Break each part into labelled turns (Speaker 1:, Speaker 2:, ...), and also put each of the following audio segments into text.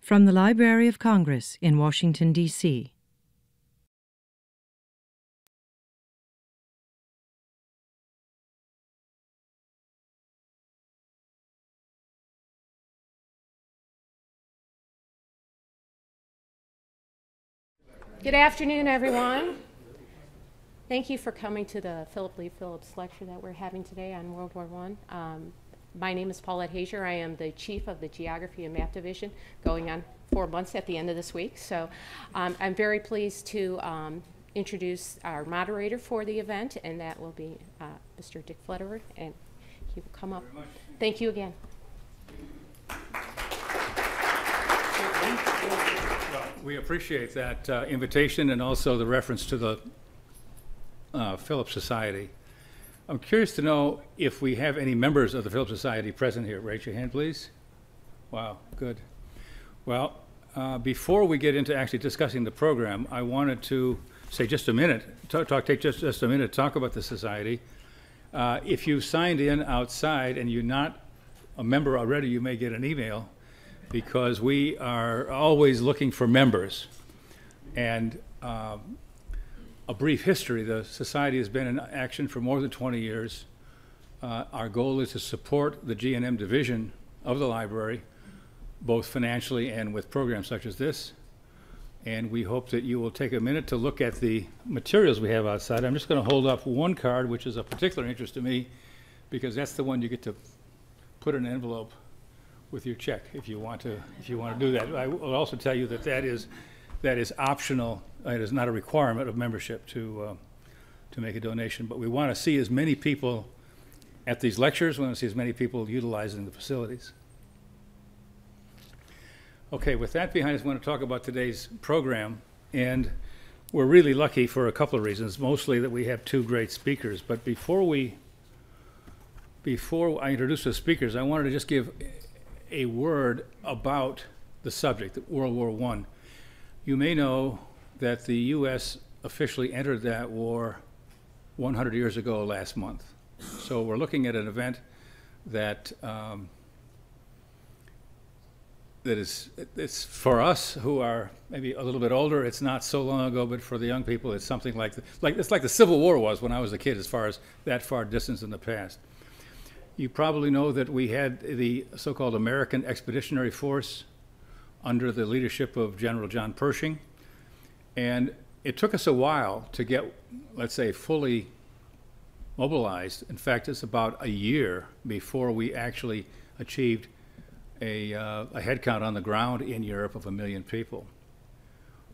Speaker 1: From the Library of Congress in Washington, D.C.
Speaker 2: Good afternoon, everyone. Thank you for coming to the Phillip Lee Phillips lecture that we're having today on World War I. My name is Paulette Hazier. I am the chief of the Geography and Map Division, going on 4 months at the end of this week. So I'm very pleased to introduce our moderator for the event, and that will be Mr. Dick Flederer, and he will come up. Thank you again.
Speaker 3: We appreciate that invitation and also the reference to the Phillips Society. I'm curious to know if we have any members of the Phillips Society present here. Raise your hand, please. Wow, good. Well, before we get into actually discussing the program, I wanted to say just a minute, take just a minute to talk about the Society. If you signed in outside and you're not a member already, you may get an email, because we are always looking for members. And a brief history, the Society has been in action for more than 20 years. Our goal is to support the G&M division of the library, both financially and with programs such as this. And we hope that you will take a minute to look at the materials we have outside. I'm just going to hold up one card, which is of particular interest to me, because that's the one you get to put in an envelope with your check if you want to do that. I will also tell you that that is optional. It is not a requirement of membership to make a donation, but we want to see as many people at these lectures. We want to see as many people utilizing the facilities. Okay, with that behind us, I want to talk about today's program, and we're really lucky for a couple of reasons, mostly that we have two great speakers. But before I introduce the speakers, I wanted to just give a word about the subject, World War I. You may know that the U.S. officially entered that war 100 years ago last month. So we're looking at an event that it's for us who are maybe a little bit older. It's not so long ago, but for the young people, it's something like it's like the Civil War was when I was a kid, as far as that far distance in the past. You probably know that we had the so-called American Expeditionary Force under the leadership of General John Pershing. And it took us a while to get, let's say, fully mobilized. In fact, it's about a year before we actually achieved a head count on the ground in Europe of 1 million people.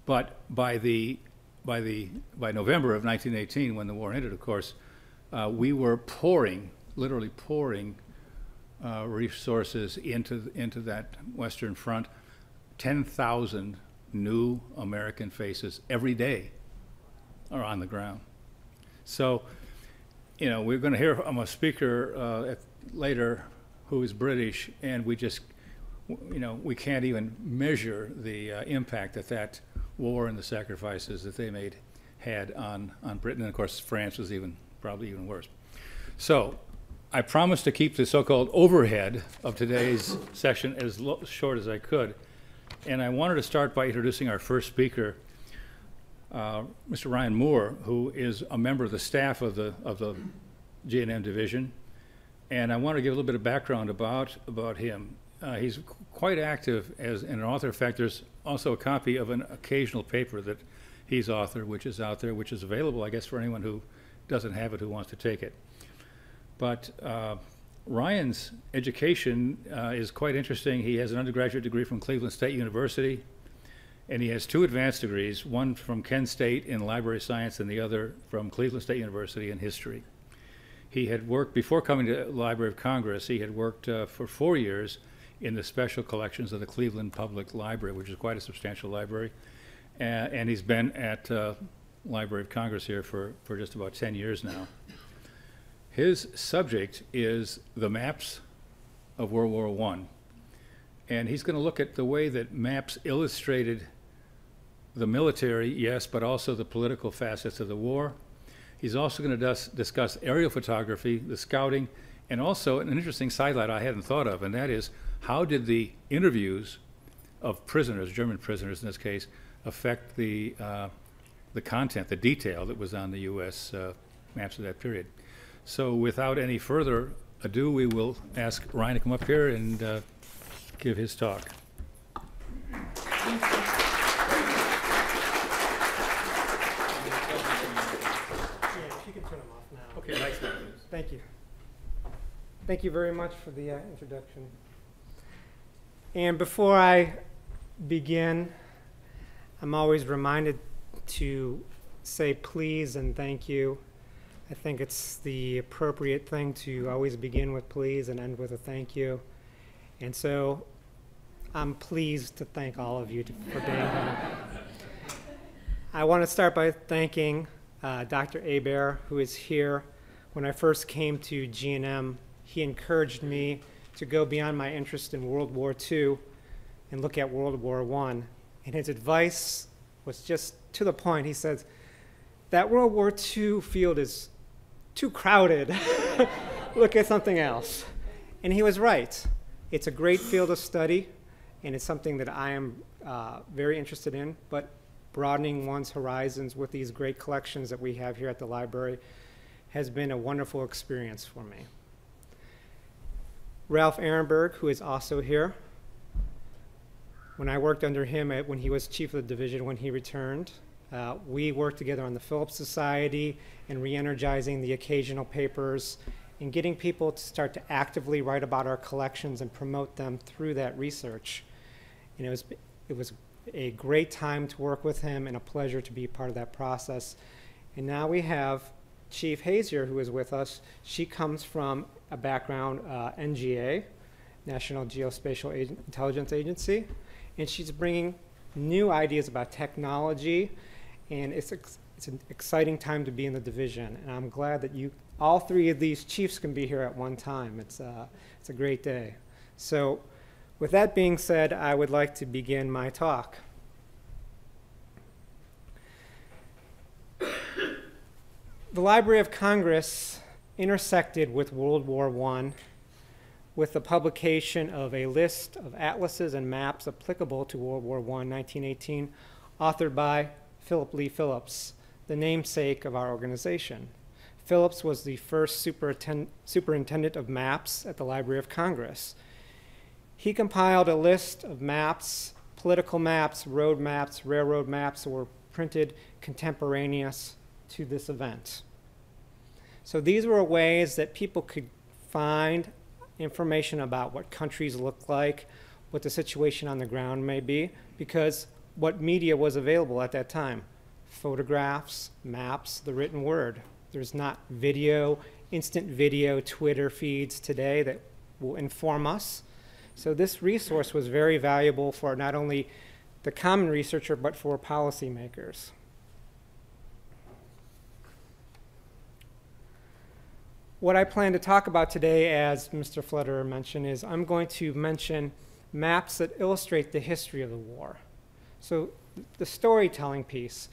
Speaker 3: But by November of 1918, when the war ended, of course, we were literally pouring resources into that Western Front. 10,000 new American faces every day are on the ground. So, you know, we're going to hear from a speaker later who is British, and we just, you know, we can't even measure the impact that war and the sacrifices that they had on Britain. And of course, France was probably even worse. So I promised to keep the so-called overhead of today's session as short as I could. And I wanted to start by introducing our first speaker, Mr. Ryan Moore, who is a member of the staff of the G&M division. And I want to give a little bit of background about him. He's quite active as an author. In fact, there's also a copy of an occasional paper that he's authored, which is out there, which is available, I guess, for anyone who doesn't have it, who wants to take it. But Ryan's education is quite interesting. He has an undergraduate degree from Cleveland State University, and he has 2 advanced degrees, one from Kent State in library science and the other from Cleveland State University in history. He had worked, before coming to the Library of Congress, he had worked for 4 years in the special collections of the Cleveland Public Library, which is quite a substantial library. And he's been at Library of Congress here for just about 10 years now. His subject is the maps of World War I. And he's going to look at the way that maps illustrated the military, yes, but also the political facets of the war. He's also going to discuss aerial photography, the scouting, and also an interesting sidelight I hadn't thought of, and that is, how did the interviews of prisoners, German prisoners in this case, affect the content, the detail that was on the U.S. Maps of that period. So without any further ado, we will ask Ryan to come up here and give his talk. Okay, nice one.
Speaker 4: Thank you. Thank you very much for the introduction. And before I begin, I'm always reminded to say please and thank you. I think it's the appropriate thing to always begin with please and end with a thank you. And so I'm pleased to thank all of you for being here. I want to start by thanking Dr. Hebert, who is here. When I first came to G&M, he encouraged me to go beyond my interest in World War II and look at World War I. And his advice was just to the point. He says, that World War II field is too crowded. Look at something else. And he was right. It's a great field of study, and it's something that I am very interested in, but broadening one's horizons with these great collections that we have here at the library has been a wonderful experience for me. Ralph Ehrenberg, who is also here, when I worked under him when he was chief of the division when he returned, we worked together on the Phillips Society and re-energizing the occasional papers and getting people to start to actively write about our collections and promote them through that research. And it was a great time to work with him and a pleasure to be part of that process. And now we have Chief Hazier, who is with us. She comes from a background, NGA, National Geospatial Intelligence Agency, and she's bringing new ideas about technology, and it's an exciting time to be in the division. And I'm glad that all three of these chiefs can be here at one time. It's a great day. So with that being said, I would like to begin my talk. The Library of Congress intersected with World War I with the publication of a list of atlases and maps applicable to World War I, 1918, authored by Phillip Lee Phillips, the namesake of our organization. Phillips was the first superintendent of maps at the Library of Congress. He compiled a list of maps, political maps, road maps, railroad maps that were printed contemporaneous to this event. So these were ways that people could find information about what countries look like, what the situation on the ground may be, because what media was available at that time? Photographs, maps, the written word. There's not video, instant video, Twitter feeds today that will inform us. So this resource was very valuable for not only the common researcher, but for policymakers. What I plan to talk about today, as Mr. Flutterer mentioned, is I'm going to mention maps that illustrate the history of the war. So the storytelling piece,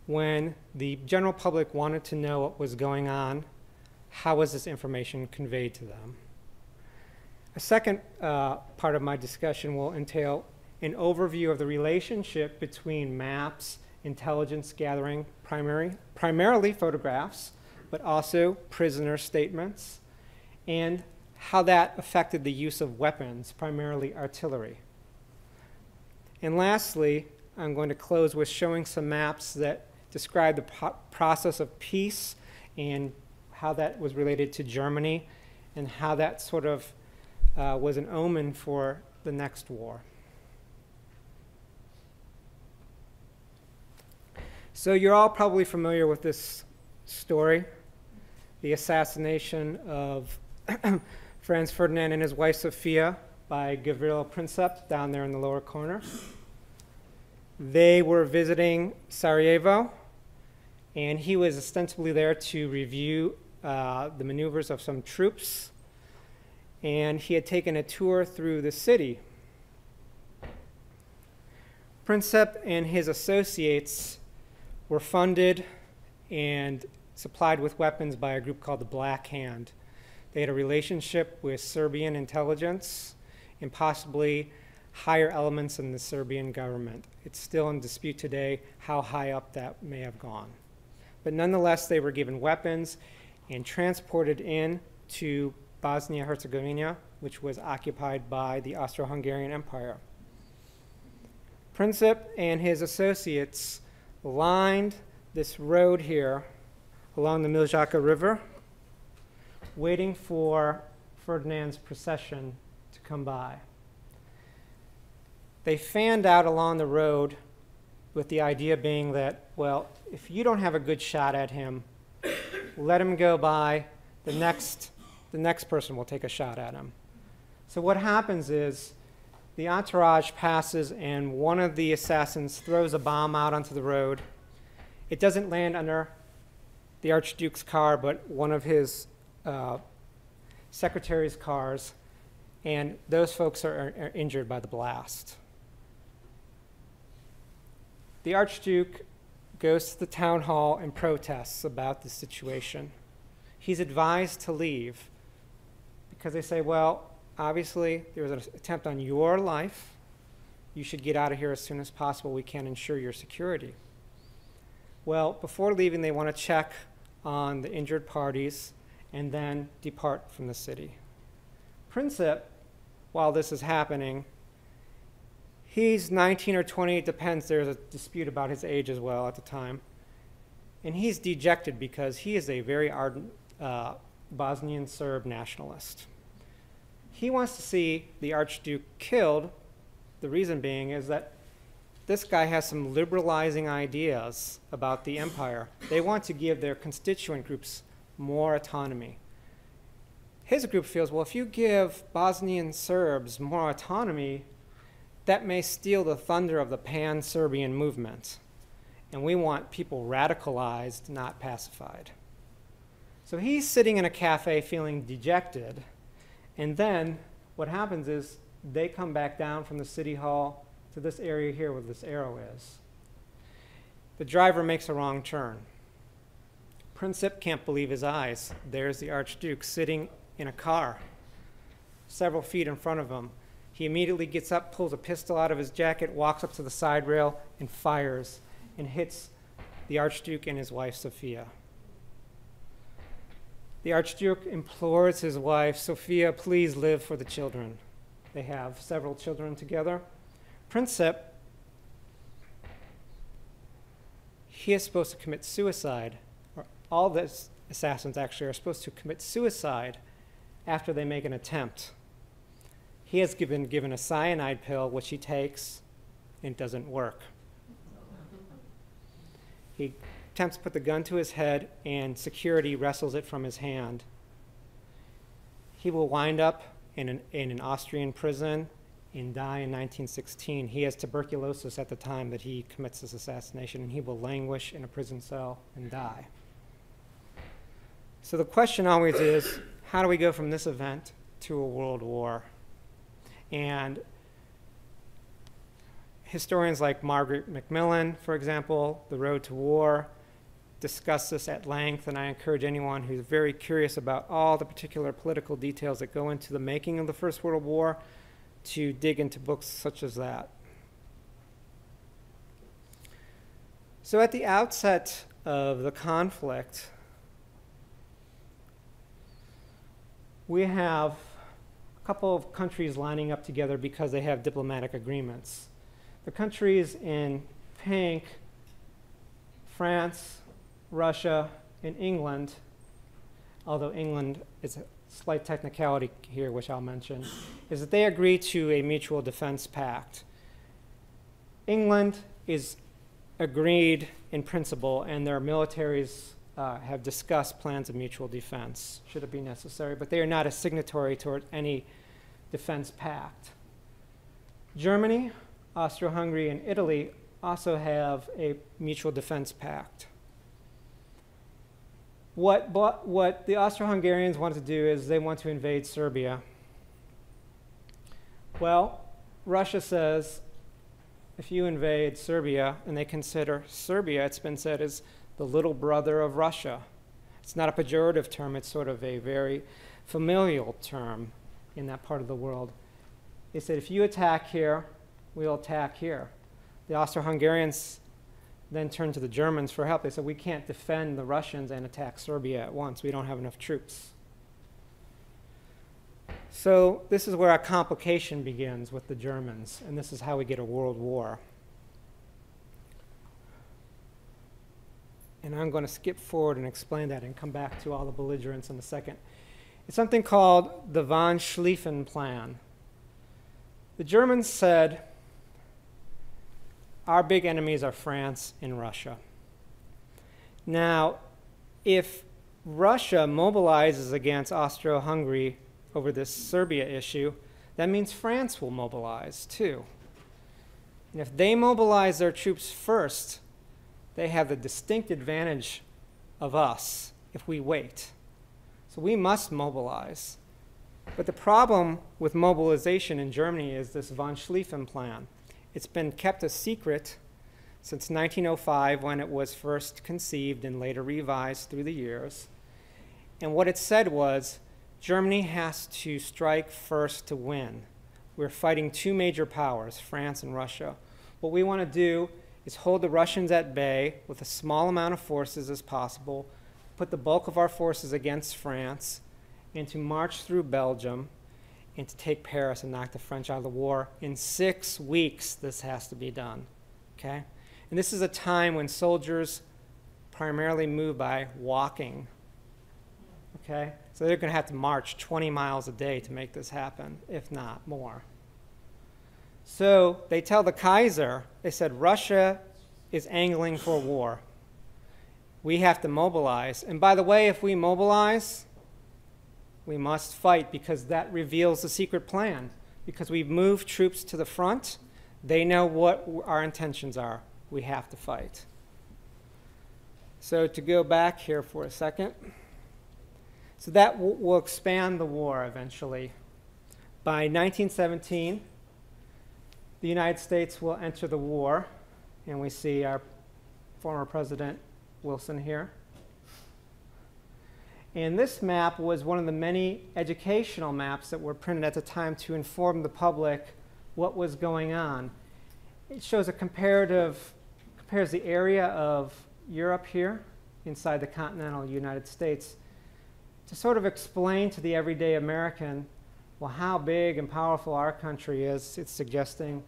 Speaker 4: when the general public wanted to know what was going on, how was this information conveyed to them? A second part of my discussion will entail an overview of the relationship between maps, intelligence gathering, primarily photographs, but also prisoner statements, and how that affected the use of weapons, primarily artillery. And lastly, I'm going to close with showing some maps that describe the process of peace and how that was related to Germany and how that sort of was an omen for the next war. So you're all probably familiar with this story, the assassination of Franz Ferdinand and his wife Sophia by Gavrilo Princip down there in the lower corner. They were visiting Sarajevo, and he was ostensibly there to review the maneuvers of some troops, and he had taken a tour through the city. Princip and his associates were funded and supplied with weapons by a group called the Black Hand. They had a relationship with Serbian intelligence and possibly higher elements in the Serbian government. It's still in dispute today how high up that may have gone. But nonetheless, they were given weapons and transported in to Bosnia-Herzegovina, which was occupied by the Austro-Hungarian Empire. Princip and his associates lined this road here along the Miljacka River, waiting for Ferdinand's procession to come by. They fanned out along the road with the idea being that, well, if you don't have a good shot at him, let him go by, the next person will take a shot at him. So what happens is the entourage passes and one of the assassins throws a bomb out onto the road. It doesn't land under the Archduke's car, but one of his secretary's cars, and those folks are injured by the blast. The Archduke goes to the town hall and protests about the situation. He's advised to leave because they say, well, obviously there was an attempt on your life. You should get out of here as soon as possible. We can't ensure your security. Well, before leaving, they want to check on the injured parties and then depart from the city. Princip, while this is happening, he's 19 or 20, it depends. There's a dispute about his age as well at the time. And he's dejected because he is a very ardent Bosnian Serb nationalist. He wants to see the Archduke killed. The reason being is that this guy has some liberalizing ideas about the empire. They want to give their constituent groups more autonomy. His group feels, well, if you give Bosnian Serbs more autonomy, that may steal the thunder of the pan-Serbian movement. And we want people radicalized, not pacified. So he's sitting in a cafe feeling dejected. And then what happens is they come back down from the city hall to this area here where this arrow is. The driver makes a wrong turn. Princip can't believe his eyes. There's the Archduke sitting in a car several feet in front of him. He immediately gets up, pulls a pistol out of his jacket, walks up to the side rail, and fires, and hits the Archduke and his wife, Sophia. The Archduke implores his wife, Sophia, please live for the children. They have several children together. Princip, he is supposed to commit suicide, or all the assassins actually are supposed to commit suicide after they make an attempt. He has been given a cyanide pill, which he takes, and it doesn't work. He attempts to put the gun to his head, and security wrestles it from his hand. He will wind up in an Austrian prison and die in 1916. He has tuberculosis at the time that he commits this assassination, and he will languish in a prison cell and die. So the question always is, how do we go from this event to a world war? And historians like Margaret Macmillan, for example, The Road to War, discuss this at length, and I encourage anyone who's very curious about all the particular political details that go into the making of the First World War to dig into books such as that. So at the outset of the conflict, we have a couple of countries lining up together because they have diplomatic agreements. The countries in pink, France, Russia, and England, although England is a slight technicality here, which I'll mention, is that they agree to a mutual defense pact. England is agreed in principle, and their militaries have discussed plans of mutual defense, should it be necessary, but they are not a signatory toward any defense pact. Germany, Austro-Hungary, and Italy also have a mutual defense pact. What the Austro-Hungarians want to do is they want to invade Serbia. Well, Russia says, if you invade Serbia, and they consider Serbia, it's been said, as the little brother of Russia. It's not a pejorative term, it's sort of a very familial term in that part of the world. They said, if you attack here, we'll attack here. The Austro-Hungarians then turned to the Germans for help. They said, we can't defend the Russians and attack Serbia at once. We don't have enough troops. So this is where our complication begins with the Germans, and this is how we get a world war. And I'm going to skip forward and explain that and come back to all the belligerents in a second. It's something called the von Schlieffen Plan. The Germans said, our big enemies are France and Russia. Now, if Russia mobilizes against Austro-Hungary over this Serbia issue, that means France will mobilize too. And if they mobilize their troops first, they have the distinct advantage of us if we wait. So we must mobilize. But the problem with mobilization in Germany is this von Schlieffen Plan. It's been kept a secret since 1905 when it was first conceived and later revised through the years. And what it said was, Germany has to strike first to win. We're fighting two major powers, France and Russia. What we want to do is hold the Russians at bay with a small amount of forces as possible, put the bulk of our forces against France, and to march through Belgium and to take Paris and knock the French out of the war. In 6 weeks, this has to be done, okay? And this is a time when soldiers primarily move by walking, okay? So they're going to have to march 20 miles a day to make this happen, if not more. So they tell the Kaiser, they said, Russia is angling for war. We have to mobilize. And by the way, if we mobilize, we must fight because that reveals the secret plan. Because we've moved troops to the front, they know what our intentions are. We have to fight. So to go back here for a second. So that will expand the war eventually. By 1917, the United States will enter the war. And we see our former President Wilson here. And this map was one of the many educational maps that were printed at the time to inform the public what was going on. It shows a compares the area of Europe here inside the continental United States to sort of explain to the everyday American, well, how big and powerful our country is. It's suggesting,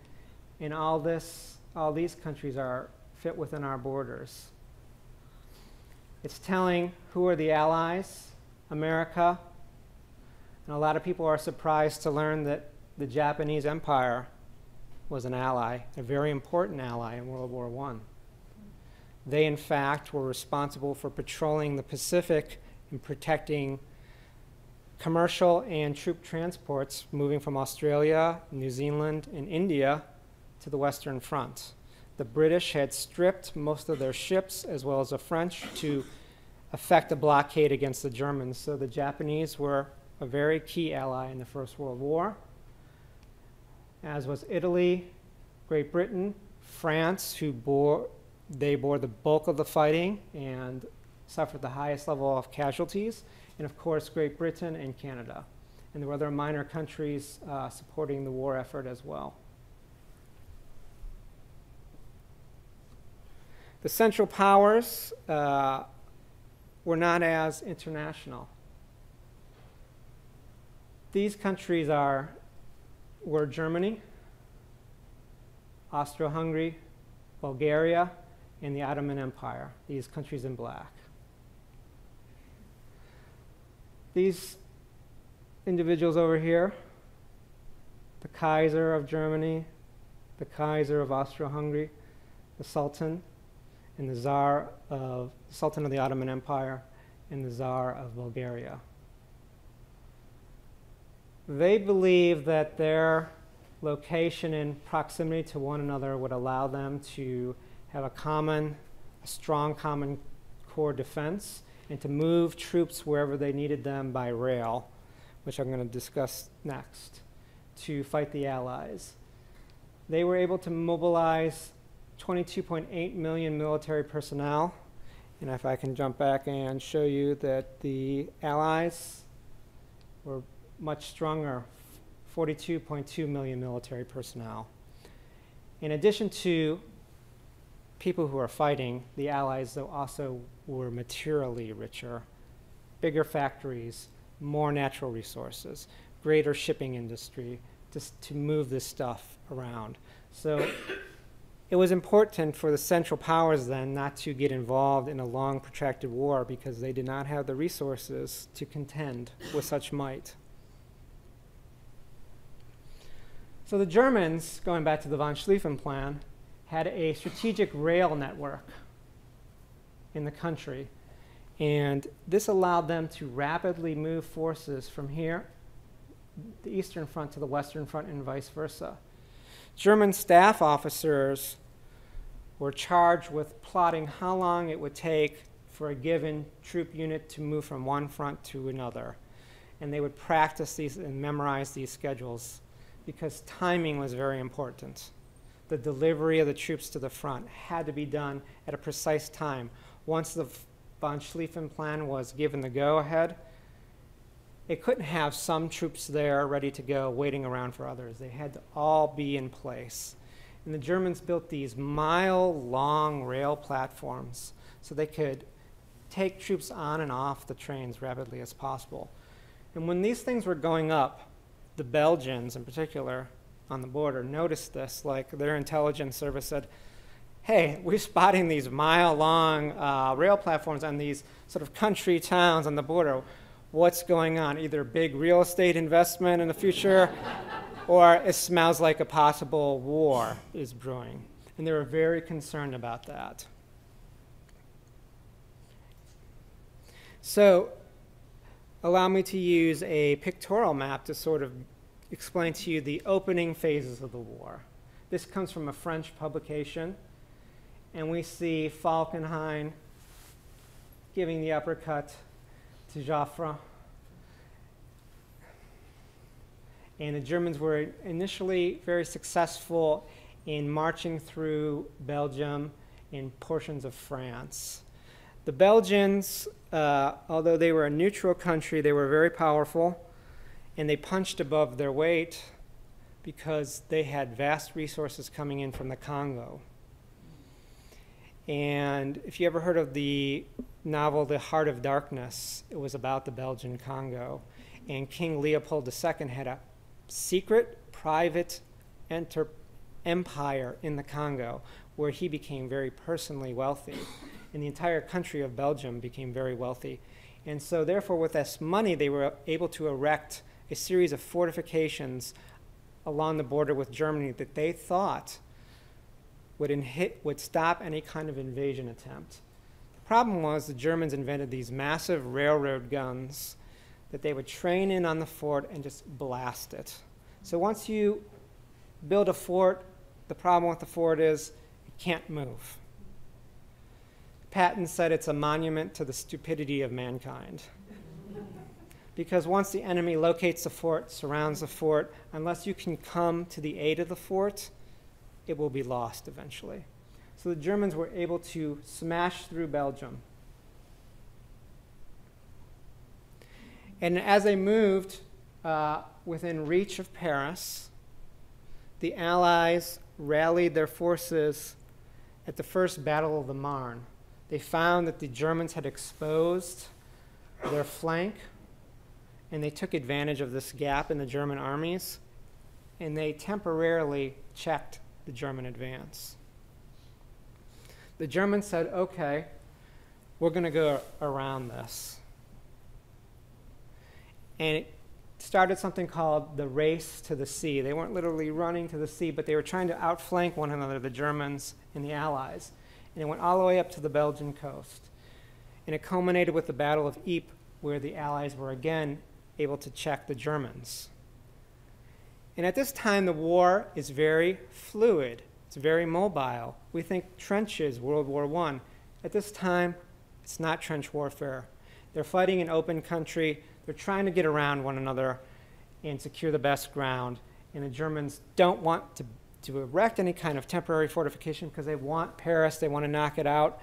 Speaker 4: and all these countries are fit within our borders. It's telling who are the allies, America, and a lot of people are surprised to learn that the Japanese Empire was an ally, a very important ally in World War I. They, in fact, were responsible for patrolling the Pacific and protecting commercial and troop transports moving from Australia, New Zealand, and India to the Western Front. The British had stripped most of their ships, as well as the French, to effect a blockade against the Germans. So the Japanese were a very key ally in the First World War, as was Italy, Great Britain, France, who bore the bulk of the fighting and suffered the highest level of casualties, and of course Great Britain and Canada. And there were other minor countries supporting the war effort as well. The Central Powers were not as international. These countries were Germany, Austro-Hungary, Bulgaria, and the Ottoman Empire, these countries in black. These individuals over here, the Kaiser of Germany, the Kaiser of Austro-Hungary, the Sultan, and the Sultan of the Ottoman Empire, and the Tsar of Bulgaria. They believed that their location and proximity to one another would allow them to have a strong common core defense and to move troops wherever they needed them by rail, which I'm going to discuss next, to fight the Allies. They were able to mobilize 22.8 million military personnel. And if I can jump back and show you that the Allies were much stronger, 42.2 million military personnel. In addition to people who are fighting, the Allies though also were materially richer, bigger factories, more natural resources, greater shipping industry to move this stuff around. So it was important for the Central Powers then not to get involved in a long protracted war because they did not have the resources to contend with such might. So the Germans, going back to the von Schlieffen Plan, had a strategic rail network in the country. And this allowed them to rapidly move forces from here, the Eastern Front, to the Western Front and vice versa. German staff officers were charged with plotting how long it would take for a given troop unit to move from one front to another. And they would practice these and memorize these schedules because timing was very important. The delivery of the troops to the front had to be done at a precise time. Once the von Schlieffen Plan was given the go-ahead, it couldn't have some troops there ready to go waiting around for others. They had to all be in place. And the Germans built these mile-long rail platforms so they could take troops on and off the trains rapidly as possible. And when these things were going up, the Belgians in particular on the border noticed this, like their intelligence service said, hey, we're spotting these mile-long rail platforms on these sort of country towns on the border. What's going on? Either big real estate investment in the future, or it smells like a possible war is brewing. And they were very concerned about that. So allow me to use a pictorial map to sort of explain to you the opening phases of the war. This comes from a French publication, and we see Falkenhayn giving the uppercut to Joffre. And the Germans were initially very successful in marching through Belgium and portions of France. The Belgians, although they were a neutral country, they were very powerful, and they punched above their weight because they had vast resources coming in from the Congo. And if you ever heard of the novel The Heart of Darkness, it was about the Belgian Congo. And King Leopold II had a secret, private empire in the Congo where he became very personally wealthy. And the entire country of Belgium became very wealthy. And so therefore, with this money, they were able to erect a series of fortifications along the border with Germany that they thought would stop any kind of invasion attempt. The problem was the Germans invented these massive railroad guns that they would train in on the fort and just blast it. So once you build a fort, the problem with the fort is it can't move. Patton said it's a monument to the stupidity of mankind. Because once the enemy locates the fort, surrounds the fort, unless you can come to the aid of the fort, it will be lost eventually. So the Germans were able to smash through Belgium. And as they moved within reach of Paris, the Allies rallied their forces at the First Battle of the Marne. They found that the Germans had exposed their flank, and they took advantage of this gap in the German armies, and they temporarily checked the German advance. The Germans said, okay, we're going to go around this. And it started something called the race to the sea. They weren't literally running to the sea, but they were trying to outflank one another, the Germans and the Allies. And it went all the way up to the Belgian coast. And it culminated with the Battle of Ypres, where the Allies were again able to check the Germans. And at this time, the war is very fluid. It's very mobile. We think trenches, World War I. At this time, it's not trench warfare. They're fighting in open country. They're trying to get around one another and secure the best ground. And the Germans don't want to erect any kind of temporary fortification because they want Paris. They want to knock it out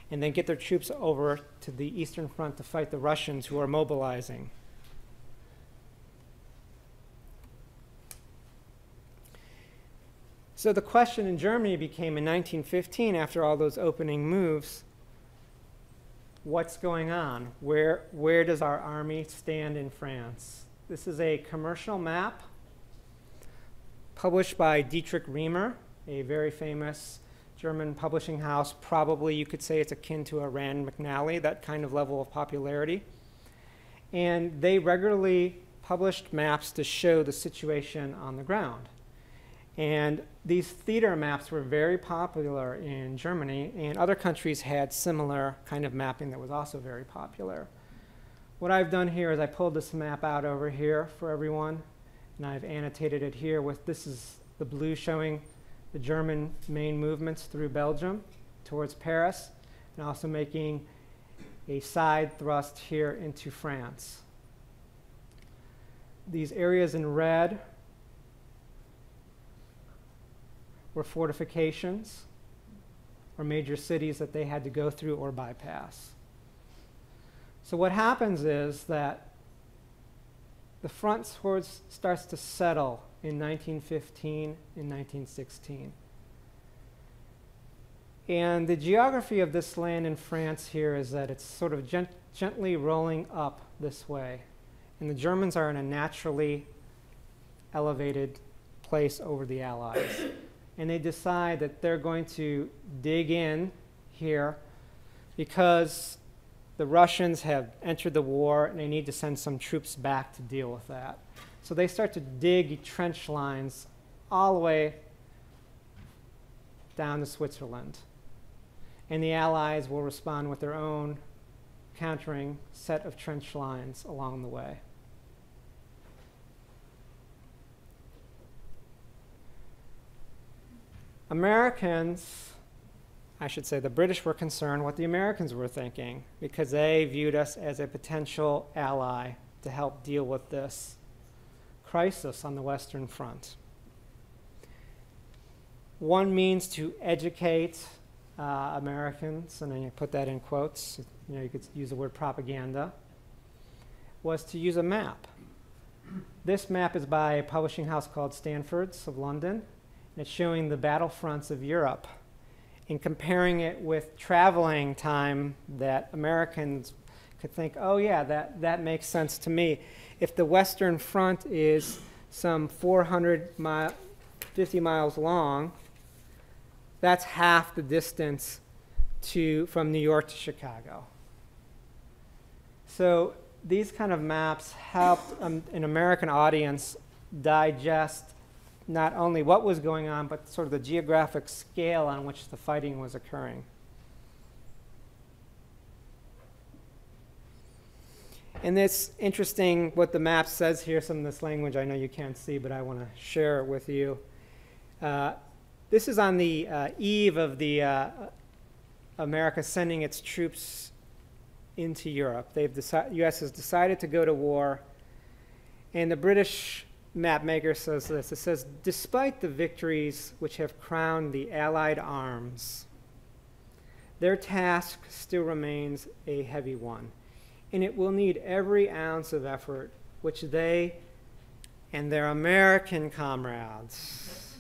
Speaker 4: and then get their troops over to the Eastern Front to fight the Russians who are mobilizing. So the question in Germany became in 1915, after all those opening moves, what's going on? Where does our army stand in France? This is a commercial map published by Dietrich Riemer, a very famous German publishing house. Probably you could say it's akin to a Rand McNally, that kind of level of popularity. And they regularly published maps to show the situation on the ground. And these theater maps were very popular in Germany, and other countries had similar kind of mapping that was also very popular. What I've done here is I pulled this map out over here for everyone, and I've annotated it here with, this is the blue showing the German main movements through Belgium towards Paris, and also making a side thrust here into France. These areas in red were fortifications or major cities that they had to go through or bypass. So what happens is that the front starts to settle in 1915 and 1916. And the geography of this land in France here is that it's sort of gently rolling up this way. And the Germans are in a naturally elevated place over the Allies. And they decide that they're going to dig in here because the Russians have entered the war and they need to send some troops back to deal with that. So they start to dig trench lines all the way down to Switzerland. And the Allies will respond with their own countering set of trench lines along the way. Americans, I should say the British, were concerned what the Americans were thinking because they viewed us as a potential ally to help deal with this crisis on the Western Front. One means to educate Americans, and then you put that in quotes, you could use the word propaganda, was to use a map. This map is by a publishing house called Stanford's of London. And it's showing the battlefronts of Europe and comparing it with traveling time that Americans could think, oh yeah, that makes sense to me. If the Western Front is some 450 miles long, that's half the distance from New York to Chicago. So these kind of maps helped an American audience digest not only what was going on, but sort of the geographic scale on which the fighting was occurring. And it's interesting what the map says here, some of this language I know you can't see, but I want to share it with you. This is on the eve of the America sending its troops into Europe. U.S. has decided to go to war, and the British map maker says this. It says, despite the victories which have crowned the Allied arms, their task still remains a heavy one, and it will need every ounce of effort which they and their American comrades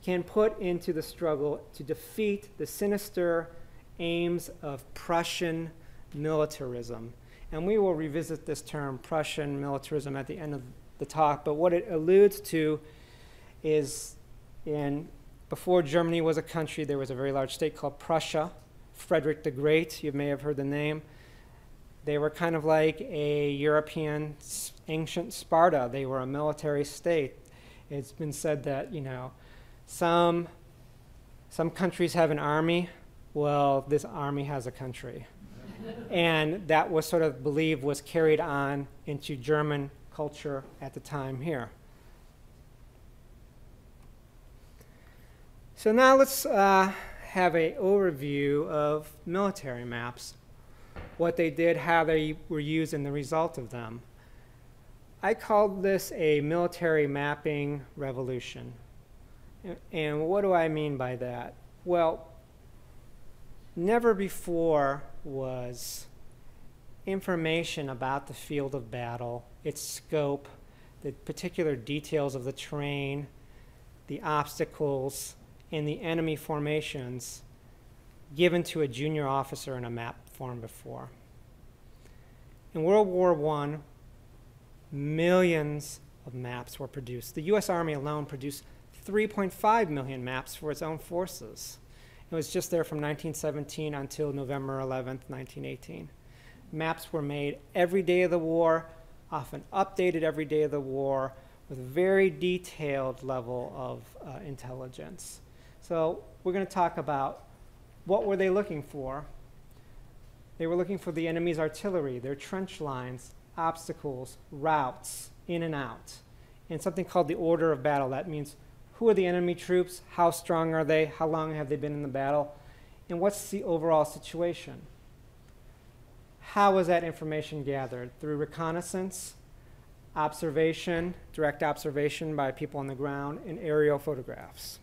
Speaker 4: can put into the struggle to defeat the sinister aims of Prussian militarism. And we will revisit this term, Prussian militarism, at the end of the talk, but what it alludes to is before Germany was a country, there was a very large state called Prussia. Frederick the Great, you may have heard the name. They were kind of like a European ancient Sparta. They were a military state. It's been said that, some countries have an army. Well, this army has a country. And that was sort of believed was carried on into German culture at the time here. So now let's have an overview of military maps, what they did, how they were used, and the result of them. I called this a military mapping revolution. And what do I mean by that? Well, never before was information about the field of battle, its scope, the particular details of the terrain, the obstacles, and the enemy formations given to a junior officer in a map form before. In World War I, millions of maps were produced. The US Army alone produced 3.5 million maps for its own forces. It was just there from 1917 until November 11th, 1918. Maps were made every day of the war, often updated every day of the war, with a very detailed level of intelligence. So we're going to talk about what were they looking for. They were looking for the enemy's artillery, their trench lines, obstacles, routes, in and out, and something called the order of battle. That means who are the enemy troops, how strong are they, how long have they been in the battle, and what's the overall situation. How was that information gathered? Through reconnaissance, observation, direct observation by people on the ground, and aerial photographs.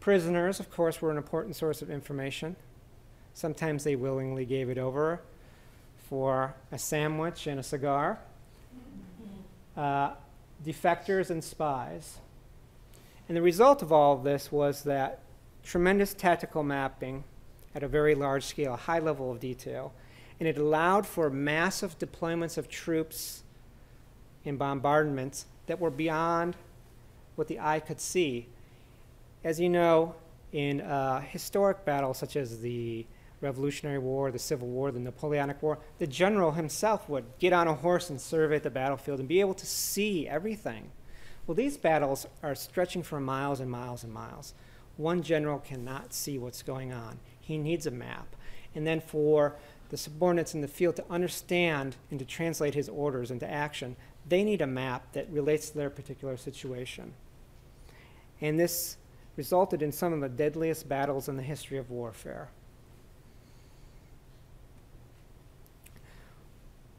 Speaker 4: Prisoners, of course, were an important source of information. Sometimes they willingly gave it over for a sandwich and a cigar. Defectors and spies. And the result of all of this was that tremendous tactical mapping at a very large scale, a high level of detail, and it allowed for massive deployments of troops and bombardments that were beyond what the eye could see. As you know, in historic battles such as the Revolutionary War, the Civil War, the Napoleonic War, the general himself would get on a horse and survey the battlefield and be able to see everything. Well, these battles are stretching for miles and miles and miles. One general cannot see what's going on. He needs a map. And then for the subordinates in the field to understand and to translate his orders into action, they need a map that relates to their particular situation. And this resulted in some of the deadliest battles in the history of warfare.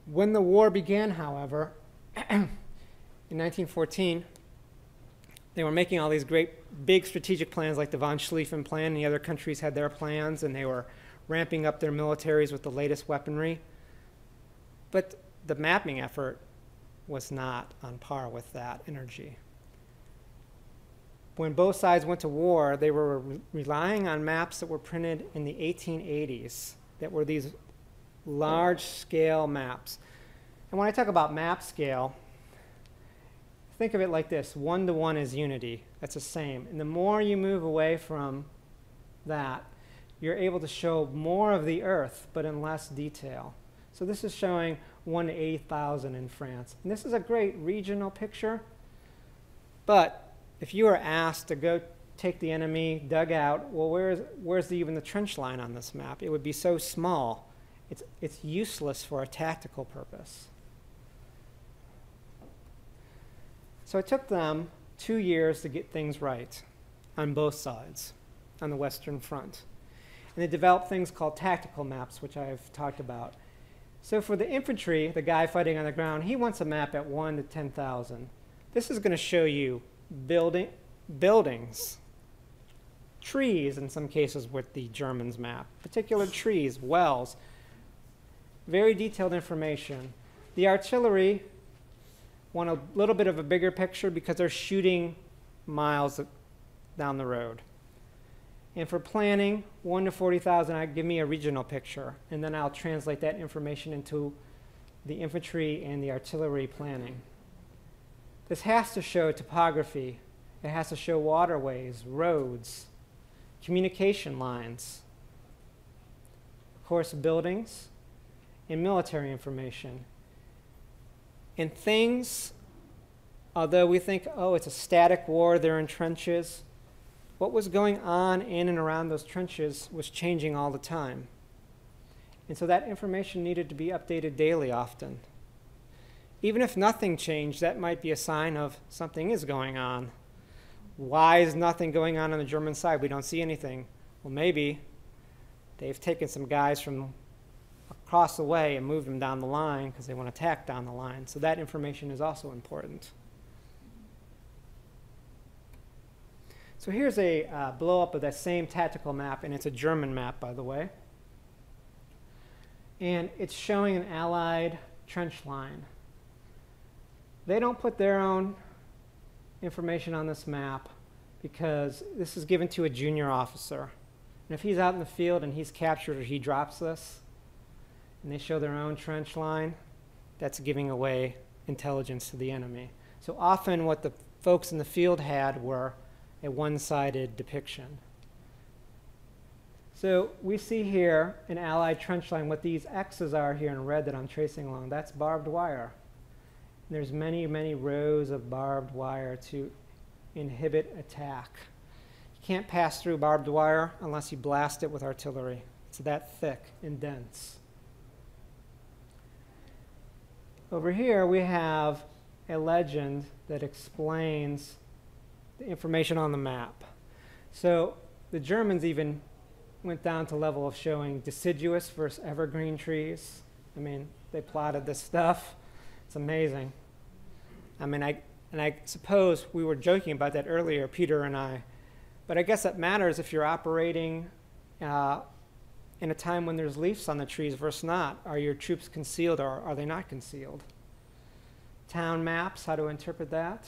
Speaker 4: When the war began, however, in 1914, they were making all these great big strategic plans like the von Schlieffen Plan, and the other countries had their plans, and they were ramping up their militaries with the latest weaponry. But the mapping effort was not on par with that energy. When both sides went to war, they were relying on maps that were printed in the 1880s that were these large-scale maps. And when I talk about map scale, think of it like this. 1-to-1 is unity. That's the same. And the more you move away from that, you're able to show more of the Earth, but in less detail. So this is showing 1 to 80,000 in France. And this is a great regional picture. But if you were asked to go take the enemy dugout, well, where's even the trench line on this map? It would be so small. It's useless for a tactical purpose. So it took them 2 years to get things right on both sides, on the Western Front. And they developed things called tactical maps, which I've talked about. So for the infantry, the guy fighting on the ground, he wants a map at 1 to 10,000. This is going to show you buildings, trees in some cases with the Germans map, particular trees, wells, very detailed information. The artillery want a little bit of a bigger picture because they're shooting miles down the road. And for planning, 1 to 40,000, give me a regional picture, and then I'll translate that information into the infantry and the artillery planning. This has to show topography. It has to show waterways, roads, communication lines, of course, buildings, and military information. And things, although we think, oh, it's a static war, they're in trenches, what was going on in and around those trenches was changing all the time. And so that information needed to be updated daily often. Even if nothing changed, that might be a sign of something is going on. Why is nothing going on the German side? We don't see anything. Well, maybe they've taken some guys from across the way and moved them down the line because they want to attack down the line. So that information is also important. So here's a blow-up of that same tactical map, and it's a German map, by the way. And it's showing an Allied trench line. They don't put their own information on this map because this is given to a junior officer. And if he's out in the field and he's captured or he drops this, and they show their own trench line, that's giving away intelligence to the enemy. So often what the folks in the field had were a one-sided depiction. So we see here an Allied trench line. What these X's are here in red that I'm tracing along, that's barbed wire. And there's many, many rows of barbed wire to inhibit attack. You can't pass through barbed wire unless you blast it with artillery. It's that thick and dense. Over here we have a legend that explains the information on the map. So the Germans even went down to level of showing deciduous versus evergreen trees. I mean, they plotted this stuff. It's amazing. I mean, I suppose we were joking about that earlier, Peter and I, but I guess that matters if you're operating in a time when there's leaves on the trees versus not. Are your troops concealed or are they not concealed? Town maps, how to interpret that.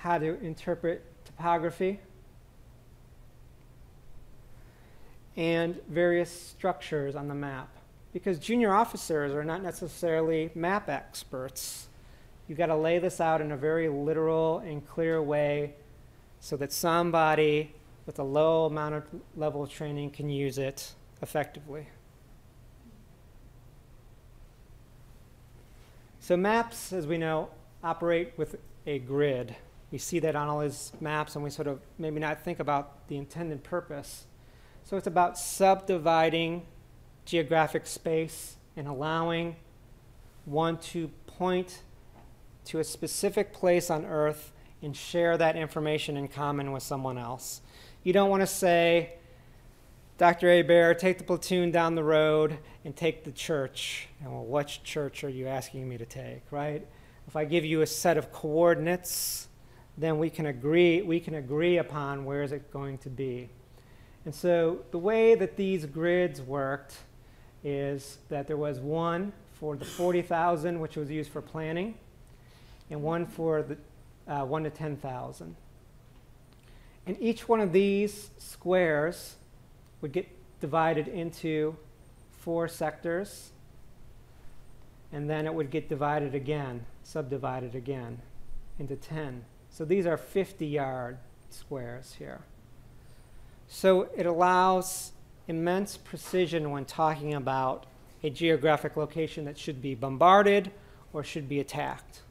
Speaker 4: How to interpret topography. And various structures on the map. Because junior officers are not necessarily map experts. You've got to lay this out in a very literal and clear way so that somebody with a low amount of level of training can use it effectively. So maps, as we know, operate with a grid. We see that on all these maps and we sort of maybe not think about the intended purpose. So it's about subdividing geographic space and allowing one to point to a specific place on Earth and share that information in common with someone else. You don't want to say, Dr. Hebert, take the platoon down the road and take the church. And well, what church are you asking me to take, right? If I give you a set of coordinates, then we can agree upon where is it going to be. And so the way that these grids worked is that there was one for the 40,000, which was used for planning, and one for the 1 to 10,000. And each one of these squares would get divided into 4 sectors, and then it would get divided again, subdivided again into 10. So these are 50-yard squares here. So it allows immense precision when talking about a geographic location that should be bombarded or should be attacked.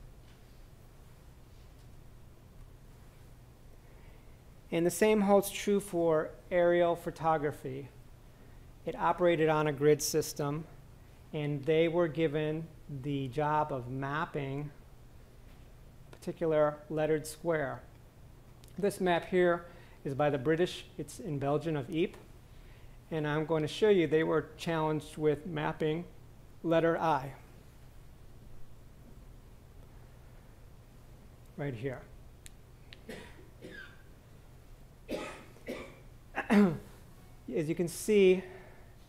Speaker 4: And the same holds true for aerial photography. It operated on a grid system, and they were given the job of mapping a particular lettered square. This map here is by the British. It's in Belgium of Ypres. And I'm going to show you they were challenged with mapping letter I. Right here. As you can see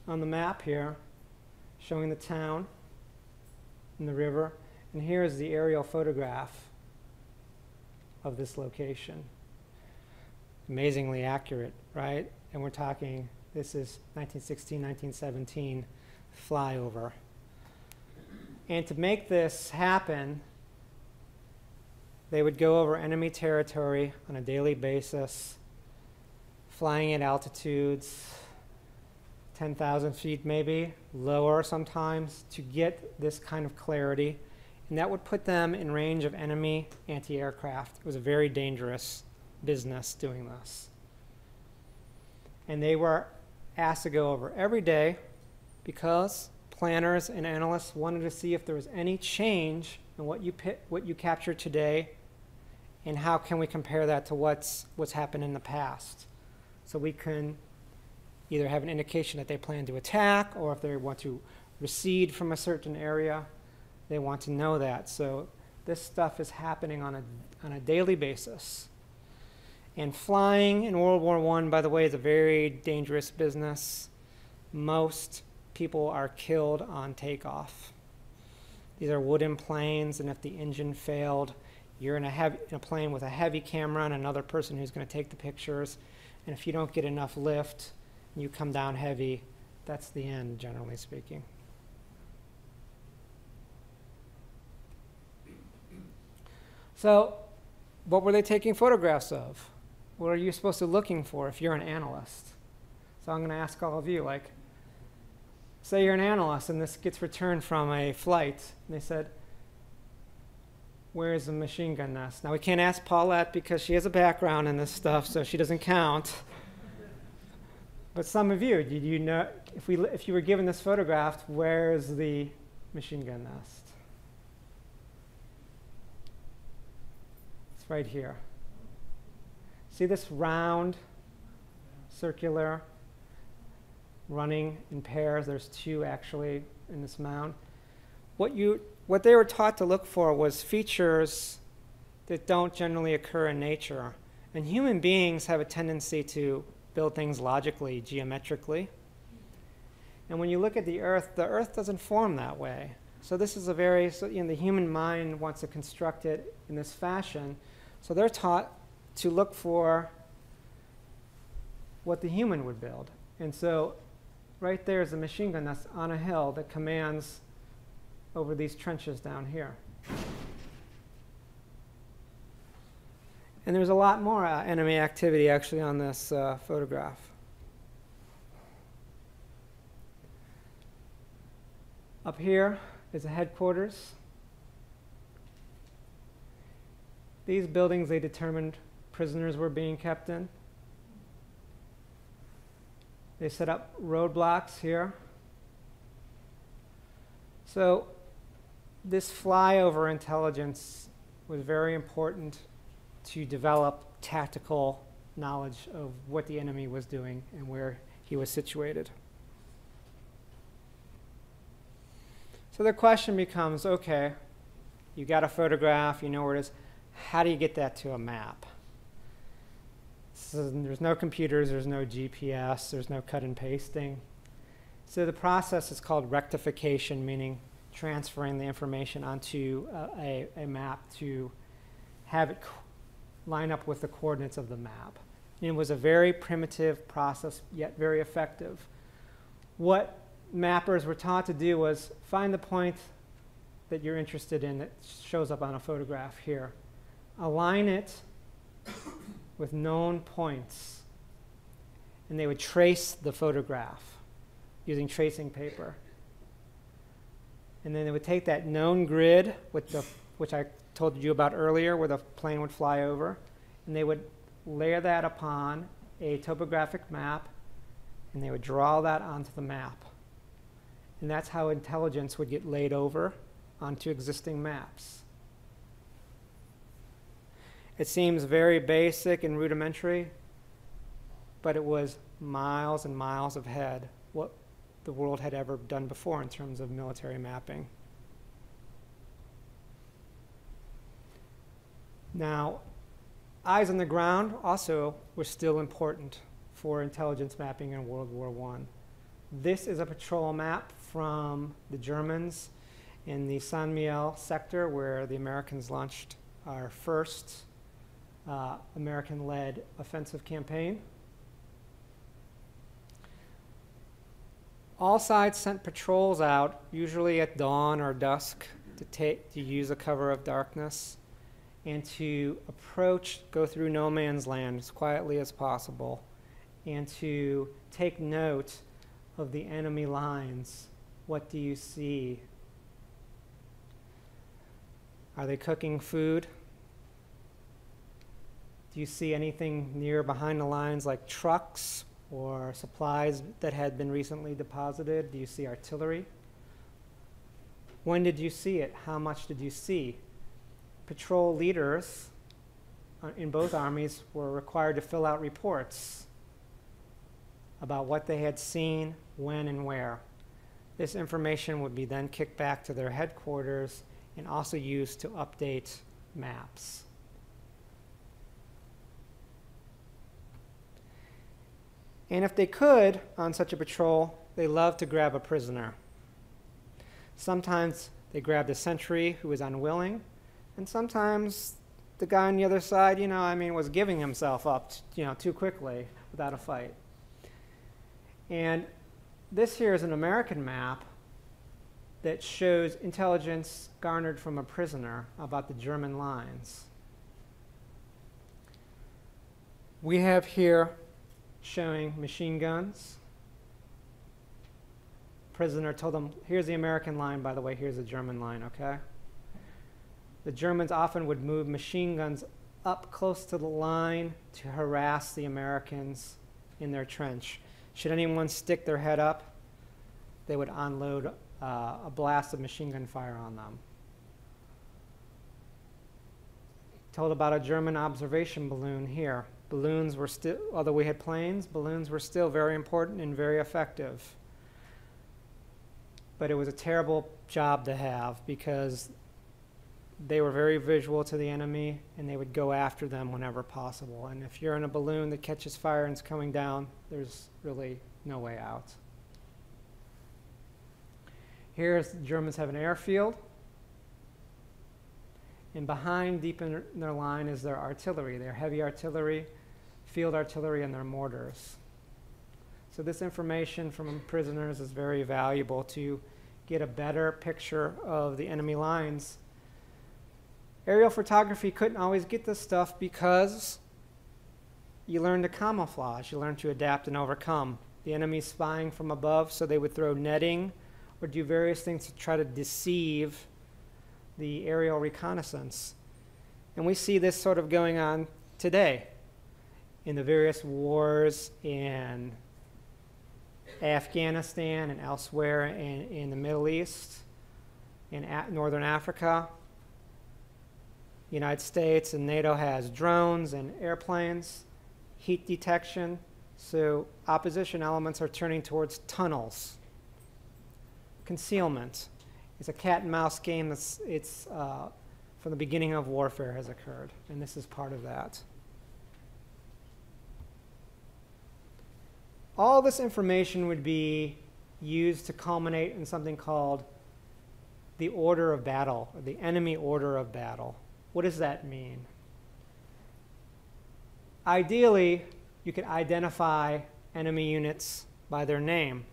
Speaker 4: on the map here, showing the town and the river, and here is the aerial photograph of this location. Amazingly accurate, right? And we're talking, this is 1916, 1917 flyover. And to make this happen, they would go over enemy territory on a daily basis, flying at altitudes 10,000 feet maybe, lower sometimes, to get this kind of clarity. And that would put them in range of enemy anti-aircraft. It was a very dangerous business doing this. And they were asked to go over every day because planners and analysts wanted to see if there was any change in what you captured today and how can we compare that to what's happened in the past. So we can either have an indication that they plan to attack, or if they want to recede from a certain area, they want to know that. So this stuff is happening on a daily basis. And flying in World War I, by the way, is a very dangerous business. Most people are killed on takeoff. These are wooden planes, and if the engine failed, You're in a plane with a heavy camera and another person who's going to take the pictures. And if you don't get enough lift, and you come down heavy, that's the end, generally speaking. So what were they taking photographs of? What are you supposed to be looking for if you're an analyst? So I'm going to ask all of you, like, say you're an analyst and this gets returned from a flight, and they said, where's the machine gun nest? Now we can't ask Paulette because she has a background in this stuff, so she doesn't count. But some of you, did you know, if you were given this photograph, where's the machine gun nest? It's right here. See this round, circular, running in pairs? There's two actually in this mound. What they were taught to look for was features that don't generally occur in nature. And human beings have a tendency to build things logically, geometrically. And when you look at the Earth doesn't form that way. So this is the human mind wants to construct it in this fashion. So they're taught to look for what the human would build. And so right there is a machine gun that's on a hill that commands over these trenches down here. And there's a lot more enemy activity actually on this photograph. Up here is the headquarters. These buildings they determined prisoners were being kept in. They set up roadblocks here. So this flyover intelligence was very important to develop tactical knowledge of what the enemy was doing and where he was situated. So the question becomes, okay, you got a photograph, you know where it is. How do you get that to a map? So there's no computers, there's no GPS, there's no cut and pasting. So the process is called rectification, meaning transferring the information onto a map to have it line up with the coordinates of the map. And it was a very primitive process, yet very effective. What mappers were taught to do was find the point that you're interested in that shows up on a photograph here. Align it with known points, and they would trace the photograph using tracing paper. And then they would take that known grid, which I told you about earlier, where the plane would fly over, and they would layer that upon a topographic map, and they would draw that onto the map. And that's how intelligence would get laid over onto existing maps. It seems very basic and rudimentary, but it was miles and miles ahead what the world had ever done before in terms of military mapping. Now, eyes on the ground also were still important for intelligence mapping in World War I. This is a patrol map from the Germans in the San Miel sector, where the Americans launched our first American-led offensive campaign. All sides sent patrols out, usually at dawn or dusk, to use the cover of darkness and to go through no man's land as quietly as possible, and to take note of the enemy lines. What do you see? Are they cooking food? Do you see anything near behind the lines like trucks or supplies that had been recently deposited? Do you see artillery? When did you see it? How much did you see? Patrol leaders in both armies were required to fill out reports about what they had seen, when, and where. This information would be then kicked back to their headquarters and also used to update maps. And if they could, on such a patrol, they loved to grab a prisoner. Sometimes they grabbed a sentry who was unwilling, and sometimes the guy on the other side, was giving himself up, too quickly without a fight. And this here is an American map that shows intelligence garnered from a prisoner about the German lines. We have here showing machine guns. Prisoner told them, here's the American line, by the way, here's the German line, okay? The Germans often would move machine guns up close to the line to harass the Americans in their trench. Should anyone stick their head up, they would unload a blast of machine gun fire on them. Told about a German observation balloon here. Balloons were still, although we had planes, balloons were still very important and very effective. But it was a terrible job to have because they were very visual to the enemy and they would go after them whenever possible. And if you're in a balloon that catches fire and is coming down, there's really no way out. Here's the Germans have an airfield. And behind, deep in their line, is their artillery, their heavy artillery, field artillery, and their mortars. So this information from prisoners is very valuable to get a better picture of the enemy lines. Aerial photography couldn't always get this stuff because you learn to camouflage, you learn to adapt and overcome. The enemy's spying from above, so they would throw netting or do various things to try to deceive the aerial reconnaissance. And we see this sort of going on today in the various wars in Afghanistan and elsewhere in the Middle East, in Northern Africa. The United States and NATO has drones and airplanes, heat detection, so opposition elements are turning towards tunnels. Concealment. It's a cat and mouse game that's from the beginning of warfare has occurred, and this is part of that. All this information would be used to culminate in something called the order of battle, or the enemy order of battle. What does that mean? Ideally, you could identify enemy units by their name.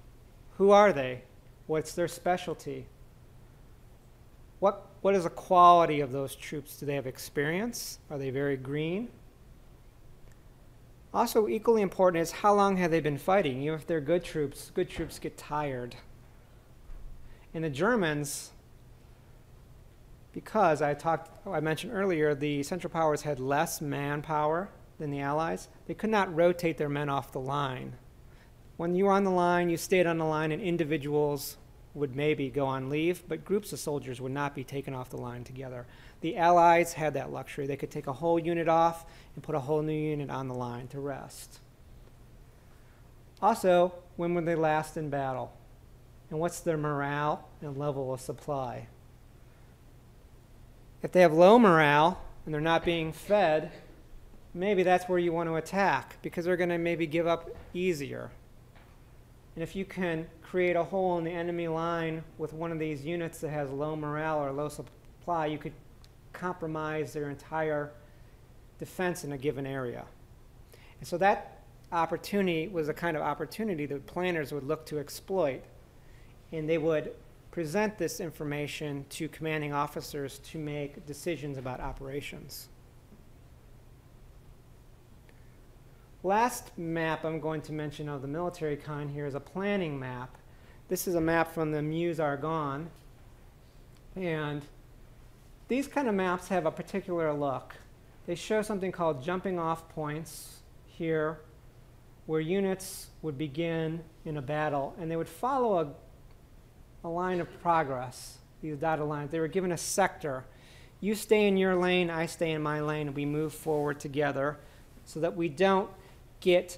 Speaker 4: Who are they? What's their specialty? What is the quality of those troops? Do they have experience? Are they very green? Also, equally important is how long have they been fighting? Even if they're good troops get tired. And the Germans, because I mentioned earlier, the Central Powers had less manpower than the Allies. They could not rotate their men off the line. When you were on the line, you stayed on the line, and individuals would maybe go on leave, but groups of soldiers would not be taken off the line together. The Allies had that luxury. They could take a whole unit off and put a whole new unit on the line to rest. Also, when would they last in battle? And what's their morale and level of supply? If they have low morale and they're not being fed, maybe that's where you want to attack because they're going to maybe give up easier. And if you can create a hole in the enemy line with one of these units that has low morale or low supply, you could compromise their entire defense in a given area. And so that opportunity was a kind of opportunity that planners would look to exploit. And they would present this information to commanding officers to make decisions about operations. Last map I'm going to mention of the military kind here is a planning map. This is a map from the Meuse-Argonne. And these kind of maps have a particular look. They show something called jumping off points here, where units would begin in a battle, and they would follow a line of progress, these dotted lines. They were given a sector. You stay in your lane, I stay in my lane, and we move forward together so that we don't get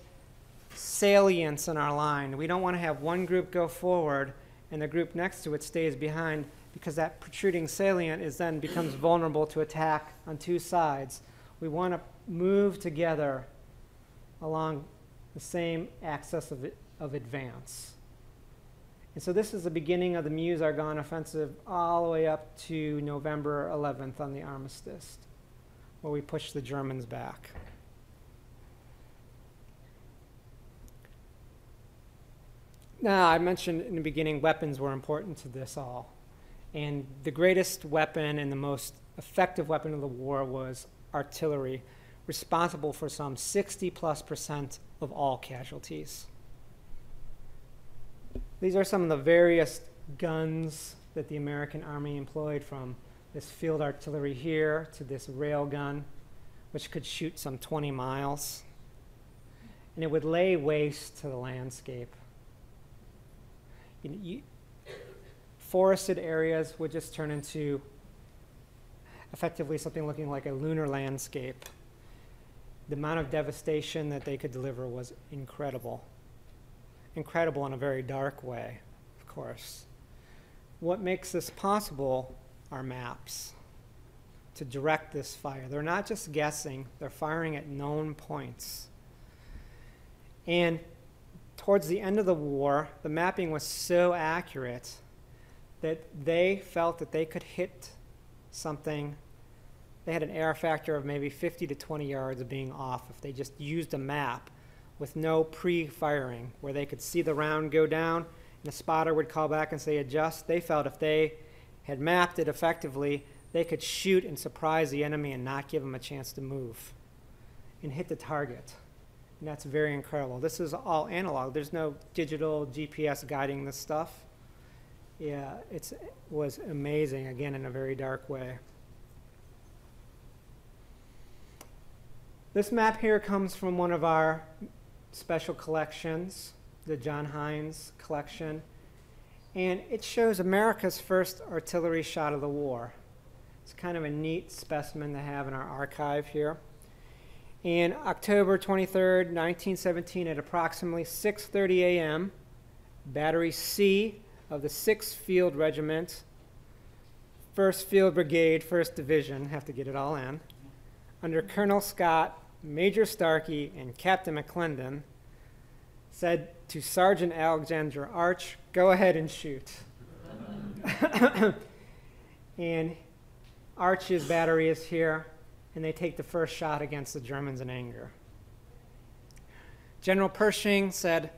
Speaker 4: salience in our line. We don't want to have one group go forward and the group next to it stays behind, because that protruding salient then becomes vulnerable to attack on two sides. We want to move together along the same axis of advance. And so this is the beginning of the Meuse-Argonne offensive all the way up to November 11th on the armistice. where we pushed the Germans back. Now, I mentioned in the beginning weapons were important to this all. And the greatest weapon and the most effective weapon of the war was artillery, responsible for some 60+% of all casualties. These are some of the various guns that the American Army employed, from this field artillery here to this rail gun, which could shoot some 20 miles. And it would lay waste to the landscape. Forested areas would just turn into effectively something looking like a lunar landscape. The amount of devastation that they could deliver was incredible. Incredible in a very dark way, of course. What makes this possible are maps to direct this fire. They're not just guessing, they're firing at known points. And towards the end of the war, the mapping was so accurate that they felt that they could hit something. They had an error factor of maybe 50 to 20 yards of being off if they just used a map with no pre-firing, where they could see the round go down and the spotter would call back and say adjust. They felt if they had mapped it effectively, they could shoot and surprise the enemy and not give them a chance to move and hit the target. And that's very incredible. This is all analog. There's no digital GPS guiding this stuff. Yeah, it was amazing, again, in a very dark way. This map here comes from one of our special collections, the John Hines collection, and it shows America's first artillery shot of the war. It's kind of a neat specimen to have in our archive here. In October 23rd, 1917, at approximately 6:30 a.m., Battery C of the 6th Field Regiment, 1st Field Brigade, 1st Division, have to get it all in, under Colonel Scott, Major Starkey, and Captain McClendon, said to Sergeant Alexander Arch, "Go ahead and shoot." And Arch's battery is here, and they take the first shot against the Germans in anger. General Pershing said,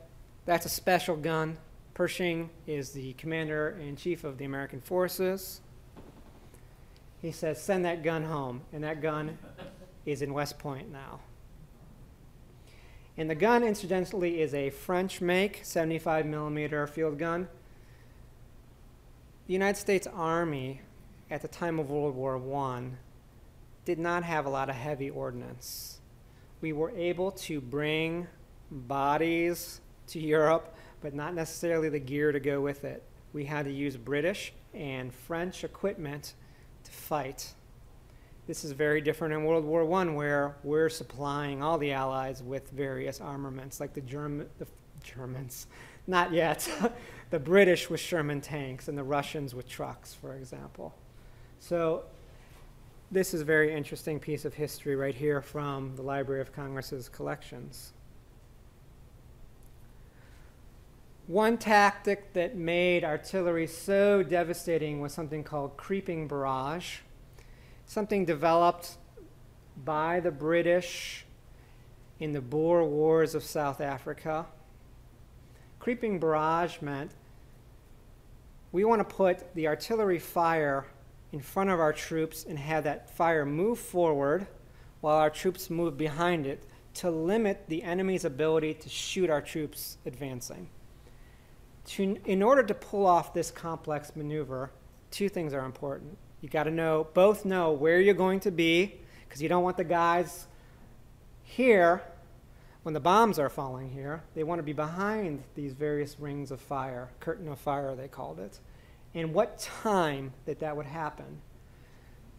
Speaker 4: "That's a special gun." Pershing is the commander-in-chief of the American forces. He says, "Send that gun home," and that gun is in West Point now. And the gun, incidentally, is a French make, 75mm field gun. The United States Army, at the time of World War I, did not have a lot of heavy ordnance. We were able to bring bodies to Europe, but not necessarily the gear to go with it. We had to use British and French equipment to fight. This is very different in World War I, where we're supplying all the Allies with various armaments, like the Germans, not yet, the British with Sherman tanks and the Russians with trucks, for example. So this is a very interesting piece of history right here from the Library of Congress's collections. One tactic that made artillery so devastating was something called creeping barrage, something developed by the British in the Boer Wars of South Africa. Creeping barrage meant we want to put the artillery fire in front of our troops and have that fire move forward while our troops move behind it to limit the enemy's ability to shoot our troops advancing. In order to pull off this complex maneuver, two things are important. You got to both know where you're going to be, because you don't want the guys here, when the bombs are falling here, they want to be behind these various rings of fire, curtain of fire they called it, and what time that would happen.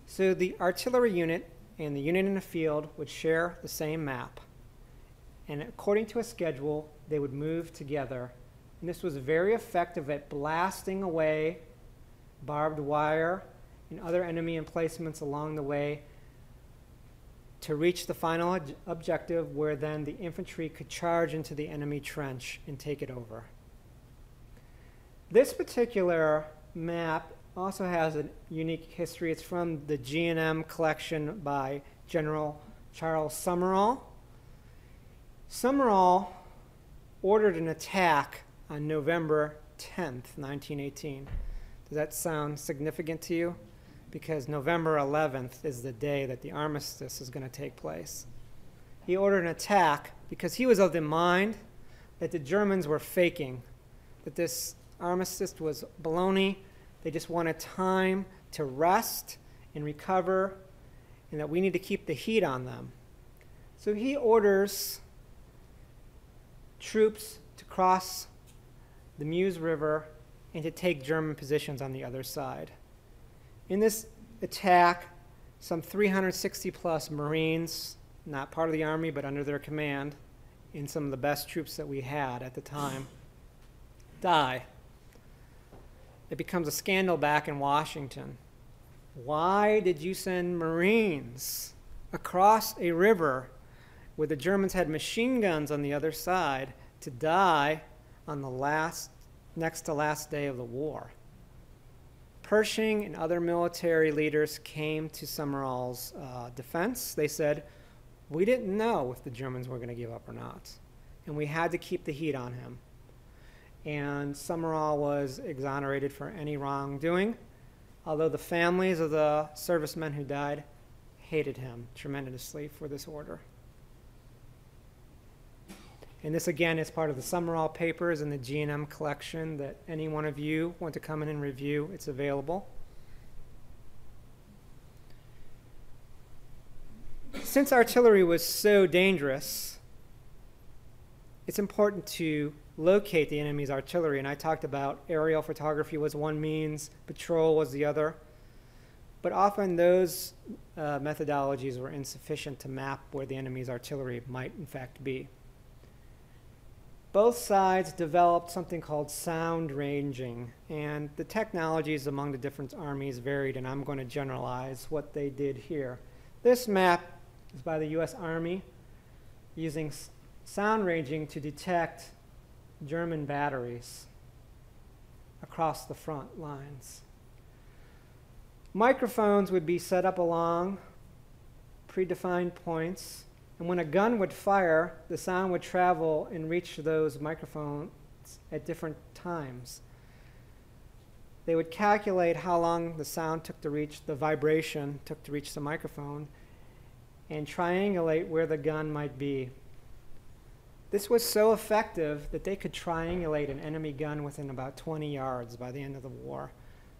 Speaker 4: So the artillery unit and the unit in the field would share the same map, and according to a schedule, they would move together. And this was very effective at blasting away barbed wire and other enemy emplacements along the way to reach the final objective, where then the infantry could charge into the enemy trench and take it over. This particular map also has a unique history. It's from the G&M collection by General Charles Summerall. Summerall ordered an attack on November 10th, 1918. Does that sound significant to you? Because November 11th is the day that the armistice is going to take place. He ordered an attack because he was of the mind that the Germans were faking, that this armistice was baloney. They just wanted time to rest and recover, and that we need to keep the heat on them. So he orders troops to cross the Meuse River and to take German positions on the other side. In this attack, some 360 plus Marines, not part of the Army but under their command, and some of the best troops that we had at the time, die. It becomes a scandal back in Washington. Why did you send Marines across a river where the Germans had machine guns on the other side to die on the next to last day of the war? Pershing and other military leaders came to Summerall's defense. They said, we didn't know if the Germans were going to give up or not, and we had to keep the heat on him. And Summerall was exonerated for any wrongdoing, although the families of the servicemen who died hated him tremendously for this order. And this, again, is part of the Summerall papers in the G&M collection that any one of you want to come in and review. It's available. Since artillery was so dangerous, it's important to locate the enemy's artillery. And I talked about aerial photography was one means, patrol was the other. But often those methodologies were insufficient to map where the enemy's artillery might in fact be. Both sides developed something called sound ranging, and the technologies among the different armies varied, and I'm going to generalize what they did here. This map is by the U.S. Army using sound ranging to detect German batteries across the front lines. Microphones would be set up along predefined points, and when a gun would fire, the sound would travel and reach those microphones at different times. They would calculate how long the sound took to reach, the vibration took to reach the microphone, and triangulate where the gun might be. This was so effective that they could triangulate an enemy gun within about 20 yards by the end of the war.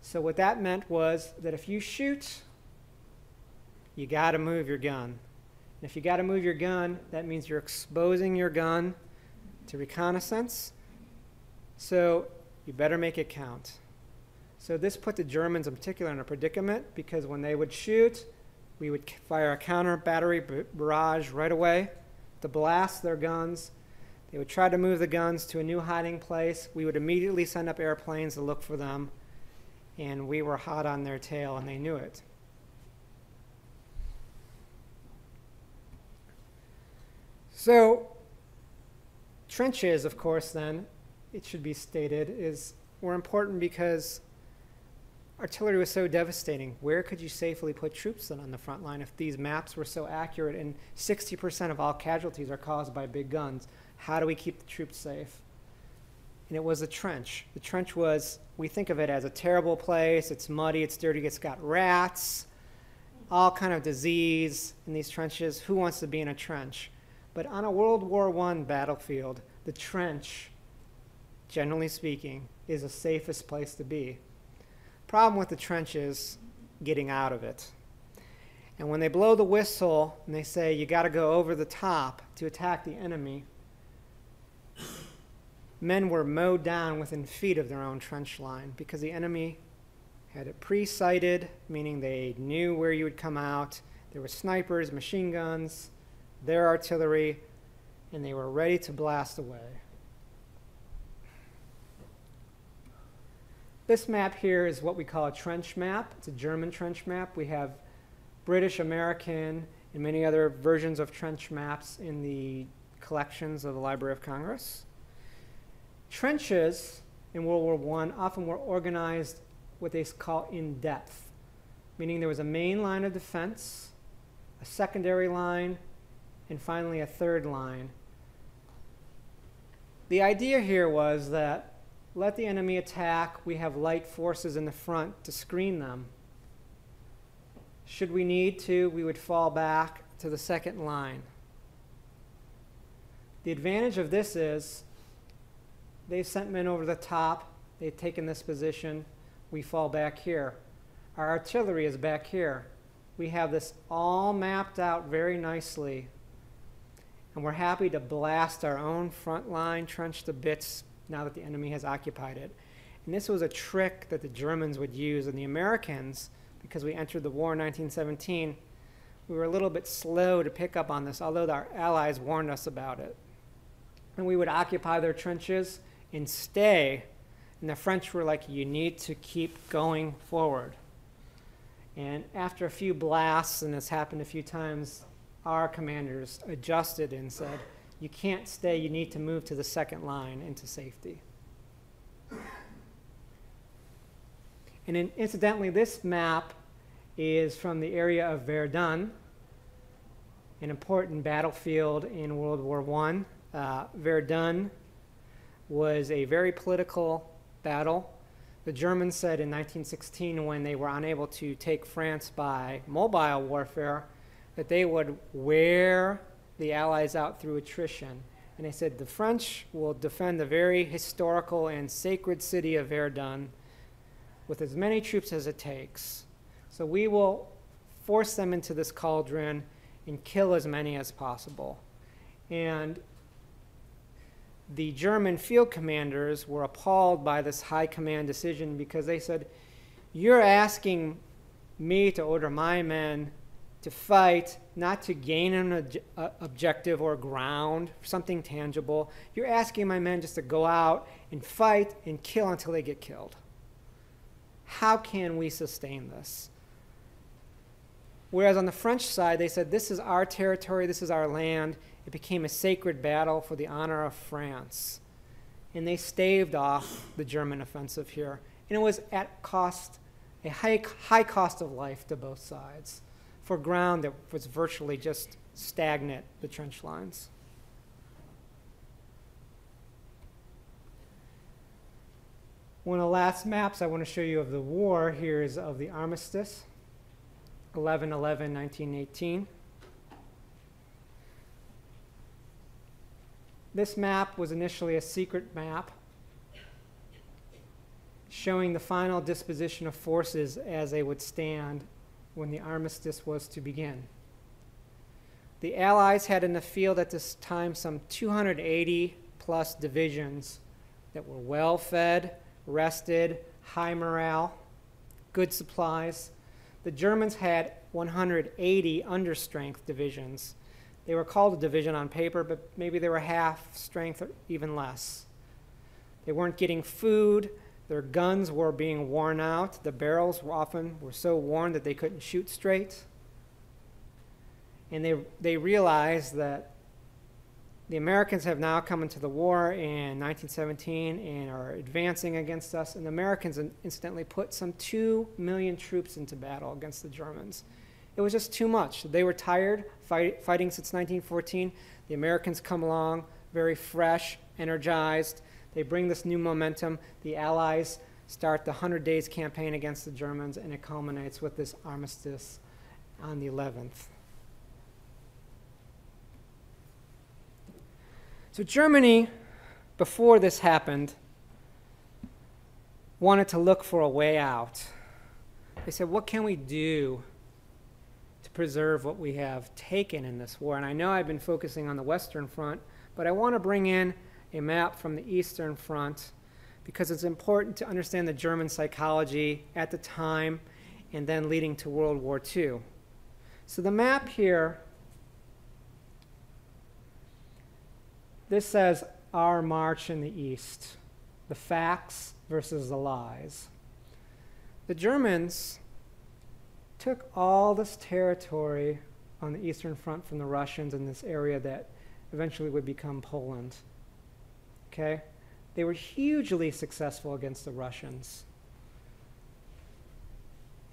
Speaker 4: So what that meant was that if you shoot, you got to move your gun. And if you got to move your gun, that means you're exposing your gun to reconnaissance. So you better make it count. So this put the Germans in particular in a predicament, because when they would shoot, we would fire a counter battery barrage right away to blast their guns. They would try to move the guns to a new hiding place. We would immediately send up airplanes to look for them, and we were hot on their tail, and they knew it. So trenches, of course, then, it should be stated, were important because artillery was so devastating. Where could you safely put troops then on the front line if these maps were so accurate and 60% of all casualties are caused by big guns? How do we keep the troops safe? And it was a trench. The trench was, we think of it as a terrible place. It's muddy, it's dirty, it's got rats, all kind of disease in these trenches. Who wants to be in a trench? But on a World War I battlefield, the trench, generally speaking, is the safest place to be. Problem with the trench is getting out of it. And when they blow the whistle and they say you got to go over the top to attack the enemy, men were mowed down within feet of their own trench line because the enemy had it pre-sighted, meaning they knew where you would come out. There were snipers, machine guns, their artillery, and they were ready to blast away. This map here is what we call a trench map. It's a German trench map. We have British, American, and many other versions of trench maps in the collections of the Library of Congress. Trenches in World War I often were organized what they call in depth, meaning there was a main line of defense, a secondary line, and finally a third line. The idea here was that let the enemy attack, we have light forces in the front to screen them. Should we need to, we would fall back to the second line. The advantage of this is they've sent men over the top, they've taken this position, we fall back here. Our artillery is back here. We have this all mapped out very nicely, and we're happy to blast our own front line trench to bits now that the enemy has occupied it. And this was a trick that the Germans would use, and the Americans, because we entered the war in 1917, we were a little bit slow to pick up on this, although our allies warned us about it. And we would occupy their trenches and stay, and the French were like, you need to keep going forward. And after a few blasts, and this happened a few times, our commanders adjusted and said, you can't stay, you need to move to the second line into safety. And incidentally, this map is from the area of Verdun, an important battlefield in World War I. Verdun was a very political battle. The Germans said in 1916, when they were unable to take France by mobile warfare, that they would wear the Allies out through attrition. And they said the French will defend the very historical and sacred city of Verdun with as many troops as it takes. So we will force them into this cauldron and kill as many as possible. And the German field commanders were appalled by this high command decision because they said, you're asking me to order my men to fight, not to gain an objective or ground, something tangible. You're asking my men just to go out and fight and kill until they get killed. How can we sustain this? Whereas on the French side, they said, this is our territory, this is our land. It became a sacred battle for the honor of France. And they staved off the German offensive here. And it was at cost, a high cost of life to both sides, for ground that was virtually just stagnant, the trench lines. One of the last maps I want to show you of the war here is of the armistice, 11/11/1918. This map was initially a secret map showing the final disposition of forces as they would stand when the armistice was to begin. The Allies had in the field at this time some 280 plus divisions that were well fed, rested, high morale, good supplies. The Germans had 180 understrength divisions. They were called a division on paper, but maybe they were half strength or even less. They weren't getting food. Their guns were being worn out. The barrels were so worn that they couldn't shoot straight. And they realized that the Americans have now come into the war in 1917 and are advancing against us. And the Americans incidentally put some 2 million troops into battle against the Germans. It was just too much. They were tired fighting since 1914. The Americans come along very fresh, energized. They bring this new momentum. The Allies start the 100 Days campaign against the Germans, and it culminates with this armistice on the 11th. So Germany, before this happened, wanted to look for a way out. They said, what can we do to preserve what we have taken in this war? And I know I've been focusing on the Western Front, but I want to bring in a map from the Eastern Front because it's important to understand the German psychology at the time and then leading to World War II. So the map here, this says our march in the East, the facts versus the lies. The Germans took all this territory on the Eastern Front from the Russians in this area that eventually would become Poland. Okay? They were hugely successful against the Russians.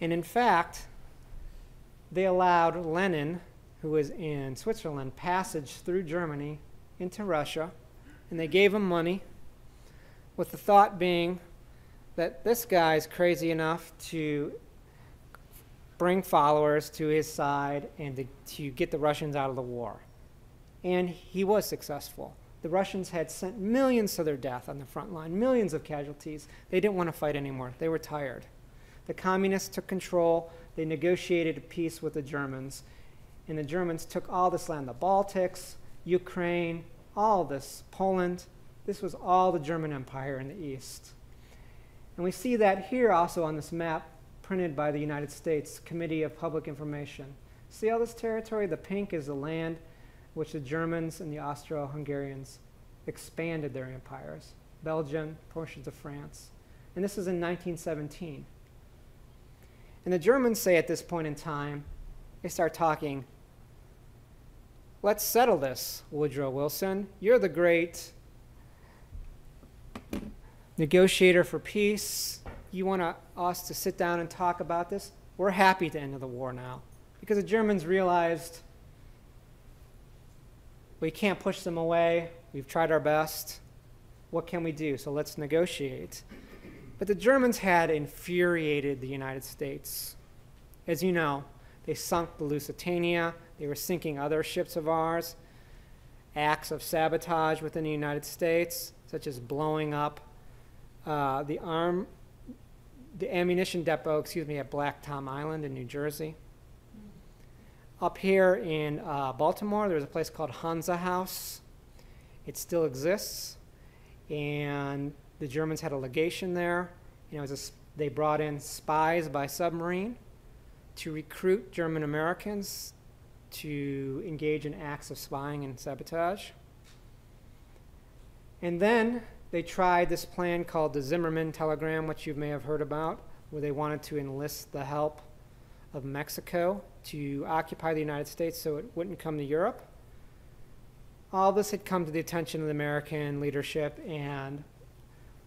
Speaker 4: And in fact, they allowed Lenin who was in Switzerland, passage through Germany into Russia, and they gave him money with the thought being that this guy's crazy enough to bring followers to his side and to get the Russians out of the war. And he was successful. The Russians had sent millions to their death on the front line, millions of casualties. They didn't want to fight anymore. They were tired. The communists took control. They negotiated a peace with the Germans. And the Germans took all this land, the Baltics, Ukraine, all this, Poland. This was all the German Empire in the East. And we see that here also on this map printed by the United States Committee of Public Information. See all this territory? The pink is the land which the Germans and the Austro-Hungarians expanded their empires. Belgium, portions of France. And this is in 1917. And the Germans say at this point in time, they start talking, let's settle this, Woodrow Wilson. You're the great negotiator for peace. You want us to sit down and talk about this? We're happy to end the war now. Because the Germans realized we can't push them away. We've tried our best. What can we do? So let's negotiate. But the Germans had infuriated the United States. As you know, they sunk the Lusitania. They were sinking other ships of ours. Acts of sabotage within the United States, such as blowing up the ammunition depot, at Black Tom Island in New Jersey. Up here in Baltimore, there's a place called Hansa House. It still exists, and the Germans had a legation there. They brought in spies by submarine to recruit German Americans to engage in acts of spying and sabotage. And then they tried this plan called the Zimmerman Telegram, which you may have heard about, where they wanted to enlist the help of Mexico to occupy the United States so it wouldn't come to Europe. All this had come to the attention of the American leadership, and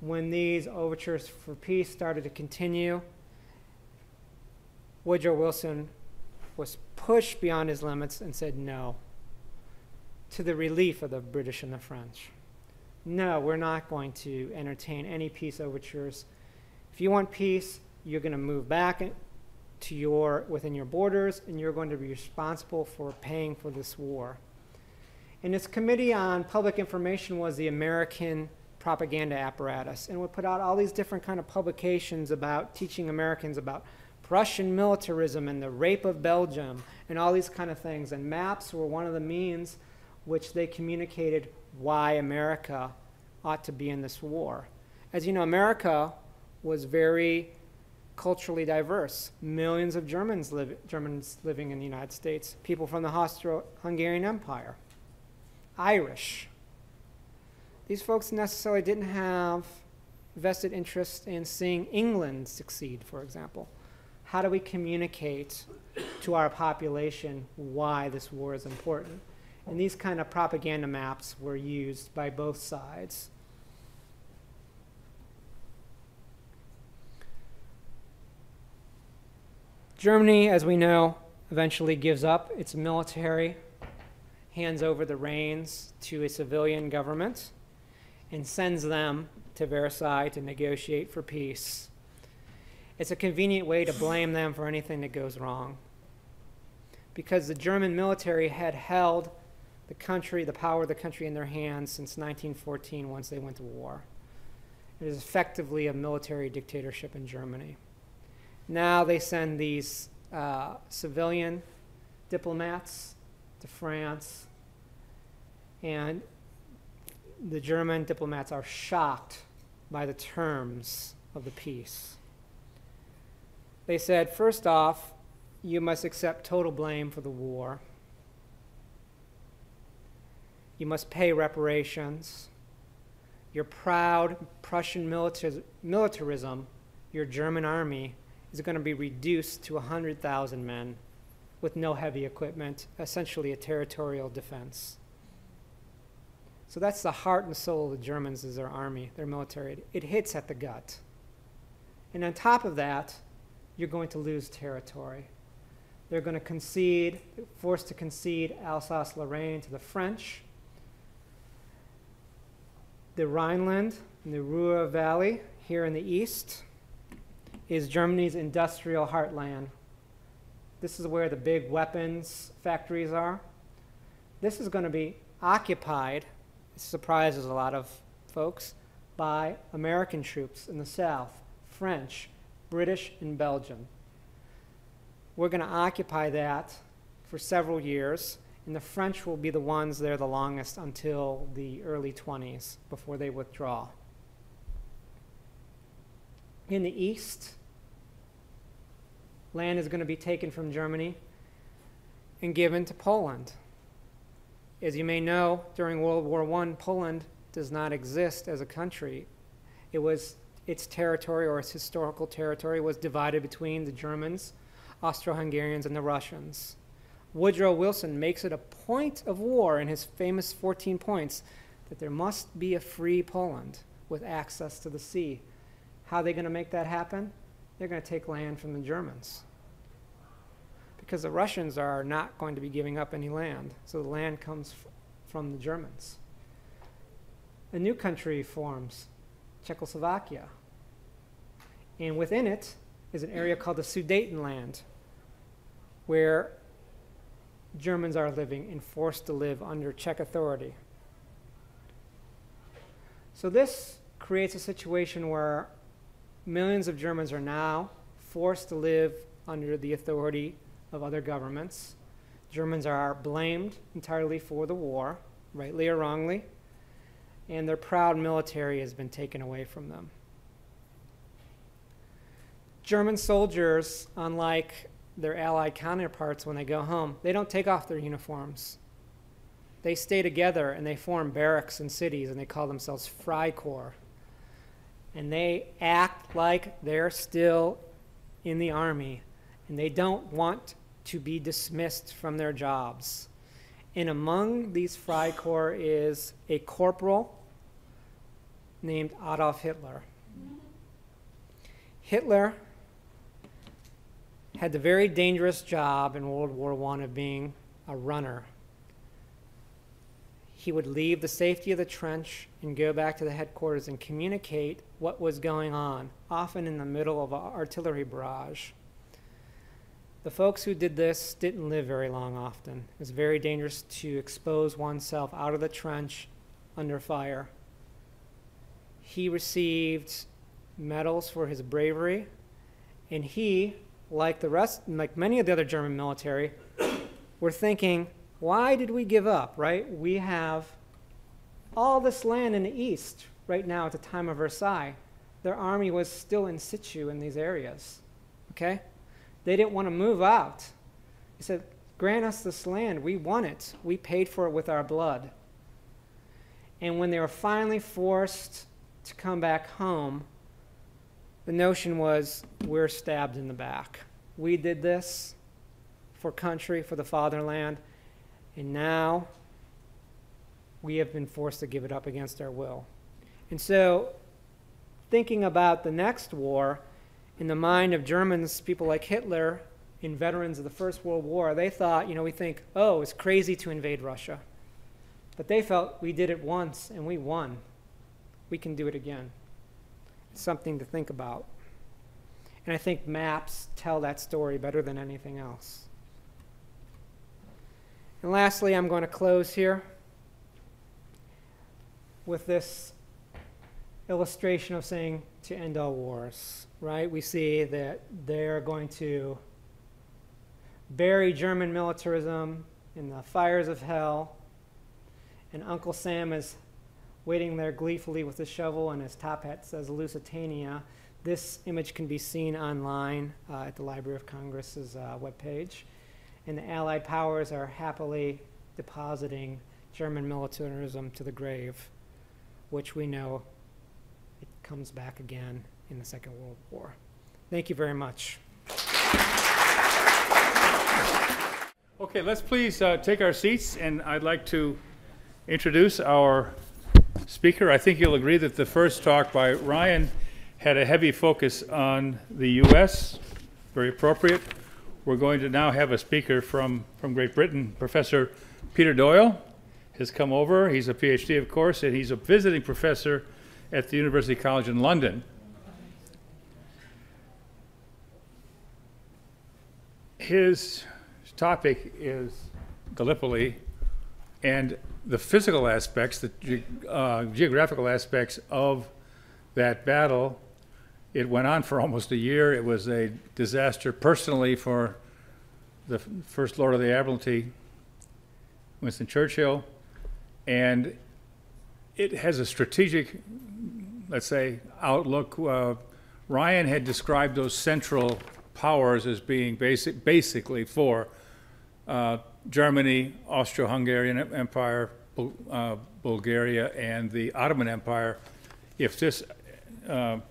Speaker 4: when these overtures for peace started to continue, Woodrow Wilson was pushed beyond his limits and said no, to the relief of the British and the French. No, we're not going to entertain any peace overtures. If you want peace, you're going to move back to within your borders, and you're going to be responsible for paying for this war. And this Committee on Public Information was the American propaganda apparatus, and would put out all these different kind of publications about teaching Americans about Prussian militarism and the rape of Belgium and all these kind of things. And maps were one of the means which they communicated why America ought to be in this war. As you know, America was very culturally diverse. Millions of Germans living in the United States, people from the Austro-Hungarian Empire, Irish. These folks necessarily didn't have vested interest in seeing England succeed, for example. How do we communicate to our population why this war is important? And these kind of propaganda maps were used by both sides. Germany, as we know, eventually gives up its military, hands over the reins to a civilian government, and sends them to Versailles to negotiate for peace. It's a convenient way to blame them for anything that goes wrong, because the German military had held the country, the power of the country in their hands since 1914 once they went to war. It is effectively a military dictatorship in Germany. Now they send these civilian diplomats to France, and the German diplomats are shocked by the terms of the peace. They said, first off, you must accept total blame for the war. You must pay reparations. Your proud Prussian militarism, your German army, is going to be reduced to 100,000 men with no heavy equipment, essentially a territorial defense. So that's the heart and soul of the Germans, is their army, their military. It hits at the gut. And on top of that, you're going to lose territory. They're going to concede, forced to concede Alsace-Lorraine to the French. The Rhineland and the Ruhr Valley here in the east is Germany's industrial heartland. This is where the big weapons factories are. This is going to be occupied, this surprises a lot of folks, by American troops in the south, French, British, and Belgian. We're going to occupy that for several years, and the French will be the ones there the longest until the early 20s before they withdraw. In the east, land is going to be taken from Germany and given to Poland. As you may know, during World War I, Poland does not exist as a country. Its territory, or its historical territory, was divided between the Germans, Austro-Hungarians, and the Russians. Woodrow Wilson makes it a point of war in his famous 14 points that there must be a free Poland with access to the sea. How are they going to make that happen? They're going to take land from the Germans, because the Russians are not going to be giving up any land. So the land comes from the Germans. A new country forms, Czechoslovakia. And within it is an area called the Sudetenland, where Germans are living and forced to live under Czech authority. So this creates a situation where millions of Germans are now forced to live under the authority of other governments. Germans are blamed entirely for the war, rightly or wrongly, and their proud military has been taken away from them. German soldiers, unlike their Allied counterparts when they go home, they don't take off their uniforms. They stay together and they form barracks in cities, and they call themselves Freikorps. And they act like they're still in the army, and they don't want to be dismissed from their jobs. And among these Freikorps is a corporal named Adolf Hitler. Hitler had the very dangerous job in World War I of being a runner. He would leave the safety of the trench and go back to the headquarters and communicate what was going on, often in the middle of an artillery barrage. The folks who did this didn't live very long often. It was very dangerous to expose oneself out of the trench under fire. He received medals for his bravery, and he, like many of the other German military, were thinking, why did we give up, right? We have all this land in the east right now at the time of Versailles. Their army was still in situ in these areas, okay? They didn't want to move out. He said, grant us this land. We won it. We paid for it with our blood. And when they were finally forced to come back home, the notion was, we're stabbed in the back. We did this for country, for the fatherland, and now we have been forced to give it up against our will. And so, thinking about the next war, in the mind of Germans, people like Hitler and veterans of the First World War, they thought, we think, oh, it's crazy to invade Russia. But they felt, we did it once and we won. We can do it again. It's something to think about. And I think maps tell that story better than anything else. And lastly, I'm going to close here with this illustration of saying to end all wars, right? We see that they're going to bury German militarism in the fires of hell, and Uncle Sam is waiting there gleefully with his shovel, and his top hat says Lusitania. This image can be seen online at the Library of Congress's webpage. And the Allied powers are happily depositing German militarism to the grave, which we know it comes back again in the Second World War. Thank you very much.
Speaker 3: Okay, let's please take our seats, and I'd like to introduce our speaker. I think you'll agree that the first talk by Ryan had a heavy focus on the U.S., very appropriate. We're going to now have a speaker from Great Britain. Professor Peter Doyle has come over. He's a PhD, of course, and he's a visiting professor at the University College in London. His topic is Gallipoli and the physical aspects, the geographical aspects of that battle. It went on for almost a year. It was a disaster personally for the First Lord of the Admiralty, Winston Churchill, and it has a strategic, let's say, outlook. Ryan had described those central powers as being basically for Germany, Austro-Hungarian Empire, Bulgaria, and the Ottoman Empire. If this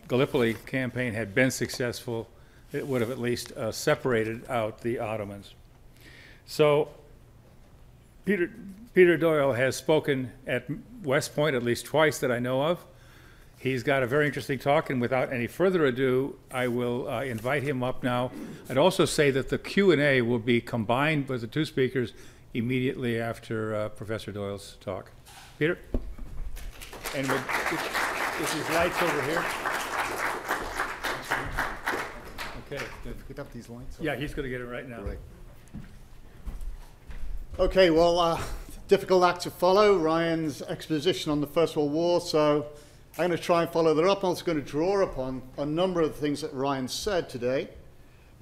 Speaker 3: Gallipoli campaign had been successful, it would have at least separated out the Ottomans. So Peter Doyle has spoken at West Point at least twice that I know of. He's got a very interesting talk, and without any further ado, I will invite him up now. I'd also say that the Q&A will be combined with the two speakers immediately after Professor Doyle's talk. Peter? And is his lights over here? Okay, good.
Speaker 5: Could have these lights on?
Speaker 3: Yeah, he's going to get it right now.
Speaker 5: Right. Okay, well, difficult act to follow, Ryan's exposition on the First World War, so I'm going to try and follow that up. I'm also going to draw upon a number of the things that Ryan said today.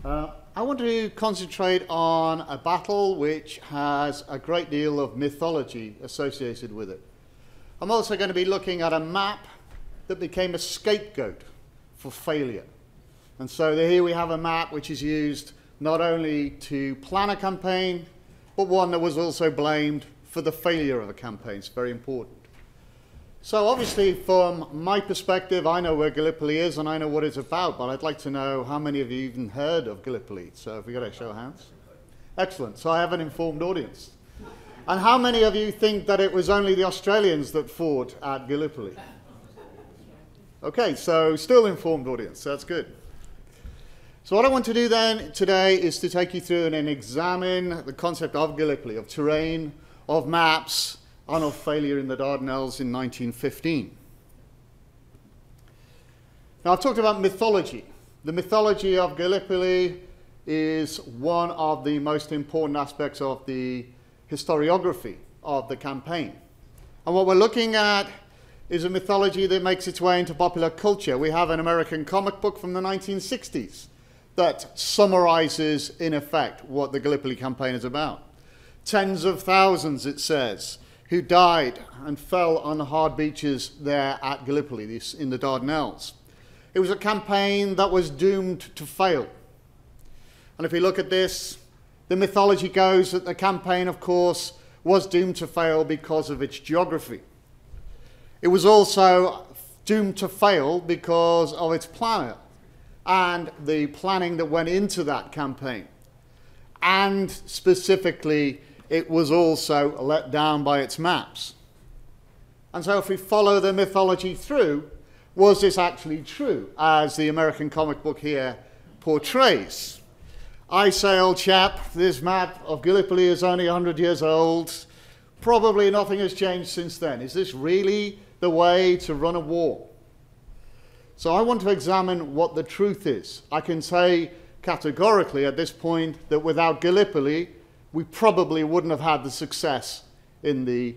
Speaker 5: I want to concentrate on a battle which has a great deal of mythology associated with it. I'm also going to be looking at a map that became a scapegoat for failure. And so here we have a map which is used not only to plan a campaign, but one that was also blamed for the failure of a campaign. It's very important. So obviously, from my perspective, I know where Gallipoli is and I know what it's about, but I'd like to know how many of you even heard of Gallipoli. So if we got a show of hands. Excellent. So I have an informed audience. And how many of you think that it was only the Australians that fought at Gallipoli? Okay, so still informed audience. So that's good. So what I want to do then today is to take you through and examine the concept of Gallipoli, of terrain, of maps, and of failure in the Dardanelles in 1915. Now, I've talked about mythology. The mythology of Gallipoli is one of the most important aspects of the historiography of the campaign. And what we're looking at is a mythology that makes its way into popular culture. We have an American comic book from the 1960s that summarizes, in effect, what the Gallipoli campaign is about. Tens of thousands, it says, who died and fell on the hard beaches there at Gallipoli, in the Dardanelles. It was a campaign that was doomed to fail. And if we look at this, the mythology goes that the campaign, of course, was doomed to fail because of its geography. It was also doomed to fail because of its planner and the planning that went into that campaign. And specifically, it was also let down by its maps. And so if we follow the mythology through, was this actually true, as the American comic book here portrays? I say, old chap, this map of Gallipoli is only 100 years old. Probably nothing has changed since then. Is this really the way to run a war? So I want to examine what the truth is. I can say categorically at this point that without Gallipoli, we probably wouldn't have had the success in the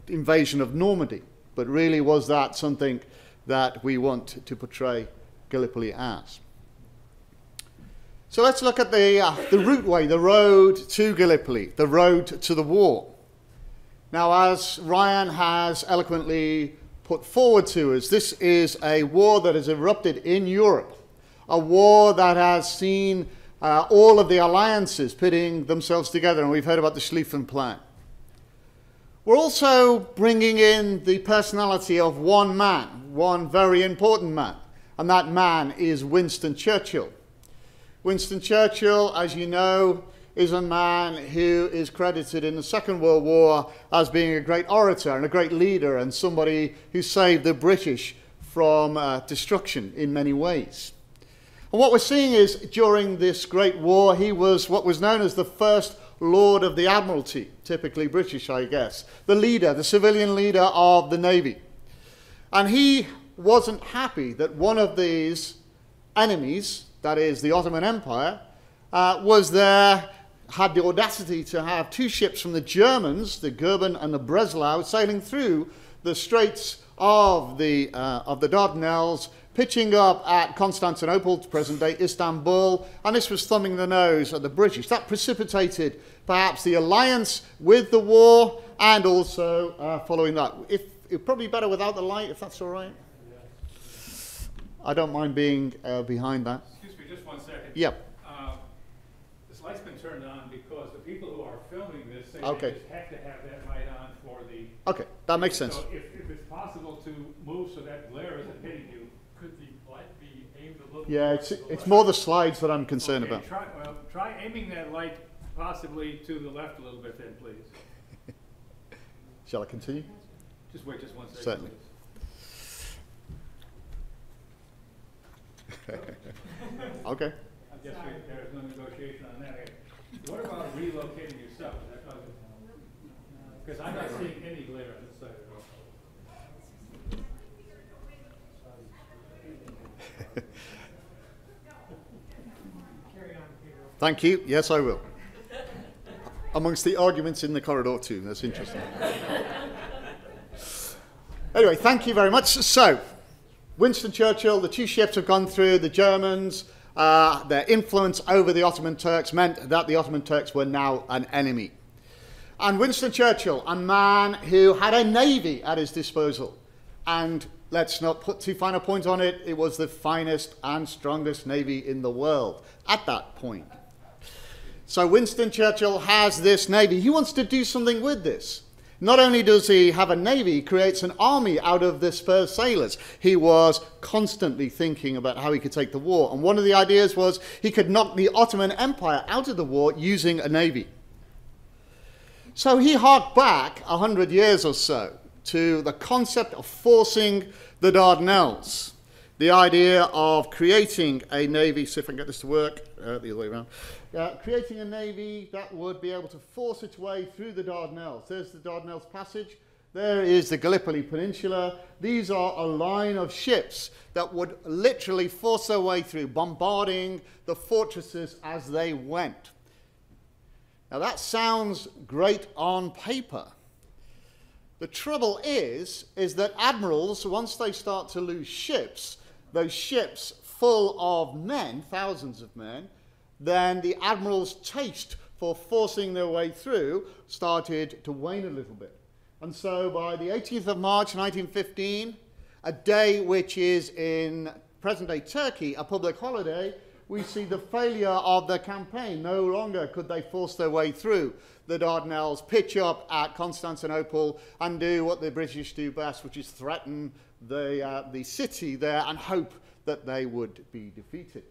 Speaker 5: invasion of Normandy. But really, was that something that we want to portray Gallipoli as? So let's look at the routeway, the road to Gallipoli, the road to the war. Now, as Ryan has eloquently put forward to us, this is a war that has erupted in Europe, a war that has seen all of the alliances pitting themselves together, and we've heard about the Schlieffen Plan. We're also bringing in the personality of one man, one very important man, and that man is Winston Churchill. Winston Churchill, as you know, is a man who is credited in the Second World War as being a great orator and a great leader and somebody who saved the British from destruction in many ways. And what we're seeing is, during this Great War, he was what was known as the First Lord of the Admiralty, typically British, I guess, the leader, the civilian leader of the Navy. And he wasn't happy that one of these enemies, that is the Ottoman Empire, was there, had the audacity to have two ships from the Germans, the Goeben and the Breslau, sailing through the Straits of the Dardanelles, pitching up at Constantinople, present-day Istanbul, and this was thumbing the nose at the British. That precipitated perhaps the alliance with the war, and also following that. It's probably better without the light, if that's all right. I don't mind being behind that.
Speaker 3: Excuse me, just 1 second.
Speaker 5: Yep.
Speaker 3: This light's been turned on because the people who are filming this say
Speaker 5: Okay.
Speaker 3: they just have to have that light on for the...
Speaker 5: Okay, that makes sense.
Speaker 3: So if it's possible to move so that glare isn't hitting you,
Speaker 6: Could the light be aimed a little
Speaker 5: Yeah,
Speaker 6: more
Speaker 5: it's
Speaker 6: to the
Speaker 5: it's
Speaker 6: left?
Speaker 5: more the slides that I'm concerned
Speaker 3: okay,
Speaker 5: about.
Speaker 3: try aiming that light possibly to the left a little bit then, please.
Speaker 5: Shall I continue?
Speaker 3: Just wait just 1 second.
Speaker 5: Certainly. Okay.
Speaker 3: I guess there's no negotiation on that. What about relocating yourself? Because I'm not seeing any glare on this side at all.
Speaker 5: Thank you. Yes, I will. Amongst the arguments in the corridor too. That's interesting. Anyway, thank you very much. So, Winston Churchill, the two ships have gone through. The Germans, their influence over the Ottoman Turks meant that the Ottoman Turks were now an enemy. And Winston Churchill, a man who had a navy at his disposal, and let's not put too fine a point on it, it was the finest and strongest navy in the world at that point. So Winston Churchill has this navy. He wants to do something with this. Not only does he have a navy, he creates an army out of the spare sailors. He was constantly thinking about how he could take the war. And one of the ideas was he could knock the Ottoman Empire out of the war using a navy. So he harked back 100 years or so to the concept of forcing the Dardanelles. The idea of creating a navy, see if I can get this to work, the other way around. Creating a navy that would be able to force its way through the Dardanelles. There's the Dardanelles Passage. There is the Gallipoli Peninsula. These are a line of ships that would literally force their way through, bombarding the fortresses as they went. Now that sounds great on paper. The trouble is that admirals, once they start to lose ships, those ships full of men, thousands of men, then the admiral's taste for forcing their way through started to wane a little bit. And so by the 18th of March 1915, a day which is in present-day Turkey a public holiday, we see the failure of the campaign. No longer could they force their way through the Dardanelles, pitch up at Constantinople and do what the British do best, which is threaten the city there and hope that they would be defeated.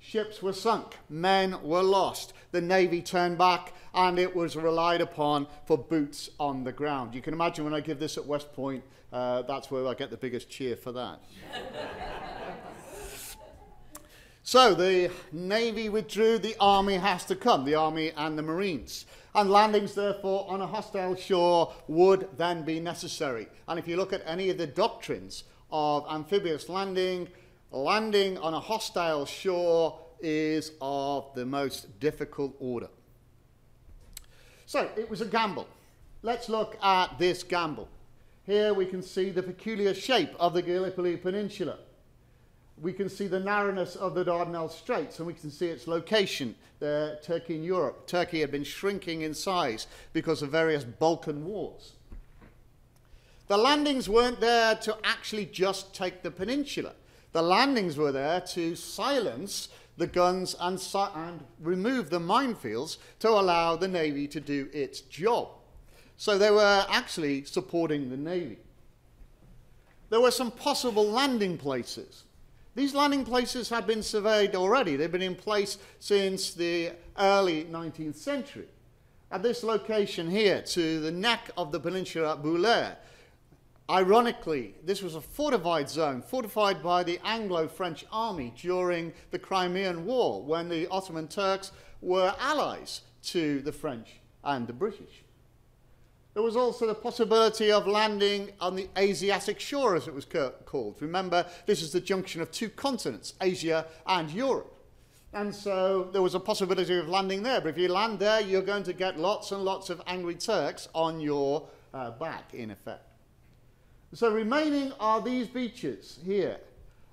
Speaker 5: Ships were sunk, men were lost, the navy turned back, and it was relied upon for boots on the ground. You can imagine when I give this at West Point, that's where I get the biggest cheer for that. So the navy withdrew, the army has to come, the army and the marines. And landings, therefore, on a hostile shore would then be necessary. And if you look at any of the doctrines of amphibious landing, landing on a hostile shore is of the most difficult order. So it was a gamble. Let's look at this gamble. Here we can see the peculiar shape of the Gallipoli Peninsula. We can see the narrowness of the Dardanelles Straits, and we can see its location there, Turkey and Europe. Turkey had been shrinking in size because of various Balkan wars. The landings weren't there to actually just take the peninsula. The landings were there to silence the guns and remove the minefields to allow the Navy to do its job. So they were actually supporting the Navy. There were some possible landing places. These landing places had been surveyed already. They've been in place since the early 19th century. At this location here, to the neck of the peninsula at Bouleir, Ironically, this was a fortified zone, fortified by the Anglo-French army during the Crimean War, when the Ottoman Turks were allies to the French and the British. There was also the possibility of landing on the Asiatic shore, as it was called. Remember, this is the junction of two continents, Asia and Europe. And so there was a possibility of landing there. But if you land there, you're going to get lots and lots of angry Turks on your back, in effect. So remaining are these beaches here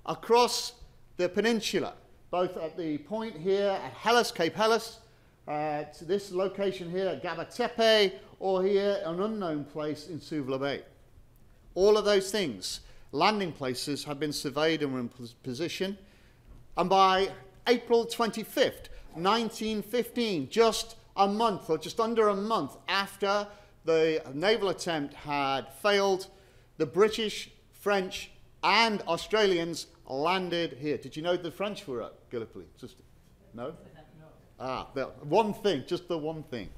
Speaker 5: across the peninsula, both at the point here at Hellas, Cape Hellas, at this location here at Gabatepe, or here an unknown place in Suvla Bay. All of those things, landing places, have been surveyed and were in position. And by April 25th, 1915, just a month or just under a month after the naval attempt had failed, the British, French, and Australians landed here. Did you know the French were at Gallipoli? Just, no? Ah, one thing, just the one thing.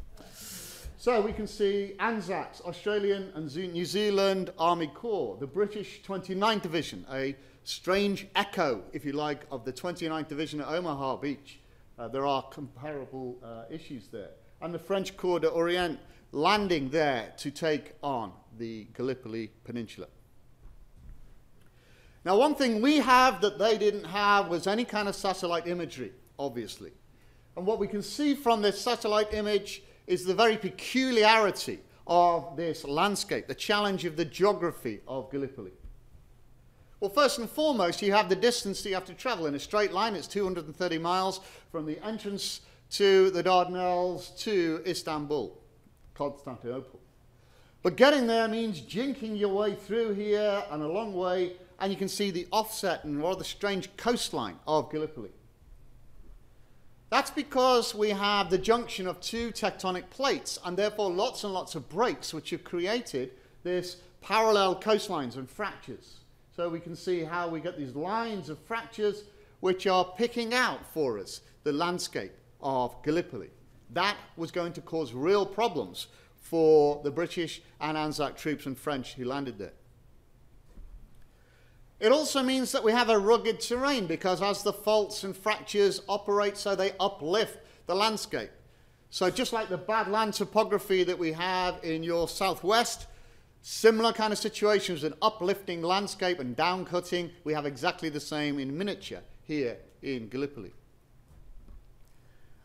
Speaker 5: So we can see Anzacs, Australian and New Zealand Army Corps, the British 29th Division, a strange echo, if you like, of the 29th Division at Omaha Beach. There are comparable issues there. And the French Corps d'Orient landing there to take on the Gallipoli Peninsula. Now, one thing we have that they didn't have was any kind of satellite imagery, obviously. And what we can see from this satellite image is the very peculiarity of this landscape, the challenge of the geography of Gallipoli. Well, first and foremost, you have the distance that you have to travel. In a straight line, it's 230 miles from the entrance to the Dardanelles to Istanbul, Constantinople. But getting there means jinking your way through here and a long way, and you can see the offset and rather strange coastline of Gallipoli. That's because we have the junction of two tectonic plates, and therefore lots and lots of breaks which have created this parallel coastlines and fractures. So we can see how we get these lines of fractures which are picking out for us the landscape of Gallipoli. That was going to cause real problems for the British and Anzac troops and French who landed there. It also means that we have a rugged terrain, because as the faults and fractures operate, so they uplift the landscape. So just like the bad land topography that we have in your southwest, similar kind of situations, an uplifting landscape and down-cutting, we have exactly the same in miniature here in Gallipoli.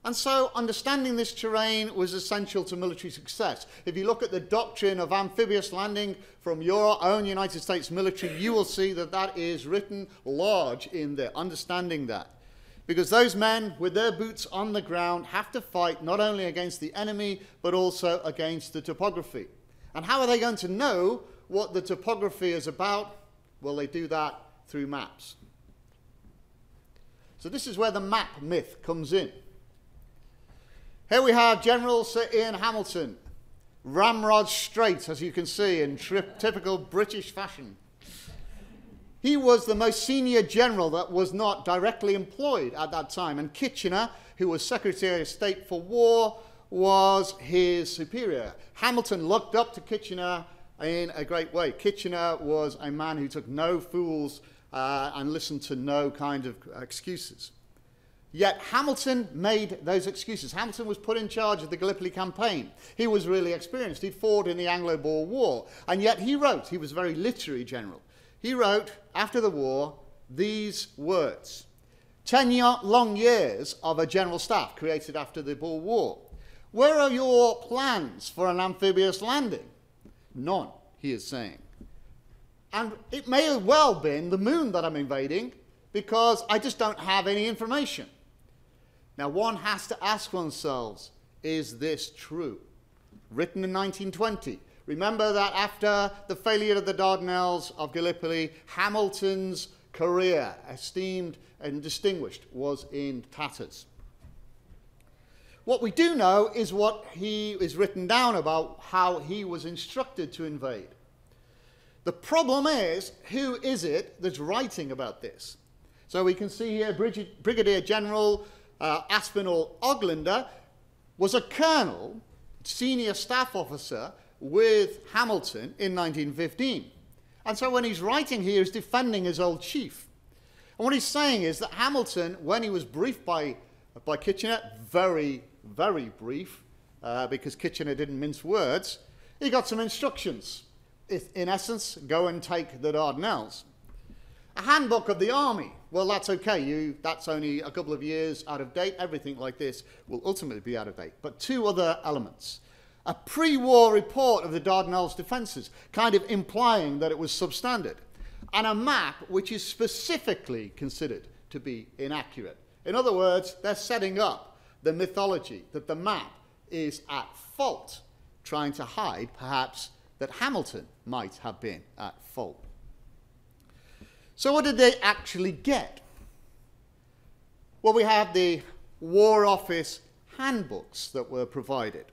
Speaker 5: And so understanding this terrain was essential to military success. If you look at the doctrine of amphibious landing from your own United States military, you will see that that is written large in there, understanding that. Because those men with their boots on the ground have to fight not only against the enemy, but also against the topography. And how are they going to know what the topography is about? Well, they do that through maps. So this is where the map myth comes in. Here we have General Sir Ian Hamilton, ramrod straight, as you can see, in typical British fashion. He was the most senior general that was not directly employed at that time, and Kitchener, who was Secretary of State for War, was his superior. Hamilton looked up to Kitchener in a great way. Kitchener was a man who took no fools and listened to no kind of excuses. Yet Hamilton made those excuses. Hamilton was put in charge of the Gallipoli campaign. He was really experienced. He'd fought in the Anglo-Boer War. And yet he wrote, he was a very literary general. He wrote, after the war, these words. 10 long years of a general staff created after the Boer War. Where are your plans for an amphibious landing? None, he is saying. And it may have well been the moon that I'm invading, because I just don't have any information. Now, one has to ask oneself, is this true? Written in 1920. Remember that after the failure of the Dardanelles of Gallipoli, Hamilton's career, esteemed and distinguished, was in tatters. What we do know is what he is written down about how he was instructed to invade. The problem is, who is it that's writing about this? So we can see here Brigadier General Aspinall Oglander was a colonel, senior staff officer with Hamilton in 1915. And so when he's writing here, he's defending his old chief. And what he's saying is that Hamilton, when he was briefed by Kitchener, very, very brief, because Kitchener didn't mince words, he got some instructions. In essence, go and take the Dardanelles. A handbook of the army. Well, that's okay. That's only a couple of years out of date. Everything like this will ultimately be out of date. But two other elements. A pre-war report of the Dardanelles defences, kind of implying that it was substandard. And a map which is specifically considered to be inaccurate. In other words, they're setting up the mythology that the map is at fault, trying to hide, perhaps, that Hamilton might have been at fault. So what did they actually get? Well, we have the War Office handbooks that were provided.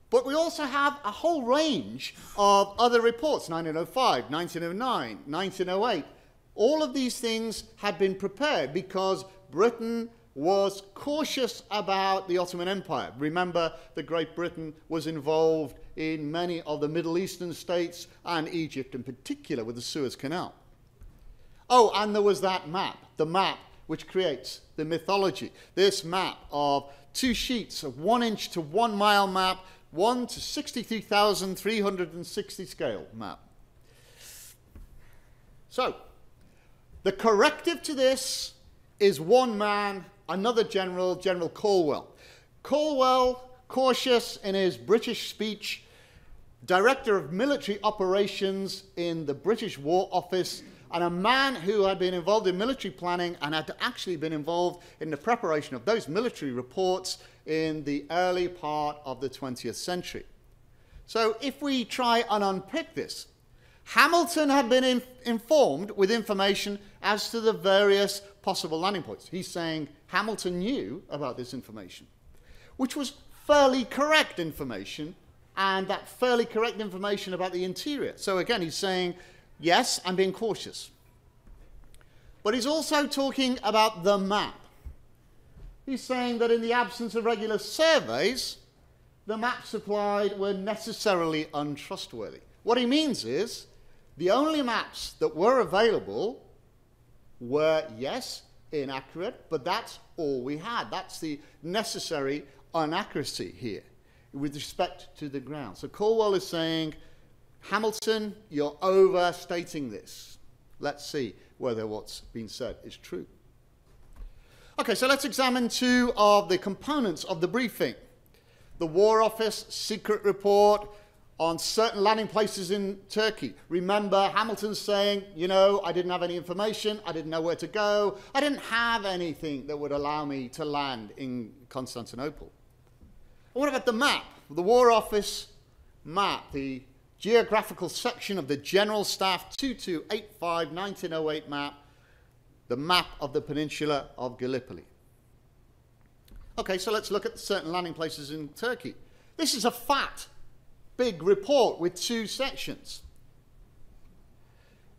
Speaker 5: But we also have a whole range of other reports, 1905, 1909, 1908. All of these things had been prepared because Britain was cautious about the Ottoman Empire. Remember that Great Britain was involved in many of the Middle Eastern states and Egypt in particular with the Suez Canal. Oh, and there was that map, the map which creates the mythology. This map of 2 sheets, a 1-inch to 1 mile map, 1 to 63,360 scale map. So, the corrective to this is one man, another general, General Colwell. Colwell, cautious in his British speech, director of military operations in the British War Office, and a man who had been involved in military planning and had actually been involved in the preparation of those military reports in the early part of the 20th century. So if we try and unpick this, Hamilton had been informed with information as to the various possible landing points. He's saying Hamilton knew about this information, which was fairly correct information, and that fairly correct information about the interior. So again, he's saying, yes, I'm being cautious. But he's also talking about the map. He's saying that in the absence of regular surveys, the maps supplied were necessarily untrustworthy. What he means is the only maps that were available were, yes, inaccurate, but that's all we had. That's the necessary inaccuracy here with respect to the ground. So Colwell is saying, Hamilton, you're overstating this. Let's see whether what's been said is true. Okay, so let's examine 2 of the components of the briefing. The War Office secret report on certain landing places in Turkey. Remember, Hamilton's saying, you know, I didn't have any information, I didn't know where to go, I didn't have anything that would allow me to land in Constantinople. And what about the map? The War Office map, the geographical section of the General Staff 2285 1908 map, the map of the peninsula of Gallipoli. Okay, so let's look at certain landing places in Turkey. This is a fat, big report with 2 sections.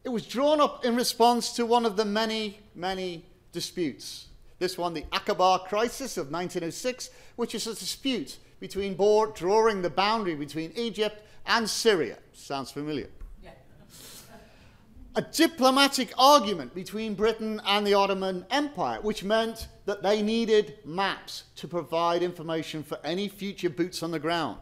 Speaker 5: It was drawn up in response to one of the many, many disputes. This one, the Akaba crisis of 1906, which is a dispute between drawing the boundary between Egypt and Syria. Sounds familiar. Yeah. A diplomatic argument between Britain and the Ottoman Empire, which meant that they needed maps to provide information for any future boots on the ground.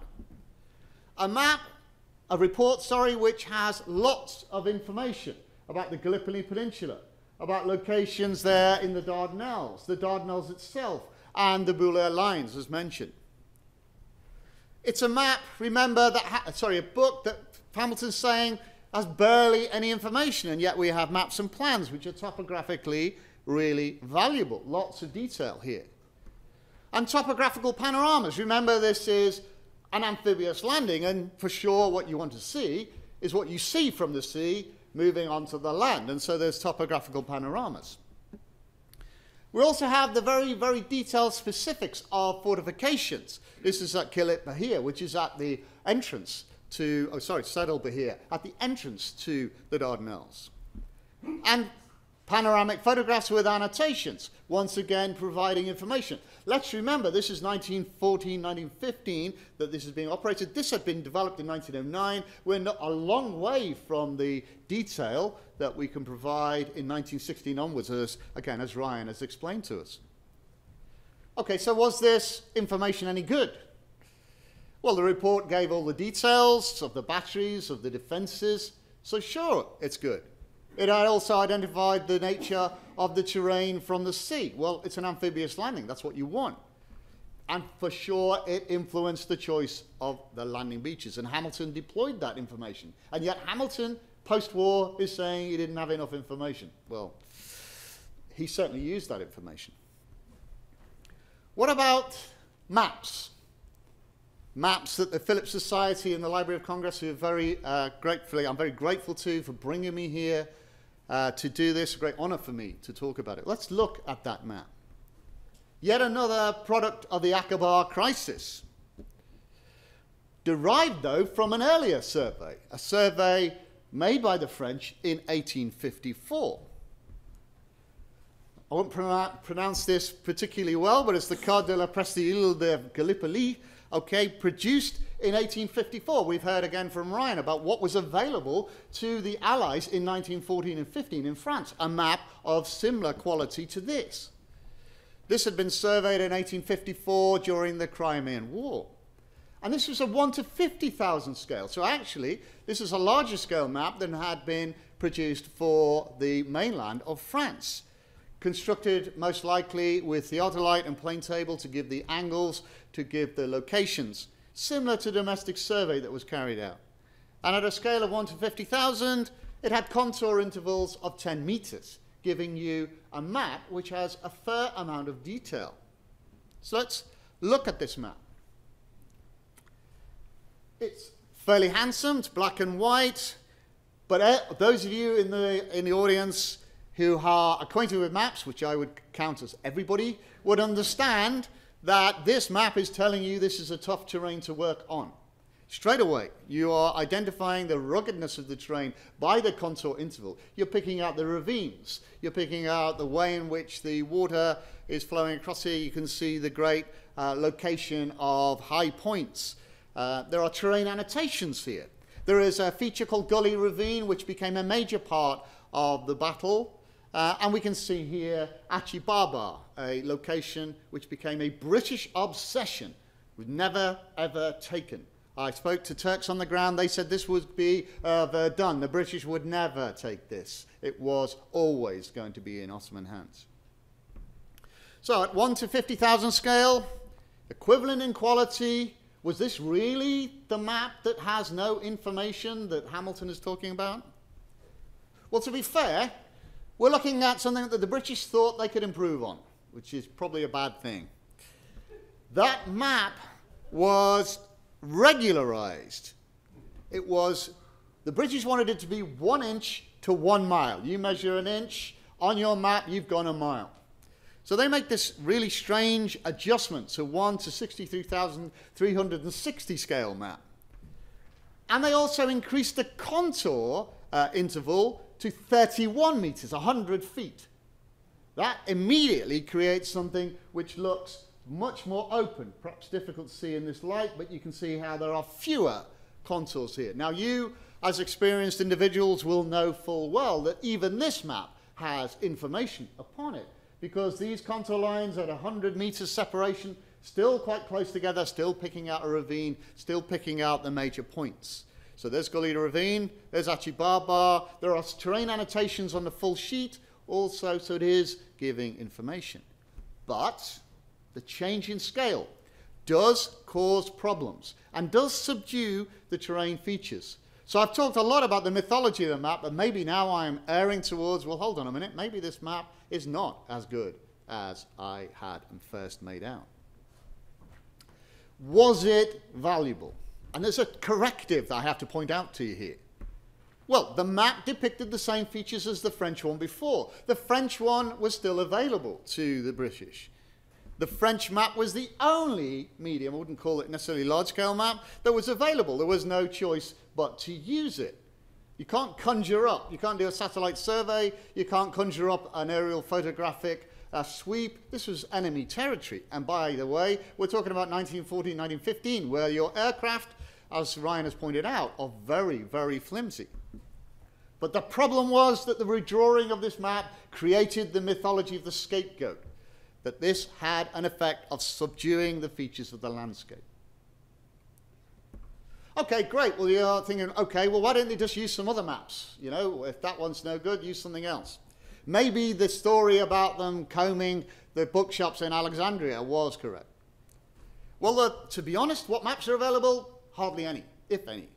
Speaker 5: A report, which has lots of information about the Gallipoli Peninsula, about locations there in the Dardanelles itself, and the Bulair Lines, as mentioned. It's a map, remember, a book that Hamilton's saying has barely any information, and yet we have maps and plans which are topographically really valuable. Lots of detail here. And topographical panoramas. Remember, this is an amphibious landing, and for sure what you want to see is what you see from the sea moving onto the land, and so there's topographical panoramas. We also have the very, very detailed specifics of fortifications. This is at Kilit Bahir, which is at the entrance to, Saddle Bahir, at the entrance to the Dardanelles. And Panoramic photographs with annotations, once again providing information. Let's remember, this is 1914, 1915 that this is being operated. This had been developed in 1909. We're not a long way from the detail that we can provide in 1916 onwards, as Ryan has explained to us. Okay, so was this information any good? Well, the report gave all the details of the batteries, of the defenses, so sure, it's good. It had also identified the nature of the terrain from the sea. Well, it's an amphibious landing. That's what you want. And for sure, it influenced the choice of the landing beaches. And Hamilton deployed that information. And yet Hamilton, post-war, is saying he didn't have enough information. Well, he certainly used that information. What about maps? Maps that the Phillips Society and the Library of Congress, who are very I'm very grateful to for bringing me here to do this. A great honor for me to talk about it. Let's look at that map. Yet another product of the Akbar crisis. Derived, though, from an earlier survey, a survey made by the French in 1854. I won't pronounce this particularly well, but it's the Carte de la Presqu'île de Gallipoli, okay, produced in 1854. We've heard again from Ryan about what was available to the Allies in 1914 and 15 in France, a map of similar quality to this. This had been surveyed in 1854 during the Crimean War. And this was a 1 to 50,000 scale. So actually, this is a larger scale map than had been produced for the mainland of France. Constructed most likely with theodolite and plane table to give the angles, to give the locations, similar to domestic survey that was carried out. And at a scale of 1 to 50,000, it had contour intervals of 10 meters, giving you a map which has a fair amount of detail. So let's look at this map. It's fairly handsome, it's black and white, but those of you in the audience who are acquainted with maps, which I would count as everybody, would understand that this map is telling you this is a tough terrain to work on. Straight away, you are identifying the ruggedness of the terrain by the contour interval. You're picking out the ravines. You're picking out the way in which the water is flowing across here. You can see the great location of high points. There are terrain annotations here. There is a feature called Gully Ravine, which became a major part of the battle. And we can see here Achibaba, a location which became a British obsession, was never, ever taken. I spoke to Turks on the ground. They said this would be Verdun. The British would never take this. It was always going to be in Ottoman hands. So at 1 to 50,000 scale, equivalent in quality, was this really the map that has no information that Hamilton is talking about? Well, to be fair, we're looking at something that the British thought they could improve on, which is probably a bad thing. That map was regularized. It was, the British wanted it to be 1 inch to 1 mile. You measure an inch, on your map you've gone a mile. So they make this really strange adjustment to 1 to 63,360 scale map. And they also increased the contour interval to 31 meters, 100 feet. That immediately creates something which looks much more open, perhaps difficult to see in this light, but you can see how there are fewer contours here. Now you, as experienced individuals, will know full well that even this map has information upon it, because these contour lines at 100 meters separation, still quite close together, still picking out a ravine, still picking out the major points. So there's Gully Ravine, there's Achibaba, there are terrain annotations on the full sheet also, so it is giving information. But the change in scale does cause problems and does subdue the terrain features. So I've talked a lot about the mythology of the map, but maybe now I'm erring towards, well, hold on a minute, maybe this map is not as good as I had first made out. Was it valuable? And there's a corrective that I have to point out to you here. Well, the map depicted the same features as the French one before. The French one was still available to the British. The French map was the only medium, I wouldn't call it necessarily large-scale map, that was available. There was no choice but to use it. You can't conjure up. You can't do a satellite survey. You can't conjure up an aerial photographic sweep. This was enemy territory. And by the way, we're talking about 1914, 1915, where your aircraft, as Ryan has pointed out, are very, very flimsy. But the problem was that the redrawing of this map created the mythology of the scapegoat, that this had an effect of subduing the features of the landscape. Okay, great. Well, you're thinking, okay, well, why don't they just use some other maps? You know, if that one's no good, use something else. Maybe the story about them combing the bookshops in Alexandria was correct. Well, to be honest, what maps are available? Hardly any, if any.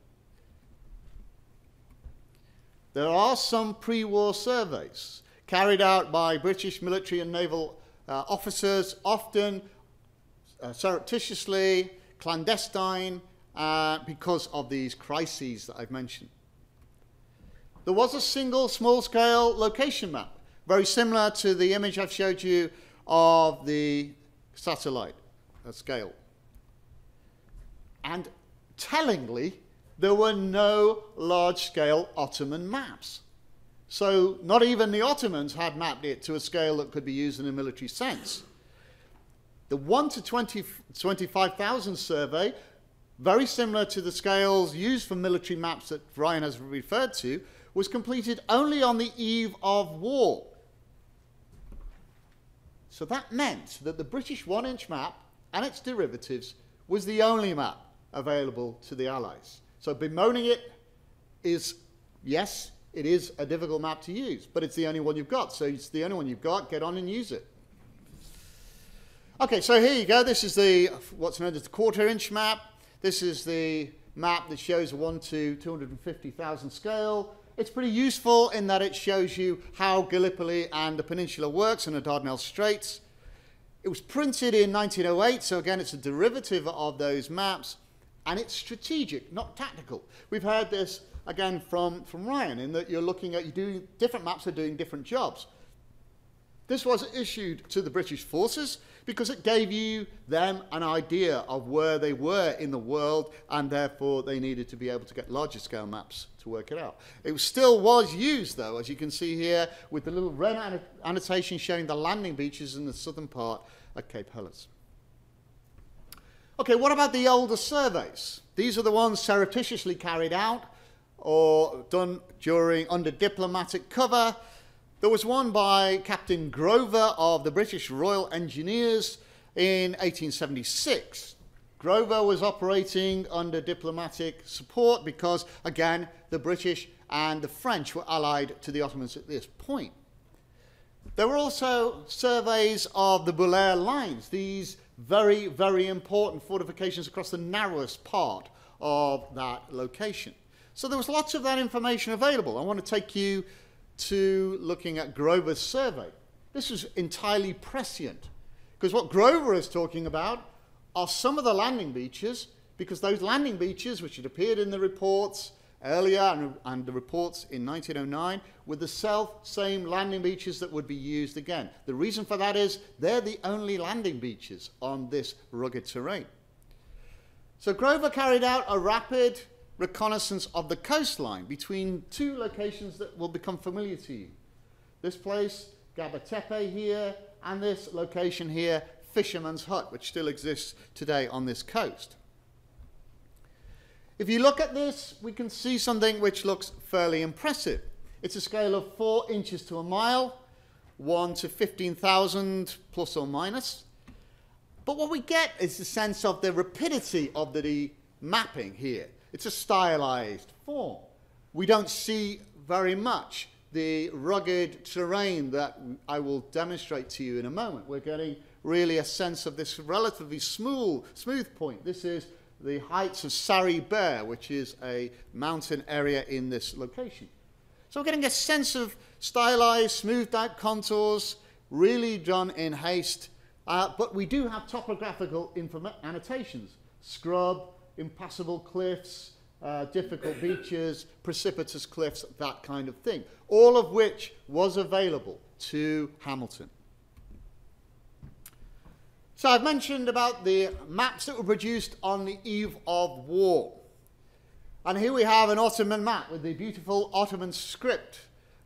Speaker 5: There are some pre-war surveys carried out by British military and naval officers, often surreptitiously, clandestine, because of these crises that I've mentioned. There was a single small-scale location map, very similar to the image I've showed you of the satellite scale. And tellingly, there were no large-scale Ottoman maps. So not even the Ottomans had mapped it to a scale that could be used in a military sense. The 1 to 25,000 survey, very similar to the scales used for military maps that Ryan has referred to, was completed only on the eve of war. So that meant that the British 1-inch map and its derivatives was the only map available to the Allies. So bemoaning it is, yes, it is a difficult map to use, but it's the only one you've got. So it's the only one you've got, get on and use it. Okay, so here you go. This is the what's known as the 1/4-inch map. This is the map that shows a 1 to 250,000 scale. It's pretty useful in that it shows you how Gallipoli and the peninsula works and the Dardanelles Straits. It was printed in 1908, so again, it's a derivative of those maps, and it's strategic, not tactical. We've heard this again from Ryan, in that you're looking at, different maps are doing different jobs. This was issued to the British forces because it gave them an idea of where they were in the world, and therefore they needed to be able to get larger scale maps to work it out. It still was used, though, as you can see here, with the little red annotation showing the landing beaches in the southern part of Cape Helles. Okay, what about the older surveys? These are the ones surreptitiously carried out or done under diplomatic cover. There was one by Captain Grover of the British Royal Engineers in 1876. Grover was operating under diplomatic support because, again, the British and the French were allied to the Ottomans at this point. There were also surveys of the Bulair lines, these very, very important fortifications across the narrowest part of that location. So there was lots of that information available. I want to take you to looking at Grover's survey. This was entirely prescient, because what Grover is talking about are some of the landing beaches, because those landing beaches, which had appeared in the reports earlier and the reports in 1909, were the same landing beaches that would be used again. The reason for that is they're the only landing beaches on this rugged terrain. So Grover carried out a rapid reconnaissance of the coastline between two locations that will become familiar to you. This place, Gabatepe here, and this location here, Fisherman's Hut, which still exists today on this coast. If you look at this, we can see something which looks fairly impressive. It's a scale of 4 inches to a mile, 1 to 15,000 plus or minus. But what we get is the sense of the rapidity of the mapping here. It's a stylized form. We don't see very much the rugged terrain that I will demonstrate to you in a moment. We're getting really a sense of this relatively smooth point. This is the heights of Sari Bear, which is a mountain area in this location. So we're getting a sense of stylized, smoothed out contours, really done in haste, but we do have topographical annotations: scrub, impassable cliffs, difficult beaches, precipitous cliffs, that kind of thing, all of which was available to Hamilton. So I've mentioned about the maps that were produced on the eve of war. And here we have an Ottoman map with the beautiful Ottoman script.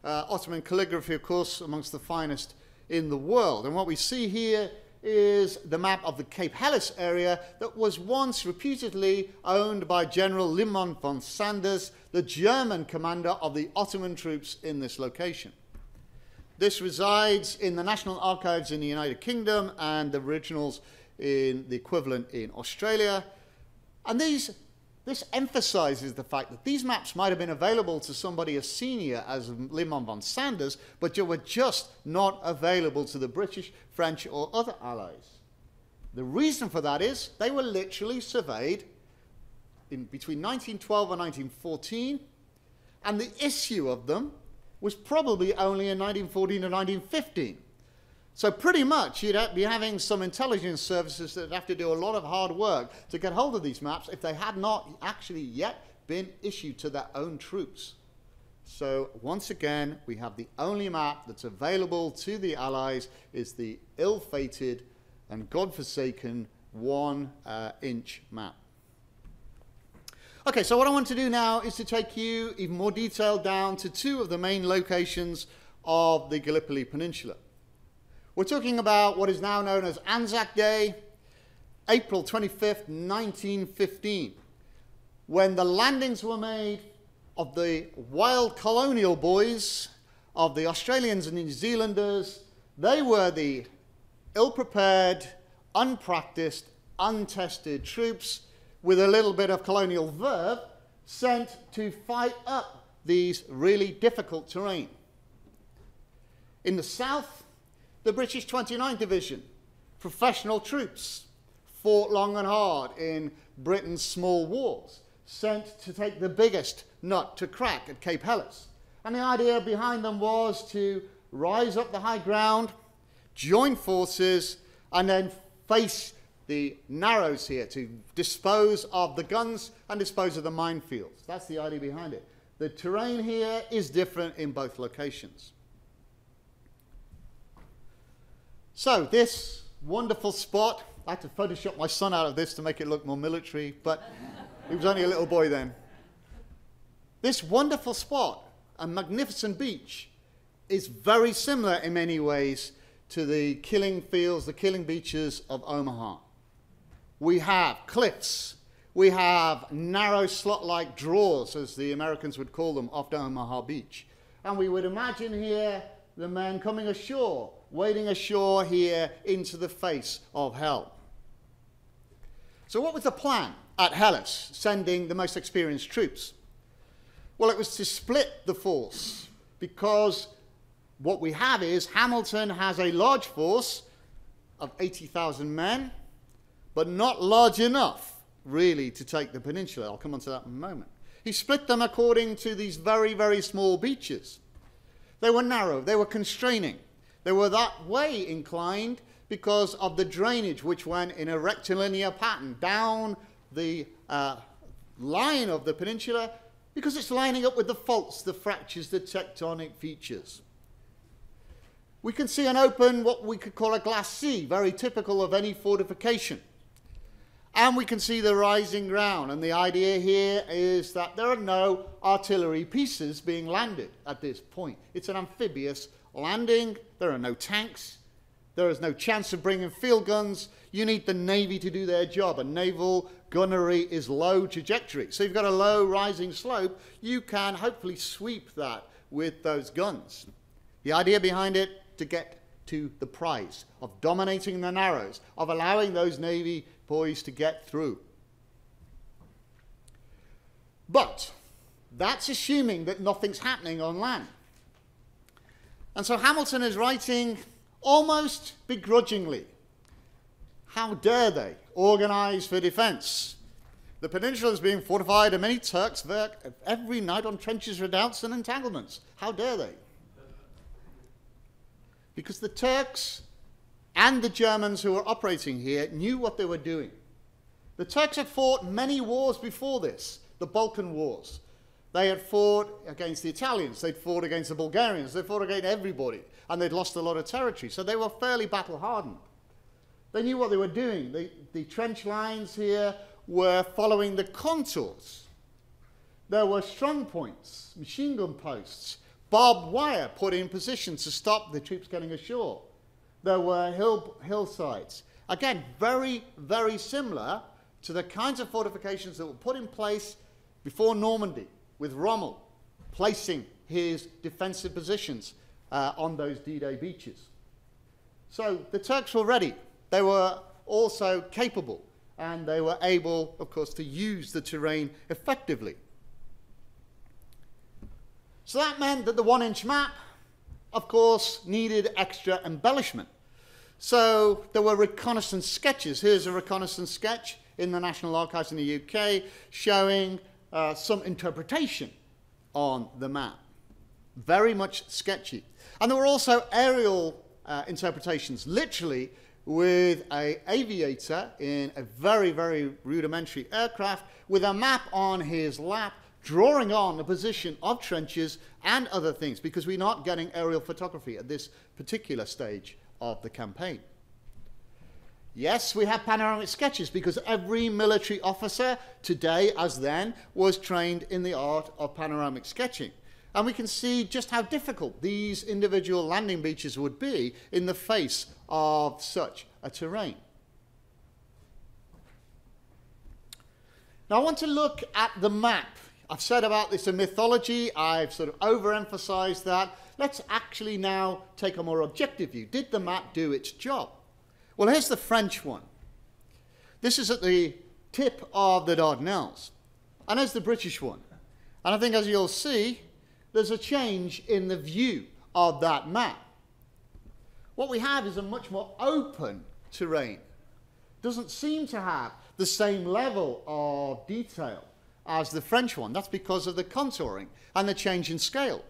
Speaker 5: Ottoman calligraphy, of course, amongst the finest in the world. And what we see here is the map of the Cape Helles area that was once reputedly owned by General Liman von Sanders, the German commander of the Ottoman troops in this location. This resides in the National Archives in the United Kingdom and the originals in the equivalent in Australia. And this emphasizes the fact that these maps might have been available to somebody as senior as Liman von Sanders, but they were just not available to the British, French, or other allies. The reason for that is they were literally surveyed in between 1912 and 1914, and the issue of them was probably only in 1914 and 1915. So pretty much you'd be having some intelligence services that have to do a lot of hard work to get hold of these maps if they had not actually yet been issued to their own troops. So once again, we have the only map that's available to the Allies is the ill-fated and godforsaken 1-inch map. Okay, so what I want to do now is to take you even more detailed down to two of the main locations of the Gallipoli Peninsula. We're talking about what is now known as Anzac Day, April 25th, 1915, when the landings were made of the wild colonial boys, of the Australians and New Zealanders. They were the ill-prepared, unpracticed, untested troops with a little bit of colonial verve sent to fight up these really difficult terrain. In the south, the British 29th Division, professional troops, fought long and hard in Britain's small wars, sent to take the biggest nut to crack at Cape Helles. And the idea behind them was to rise up the high ground, join forces, and then face the narrows here to dispose of the guns and dispose of the minefields. That's the idea behind it. The terrain here is different in both locations. So this wonderful spot, I had to Photoshop my son out of this to make it look more military, but he was only a little boy then. This wonderful spot, a magnificent beach, is very similar in many ways to the killing fields, the killing beaches of Omaha. We have cliffs, we have narrow slot-like draws, as the Americans would call them, off Omaha Beach. And we would imagine here the men coming ashore, wading ashore here into the face of hell. So what was the plan at Helles, sending the most experienced troops? Well, it was to split the force, because what we have is Hamilton has a large force of 80,000 men, but not large enough, really, to take the peninsula. I'll come on to that in a moment. He split them according to these very, very small beaches. They were narrow, they were constraining. They were that way inclined because of the drainage, which went in a rectilinear pattern down the line of the peninsula, because it's lining up with the faults, the fractures, the tectonic features. We can see an open, what we could call a glass sea, very typical of any fortification. And we can see the rising ground, and the idea here is that there are no artillery pieces being landed at this point. It's an amphibious landing. There are no tanks. There is no chance of bringing field guns. You need the Navy to do their job, and naval gunnery is low trajectory. So you've got a low rising slope. You can hopefully sweep that with those guns. The idea behind it, to get to the prize of dominating the narrows, of allowing those Navy boys to get through. But that's assuming that nothing's happening on land. And so Hamilton is writing almost begrudgingly. How dare they organize for defense? The peninsula is being fortified, and many Turks work every night on trenches, redoubts, and entanglements. How dare they? Because the Turks and the Germans who were operating here knew what they were doing. The Turks had fought many wars before this, the Balkan Wars. They had fought against the Italians, they'd fought against the Bulgarians, they'd fought against everybody, and they'd lost a lot of territory, so they were fairly battle-hardened. They knew what they were doing. The trench lines here were following the contours. There were strong points, machine gun posts, barbed wire put in position to stop the troops getting ashore. There were hillsides. Again, very, very similar to the kinds of fortifications that were put in place before Normandy, with Rommel placing his defensive positions on those D-Day beaches. So the Turks were ready. They were also capable, and they were able, of course, to use the terrain effectively. So that meant that the 1-inch map, of course, needed extra embellishment. So there were reconnaissance sketches. Here's a reconnaissance sketch in the National Archives in the UK showing some interpretation on the map. Very much sketchy. And there were also aerial interpretations, literally with an aviator in a very, very rudimentary aircraft with a map on his lap, drawing on the position of trenches and other things, because we're not getting aerial photography at this particular stage of the campaign. Yes, we have panoramic sketches because every military officer today, as then, was trained in the art of panoramic sketching. And we can see just how difficult these individual landing beaches would be in the face of such a terrain. Now I want to look at the map. I've said about this a mythology, I've sort of overemphasized that. Let's actually now take a more objective view. Did the map do its job? Well, here's the French one. This is at the tip of the Dardanelles. And there's the British one. And I think, as you'll see, there's a change in the view of that map. What we have is a much more open terrain. Doesn't seem to have the same level of detail as the French one. That's because of the contouring and the change in scale.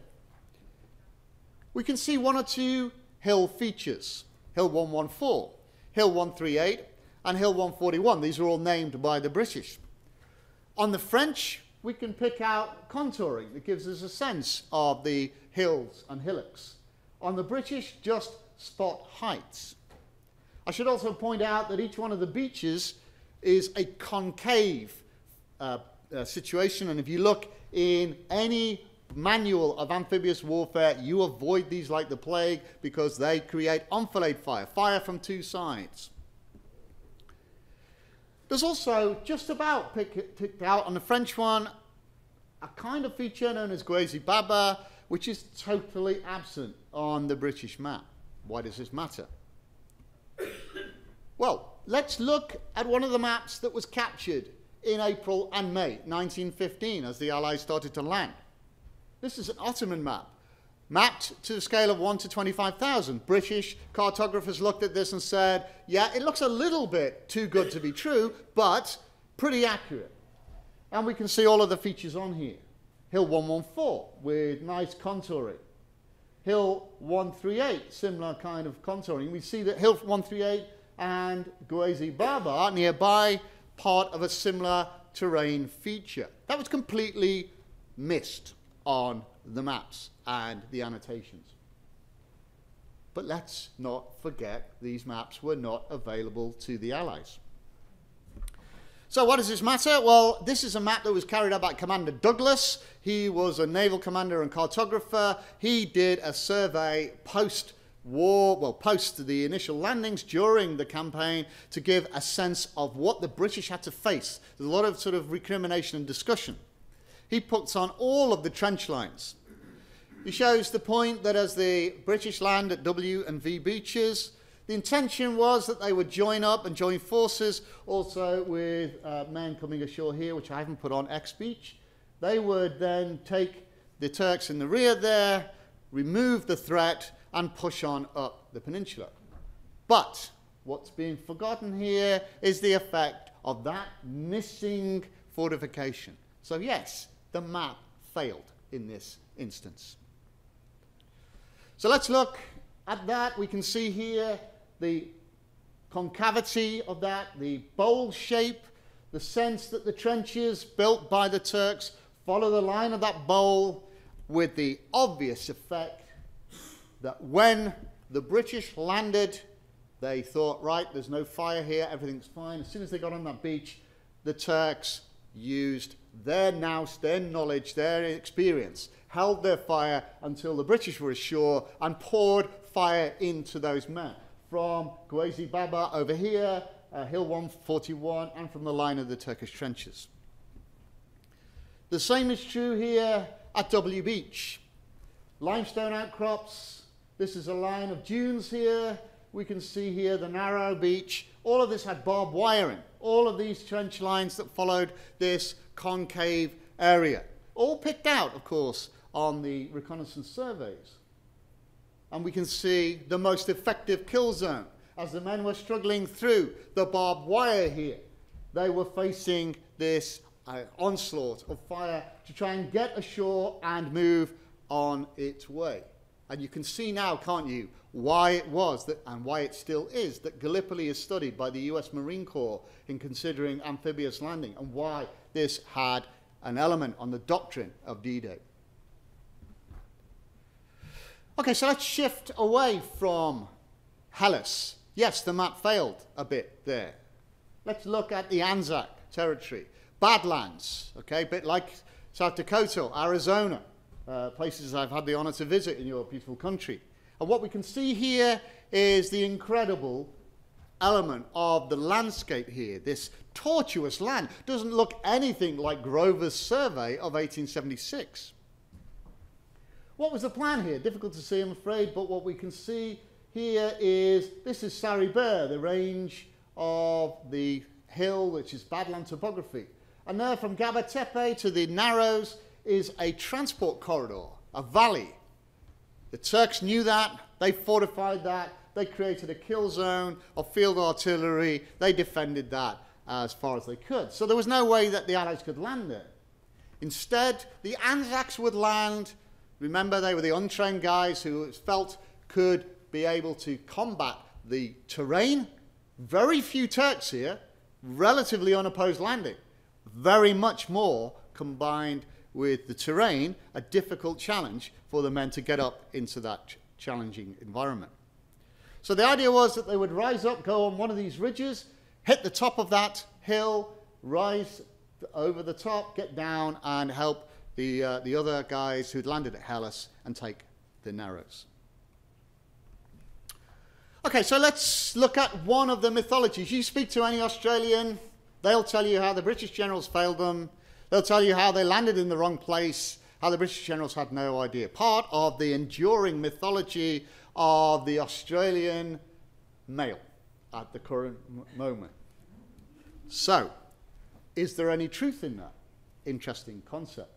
Speaker 5: We can see one or two hill features. Hill 114, Hill 138, and Hill 141. These are all named by the British. On the French, we can pick out contouring that gives us a sense of the hills and hillocks. On the British, just spot heights. I should also point out that each one of the beaches is a concave situation, and if you look in any manual of amphibious warfare, you avoid these like the plague because they create enfilade fire, fire from two sides. There's also just about picked out on the French one a kind of feature known as Gwazi Baba, which is totally absent on the British map. Why does this matter? Well, let's look at one of the maps that was captured in April and May 1915 as the Allies started to land. This is an Ottoman map, mapped to the scale of 1 to 25,000. British cartographers looked at this and said, yeah, it looks a little bit too good to be true, but pretty accurate. And we can see all of the features on here. Hill 114 with nice contouring. Hill 138, similar kind of contouring. We see that Hill 138 and Gwazi Baba are nearby, part of a similar terrain feature. That was completely missed on the maps and the annotations. But let's not forget these maps were not available to the Allies. So what does this matter? Well, this is a map that was carried out by Commander Douglas. He was a naval commander and cartographer. He did a survey post-war, well, post the initial landings during the campaign to give a sense of what the British had to face. There's a lot of sort of recrimination and discussion. He puts on all of the trench lines. He shows the point that as the British land at W and V beaches, the intention was that they would join up and join forces also with men coming ashore here, which I haven't put on X beach. They would then take the Turks in the rear there, remove the threat, and push on up the peninsula. But what's being forgotten here is the effect of that missing fortification. So yes, the map failed in this instance. So let's look at that. We can see here the concavity of that, the bowl shape, the sense that the trenches built by the Turks follow the line of that bowl, with the obvious effect that when the British landed, they thought, right, there's no fire here, everything's fine. As soon as they got on that beach, the Turks used their nous, their knowledge, their experience, held their fire until the British were ashore and poured fire into those men from Gwazi Baba over here, Hill 141, and from the line of the Turkish trenches. The same is true here at W Beach. Limestone outcrops. This is a line of dunes here. We can see here the narrow beach. All of this had barbed wire in. All of these trench lines that followed this concave area. All picked out, of course, on the reconnaissance surveys. And we can see the most effective kill zone. As the men were struggling through the barbed wire here, they were facing this onslaught of fire to try and get ashore and move on its way. And you can see now, can't you, why it was that, and why it still is, that Gallipoli is studied by the US Marine Corps in considering amphibious landing, and why this had an element on the doctrine of D-Day. Okay, so let's shift away from Helles. Yes, the map failed a bit there. Let's look at the Anzac territory. Badlands, okay, a bit like South Dakota, Arizona, places I've had the honor to visit in your beautiful country. And what we can see here is the incredible element of the landscape here. This tortuous land doesn't look anything like Grover's survey of 1876. What was the plan here? Difficult to see, I'm afraid, but what we can see here is, this is Sari Bair, the range of the hill, which is Badland topography. And there from Gaba Tepe to the Narrows is a transport corridor, a valley. The Turks knew that, they fortified that, they created a kill zone of field artillery, they defended that as far as they could. So there was no way that the Allies could land there. Instead, the Anzacs would land. Remember, they were the untrained guys who felt could be able to combat the terrain. Very few Turks here, relatively unopposed landing. Very much more combined with the terrain, a difficult challenge for the men to get up into that challenging environment. So the idea was that they would rise up, go on one of these ridges, hit the top of that hill, rise over the top, get down and help the other guys who'd landed at Helles and take the Narrows. Okay, so let's look at one of the mythologies. You speak to any Australian, they'll tell you how the British generals failed them. They'll tell you how they landed in the wrong place, how the British generals had no idea. Part of the enduring mythology of the Australian male at the current moment. So, is there any truth in that? Interesting concept.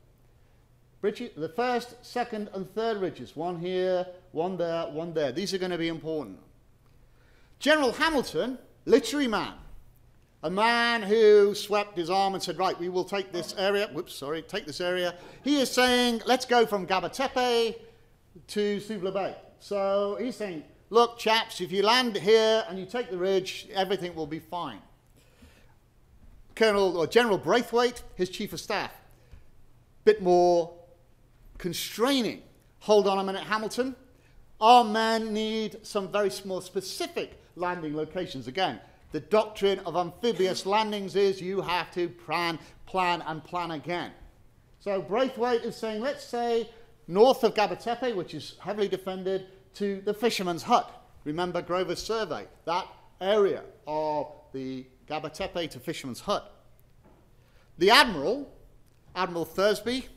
Speaker 5: The first, second, and third ridges, one here, one there, one there. These are going to be important. General Hamilton, literary man, a man who swept his arm and said, right, we will take this area, take this area. He is saying, let's go from Gaba Tepe to Suvla Bay. So he's saying, look, chaps, if you land here and you take the ridge, everything will be fine. General Braithwaite, his chief of staff, bit more constraining. Hold on a minute, Hamilton. Our men need some very small, specific landing locations. Again, the doctrine of amphibious landings is you have to plan, and plan again. So Braithwaite is saying, let's say, north of Gaba Tepe, which is heavily defended, to the Fisherman's Hut. Remember Grover's survey, that area of the Gaba Tepe to Fisherman's Hut. The Admiral, Admiral Thursby,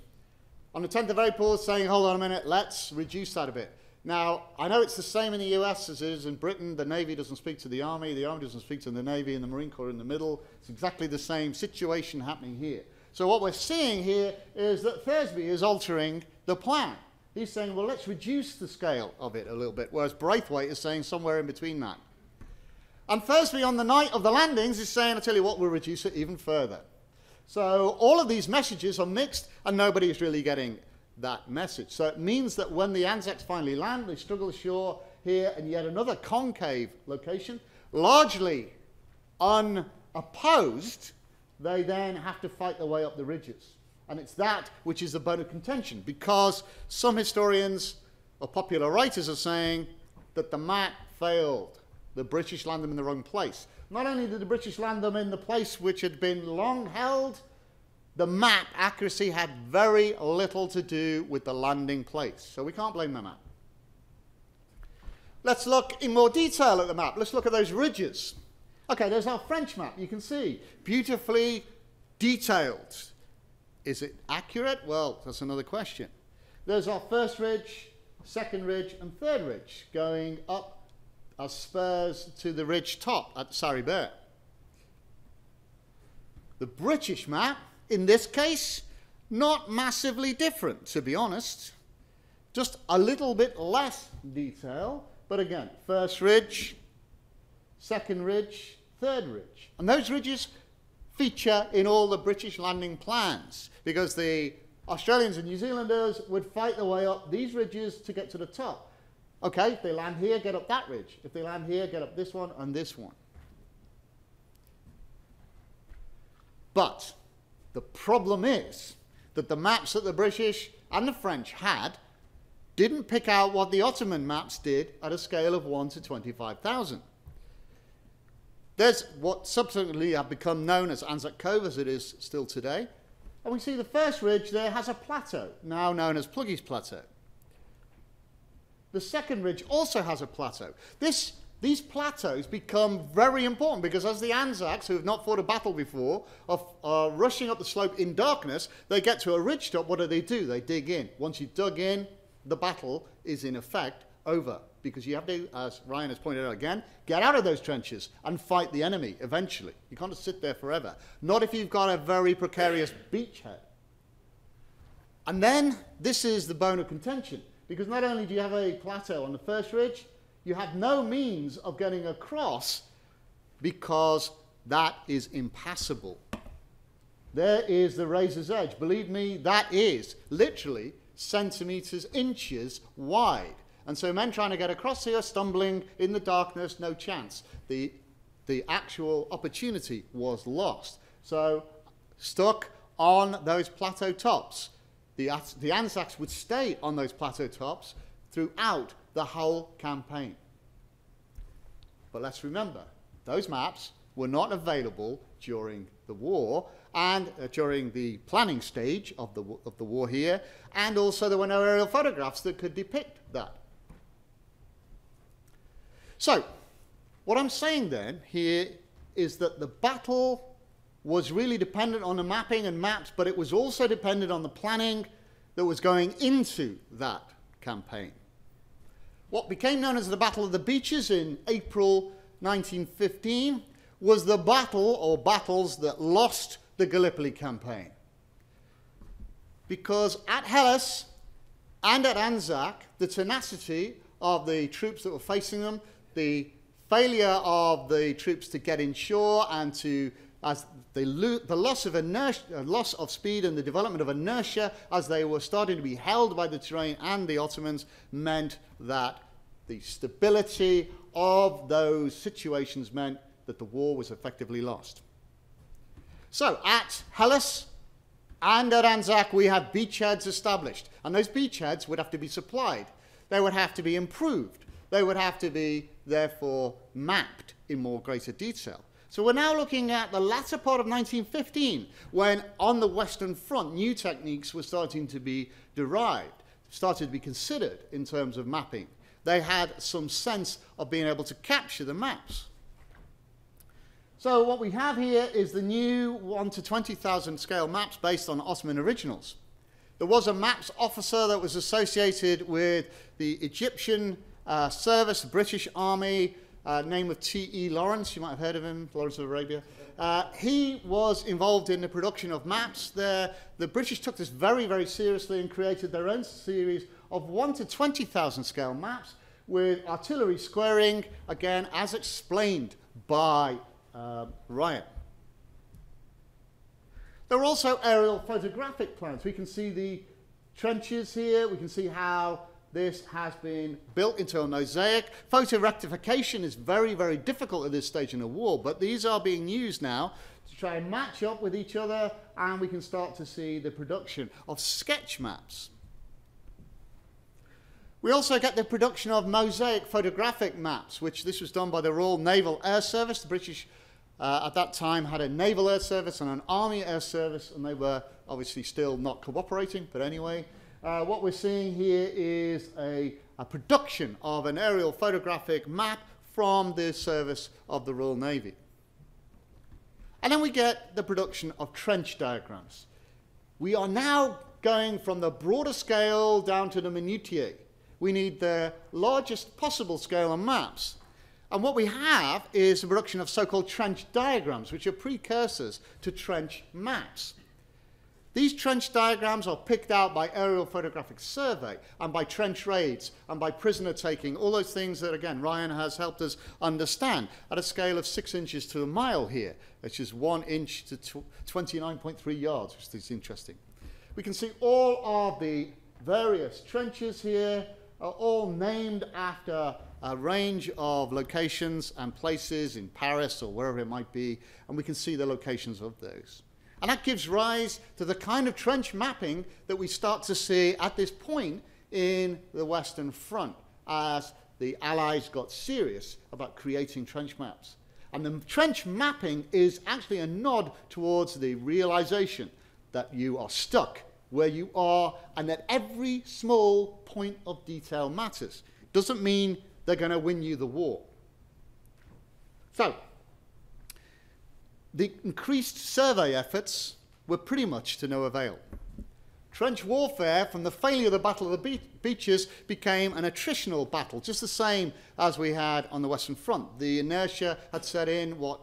Speaker 5: on the 10th of April is saying, hold on a minute, let's reduce that a bit. Now, I know it's the same in the US as it is in Britain. The Navy doesn't speak to the Army doesn't speak to the Navy, and the Marine Corps in the middle. It's exactly the same situation happening here. So what we're seeing here is that Thursby is altering the plan. He's saying, well, let's reduce the scale of it a little bit, whereas Braithwaite is saying somewhere in between that. And Thursby, on the night of the landings, is saying, I tell you what, we'll reduce it even further. So all of these messages are mixed, and nobody is really getting that message. So it means that when the Anzacs finally land, they struggle ashore here in yet another concave location, largely unopposed. They then have to fight their way up the ridges. And it's that which is the bone of contention, because some historians or popular writers are saying that the map failed. The British landed them in the wrong place. Not only did the British land them in the place which had been long held the map accuracy had very little to do with the landing place. So we can't blame the map. Let's look in more detail at the map. Let's look at those ridges. Okay, there's our French map. You can see beautifully detailed. Is it accurate? Well, that's another question. There's our first ridge, second ridge, and third ridge going up as spurs to the ridge top at Saribert. The British map, in this case, not massively different, to be honest. Just a little bit less detail, but again, first ridge, second ridge, third ridge. And those ridges feature in all the British landing plans because the Australians and New Zealanders would fight their way up these ridges to get to the top. Okay, if they land here, get up that ridge. If they land here, get up this one and this one. But the problem is that the maps that the British and the French had didn't pick out what the Ottoman maps did at a scale of 1 to 25,000. There's what subsequently have become known as Anzac Cove, as it is still today. And we see the first ridge there has a plateau, now known as Pluggy's Plateau. The second ridge also has a plateau. These plateaus become very important because as the Anzacs, who have not fought a battle before, are rushing up the slope in darkness, they get to a ridge top. What do? They dig in. Once you've dug in, the battle is in effect over because you have to, as Ryan has pointed out again, get out of those trenches and fight the enemy eventually. You can't just sit there forever. Not if you've got a very precarious beachhead. And then this is the bone of contention because not only do you have a plateau on the first ridge, you have no means of getting across because that is impassable. There is the razor's edge. Believe me, that is literally centimeters, inches wide. And so men trying to get across here, stumbling in the darkness, no chance. The actual opportunity was lost. So stuck on those plateau tops. The Anzacs would stay on those plateau tops throughout the whole campaign. But let's remember, those maps were not available during the war and during the planning stage of the war here, and also there were no aerial photographs that could depict that. So, what I'm saying then here is that the battle was really dependent on the mapping and maps, but it was also dependent on the planning that was going into that campaign. What became known as the Battle of the Beaches in April 1915 was the battle or battles that lost the Gallipoli campaign. Because at Helles and at Anzac, the tenacity of the troops that were facing them, the failure of the troops to get inshore and to, as the loss of inertia, loss of speed and the development of inertia as they were starting to be held by the terrain and the Ottomans meant that the stability of those situations meant that the war was effectively lost. So at Helles and at Anzac we have beachheads established, and those beachheads would have to be supplied. They would have to be improved. They would have to be, therefore, mapped in more greater detail. So we're now looking at the latter part of 1915, when on the Western Front new techniques were starting to be derived, started to be considered in terms of mapping. They had some sense of being able to capture the maps. So what we have here is the new 1 to 20,000 scale maps based on Ottoman originals. There was a maps officer that was associated with the Egyptian service, the British Army, name of T.E. Lawrence. You might have heard of him, Lawrence of Arabia. He was involved in the production of maps there. The British took this very, very seriously and created their own series of 1 to 20,000 scale maps with artillery squaring, again, as explained by Ryan. There are also aerial photographic plans. We can see the trenches here. We can see how this has been built into a mosaic. Photo rectification is very, very difficult at this stage in the war, but these are being used now to try and match up with each other, and we can start to see the production of sketch maps. We also get the production of mosaic photographic maps, which this was done by the Royal Naval Air Service. The British at that time had a naval air service and an army air service, and they were obviously still not cooperating, but anyway. What we're seeing here is a production of an aerial photographic map from the service of the Royal Navy. And then we get the production of trench diagrams. We are now going from the broader scale down to the minutiae. We need the largest possible scale on maps. And what we have is the production of so-called trench diagrams, which are precursors to trench maps. These trench diagrams are picked out by aerial photographic survey and by trench raids and by prisoner taking, all those things that, again, Ryan has helped us understand at a scale of 6 inches to a mile here, which is 1 inch to 29.3 yards, which is interesting. We can see all of the various trenches here are all named after a range of locations and places in Paris or wherever it might be, and we can see the locations of those. And that gives rise to the kind of trench mapping that we start to see at this point in the Western Front as the Allies got serious about creating trench maps. And the trench mapping is actually a nod towards the realization that you are stuck where you are and that every small point of detail matters. Doesn't mean they're going to win you the war. So, the increased survey efforts were pretty much to no avail. Trench warfare, from the failure of the Battle of the Beaches, became an attritional battle, just the same as we had on the Western Front. The inertia had set in. What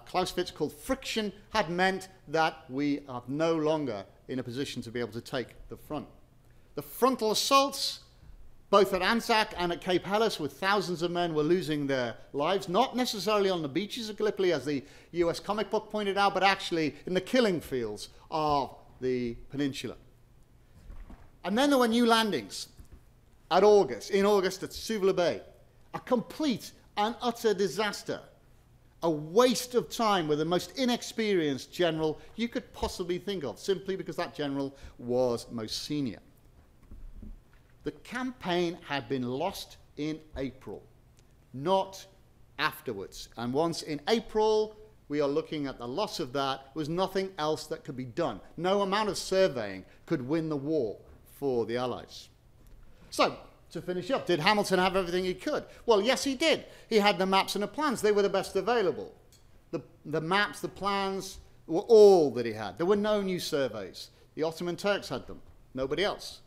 Speaker 5: Clausewitz called friction had meant that we are no longer in a position to be able to take the front. The frontal assaults, both at Anzac and at Cape Helles, with thousands of men were losing their lives, not necessarily on the beaches of Gallipoli, as the US comic book pointed out, but actually in the killing fields of the peninsula. And then there were new landings in August at Suvla Bay. A complete and utter disaster. A waste of time with the most inexperienced general you could possibly think of, simply because that general was most senior. The campaign had been lost in April, not afterwards. And once in April, we are looking at the loss of that. There was nothing else that could be done. No amount of surveying could win the war for the Allies. So, to finish up, did Hamilton have everything he could? Well, yes, he did. He had the maps and the plans. They were the best available. The maps, the plans were all that he had. There were no new surveys. The Ottoman Turks had them, nobody else.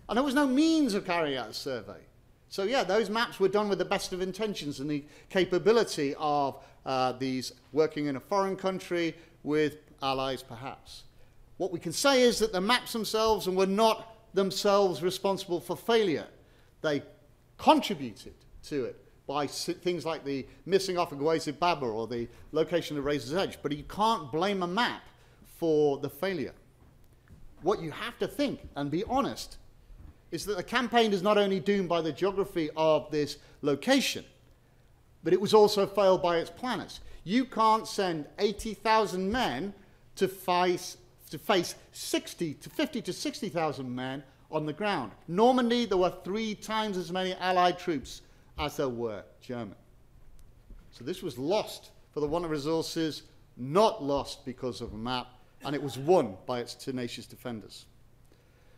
Speaker 5: And there was no means of carrying out a survey. So yeah, those maps were done with the best of intentions and the capability of these working in a foreign country with allies perhaps. What we can say is that the maps themselves were not themselves responsible for failure. They contributed to it by things like the missing off of Gwezi Baba or the location of Razor's Edge, but you can't blame a map for the failure. What you have to think and be honest is that the campaign is not only doomed by the geography of this location, but it was also failed by its planners. You can't send 80,000 men to face 50 to 60,000 men on the ground. Normandy, there were 3 times as many Allied troops as there were German. So this was lost for the want of resources, not lost because of a map, and it was won by its tenacious defenders.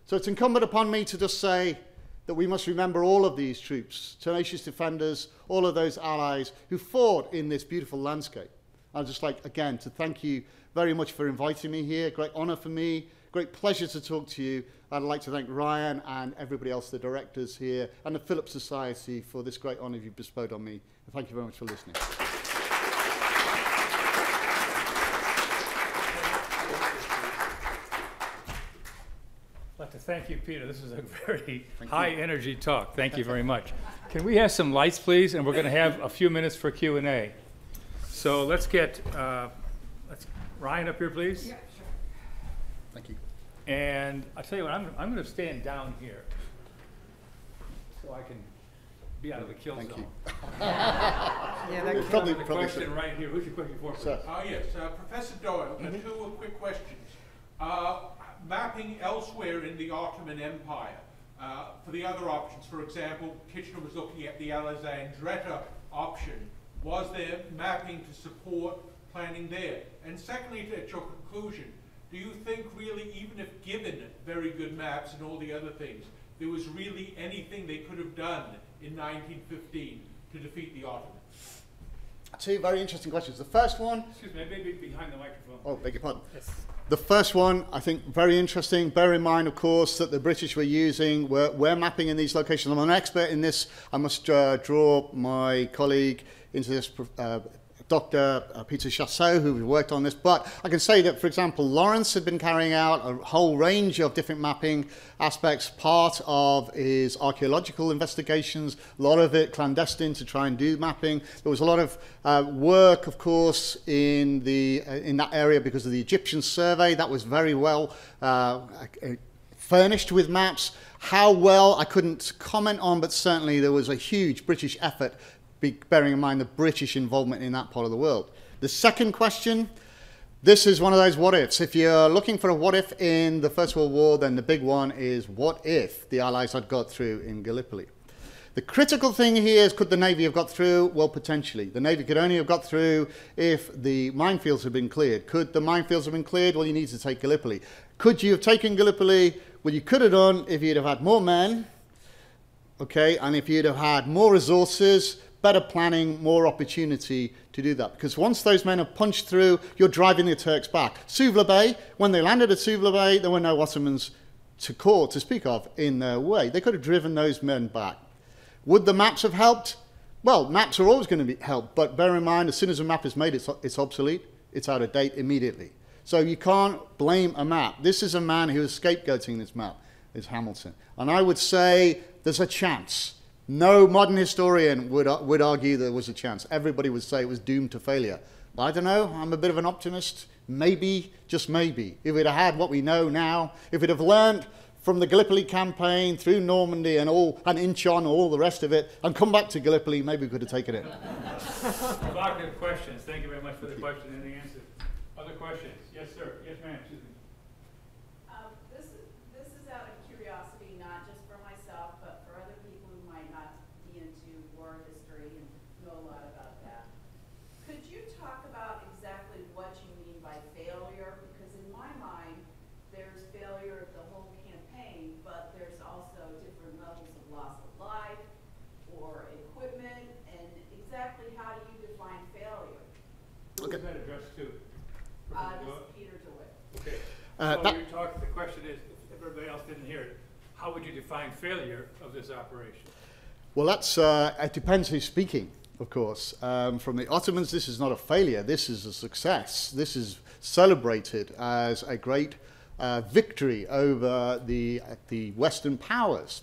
Speaker 5: So it's incumbent upon me to just say that we must remember all of these troops, tenacious defenders, all of those allies who fought in this beautiful landscape. I'd just like, again, to thank you very much for inviting me here. Great honour for me, great pleasure to talk to you. I'd like to thank Ryan and everybody else, the directors here, and the Phillips Society for this great honour you've bestowed on me. And thank you very much for listening.
Speaker 3: I'd like to thank you, Peter. This is a very high-energy talk. Thank you very much. Can we have some lights, please? And we're going to have a few minutes for Q&A. So let's get Ryan up here, please.
Speaker 5: Yeah, sure. Thank you.
Speaker 3: And I'll tell you what, I'm going to stand down here so I can be out of the kill zone.
Speaker 5: Thank you.
Speaker 4: Yeah, that
Speaker 3: probably the question right here. Who's your question for?
Speaker 6: Yes, Professor Doyle, 2 quick questions. Mapping elsewhere in the Ottoman Empire, for the other options, for example, Kitchener was looking at the Alexandretta option. Was there mapping to support planning there? And secondly, at your conclusion, do you think really, even if given very good maps and all the other things, there was really anything they could have done in 1915 to defeat the Ottomans?
Speaker 5: Two very interesting questions. The first one...
Speaker 7: Excuse me, maybe behind the microphone.
Speaker 5: Oh, beg your pardon.
Speaker 4: Yes.
Speaker 5: The first one, I think, very interesting. Bear in mind, of course, that the British were using, were mapping in these locations. I'm an expert in this. I must draw my colleague into this, Dr. Peter Chasseau, who worked on this. But I can say that, for example, Lawrence had been carrying out a whole range of different mapping aspects, part of his archaeological investigations, a lot of it clandestine to try and do mapping. There was a lot of work, of course, in that area because of the Egyptian survey. That was very well furnished with maps. How well, I couldn't comment on, but certainly there was a huge British effort, bearing in mind the British involvement in that part of the world. The second question, this is one of those what ifs. If you're looking for a what if in the First World War, then the big one is what if the Allies had got through in Gallipoli. The critical thing here is, could the Navy have got through? Well, potentially. The Navy could only have got through if the minefields had been cleared. Could the minefields have been cleared? Well, you need to take Gallipoli. Could you have taken Gallipoli? Well, you could have done if you'd have had more men, okay, and if you'd have had more resources, better planning, more opportunity to do that. Because once those men have punched through, you're driving the Turks back. Suvla Bay, when they landed at Suvla Bay, there were no Ottomans to speak of in their way. They could have driven those men back. Would the maps have helped? Well, maps are always going to help, but bear in mind, as soon as a map is made, it's obsolete, it's out of date immediately. So you can't blame a map. This is a man who is scapegoating this map, is Hamilton. And I would say there's a chance. No modern historian would argue there was a chance. Everybody would say it was doomed to failure. But I don't know, I'm a bit of an optimist. Maybe, just maybe, if we'd have had what we know now, if we'd have learned from the Gallipoli campaign through Normandy and Inchon, all the rest of it, and come back to Gallipoli, maybe we could have taken it.
Speaker 7: Provocative questions. Thank you very much for the question and the answer. Other questions? Yes, sir. Yes, ma'am. Excuse me.
Speaker 8: This is out of curiosity, not just for myself, but for other people who might not be into war history and know a lot about that. Could you talk about exactly what you mean by failure? Because in my mind, there's failure of the whole campaign, but there's also different levels of loss of life or equipment, and exactly how do you define failure?
Speaker 7: Who is that addressed to?
Speaker 8: This is Peter Doyle.
Speaker 7: Okay. So the question is, if everybody else didn't hear it, how would you define failure of this operation?
Speaker 5: Well, it depends who's speaking, of course. From the Ottomans, this is not a failure. This is a success. This is celebrated as a great victory over the Western powers.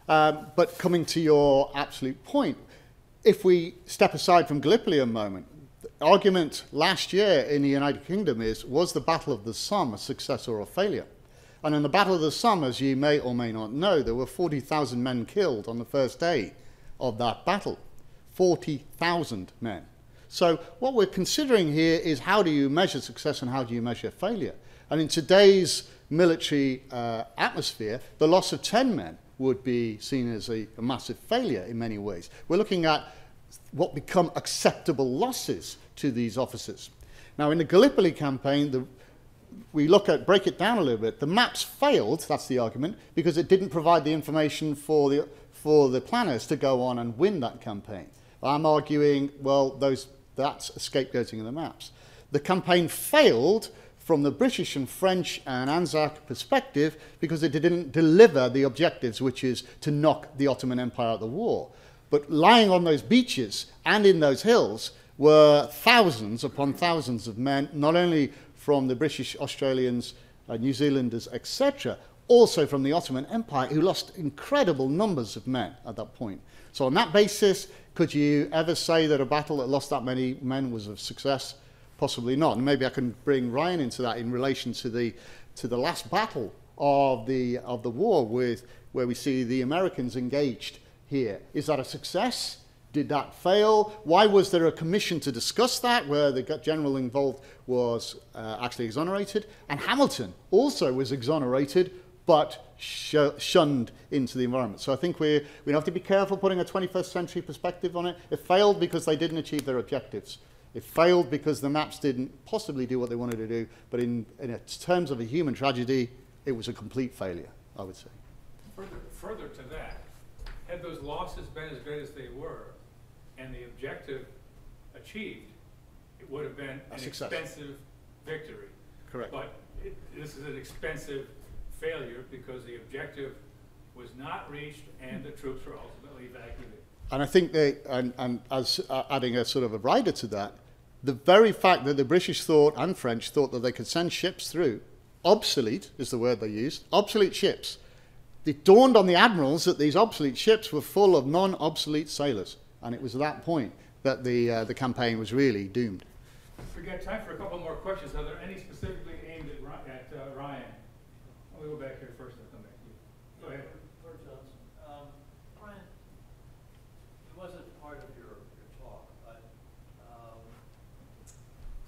Speaker 5: But coming to your absolute point, if we step aside from Gallipoli a moment, the argument last year in the United Kingdom was the Battle of the Somme a success or a failure? And in the Battle of the Somme, as you may or may not know, there were 40,000 men killed on the first day of that battle. 40,000 men. So what we're considering here is, how do you measure success and how do you measure failure? And in today's military atmosphere, the loss of 10 men would be seen as a massive failure in many ways. We're looking at what become acceptable losses to these officers. Now, in the Gallipoli campaign, break it down a little bit. The maps failed, that's the argument, because it didn't provide the information for the planners to go on and win that campaign. I'm arguing, well, that's scapegoating of the maps. The campaign failed from the British and French and Anzac perspective because it didn't deliver the objectives, which is to knock the Ottoman Empire out of the war. But lying on those beaches and in those hills were thousands upon thousands of men, not only from the British, Australians, New Zealanders, etc., also from the Ottoman Empire, who lost incredible numbers of men at that point. So on that basis, could you ever say that a battle that lost that many men was a success? Possibly not. And maybe I can bring Ryan into that in relation to the last battle of the war, where we see the Americans engaged here. Is that a success? Did that fail? Why was there a commission to discuss that, where the general involved was actually exonerated? And Hamilton also was exonerated but shunned into the environment. So I think we have to be careful putting a 21st century perspective on it. It failed because they didn't achieve their objectives. It failed because the maps didn't possibly do what they wanted to do, but in terms of a human tragedy, it was a complete failure, I would say.
Speaker 7: Further to that, had those losses been as great as they were, and the objective achieved, it would have been an expensive victory.
Speaker 5: Correct.
Speaker 7: But this is an expensive failure because the objective was not reached and the troops were ultimately evacuated.
Speaker 5: And I think and as adding a sort of a rider to that, the very fact that the British thought and French thought that they could send ships through, obsolete is the word they used, obsolete ships. It dawned on the admirals that these obsolete ships were full of non-obsolete sailors. And it was at that point that the campaign was really doomed.
Speaker 7: We got time for a couple more questions. Are there any specifically aimed at Ryan? We'll go back here first and come back to you. Go ahead.
Speaker 9: Lord Johnson. Ryan, it wasn't part of your talk, but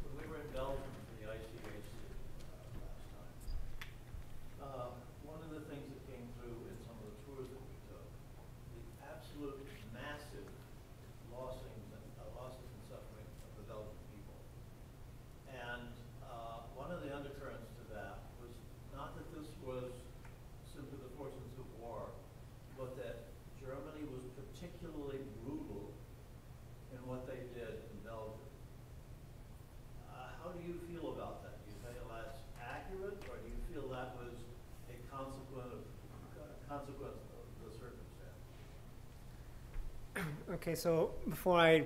Speaker 9: when we were in Belgium for the ICHC last time, one of the things that came through in some of the tours that we took, the absolute massive losses and suffering of the Belgian people. And one of the undercurrents to that was not that this was simply the fortunes of war, but that Germany was particularly brutal in what they did in Belgium. How do you feel about that? Do you think that's accurate, or do you feel that was a consequence of the circumstance?
Speaker 4: Okay, so before I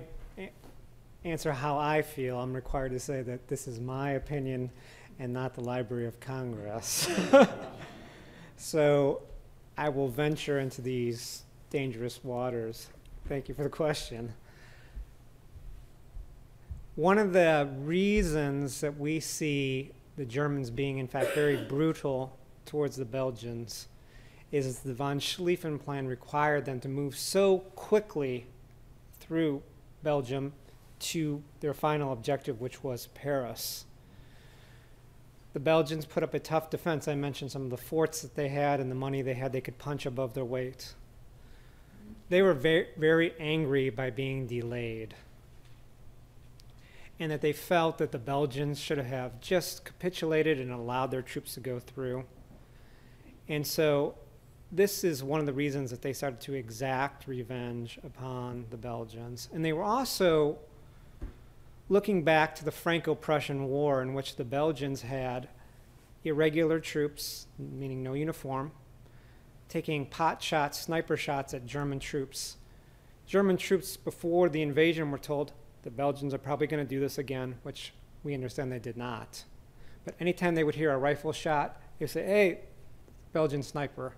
Speaker 4: answer how I feel, I'm required to say that this is my opinion and not the Library of Congress. So I will venture into these dangerous waters. Thank you for the question. One of the reasons that we see the Germans being, in fact, very brutal towards the Belgians is the von Schlieffen Plan required them to move so quickly through Belgium to their final objective, which was Paris. The Belgians put up a tough defense. I mentioned some of the forts that they had and the money they had. They could punch above their weight. They were very, very angry by being delayed, and that they felt that the Belgians should have just capitulated and allowed their troops to go through. And so this is one of the reasons that they started to exact revenge upon the Belgians. And they were also looking back to the Franco-Prussian War, in which the Belgians had irregular troops, meaning no uniform, taking pot shots, sniper shots at German troops. German troops before the invasion were told the Belgians are probably going to do this again, which we understand they did not. But anytime they would hear a rifle shot, they would say, hey, Belgian sniper.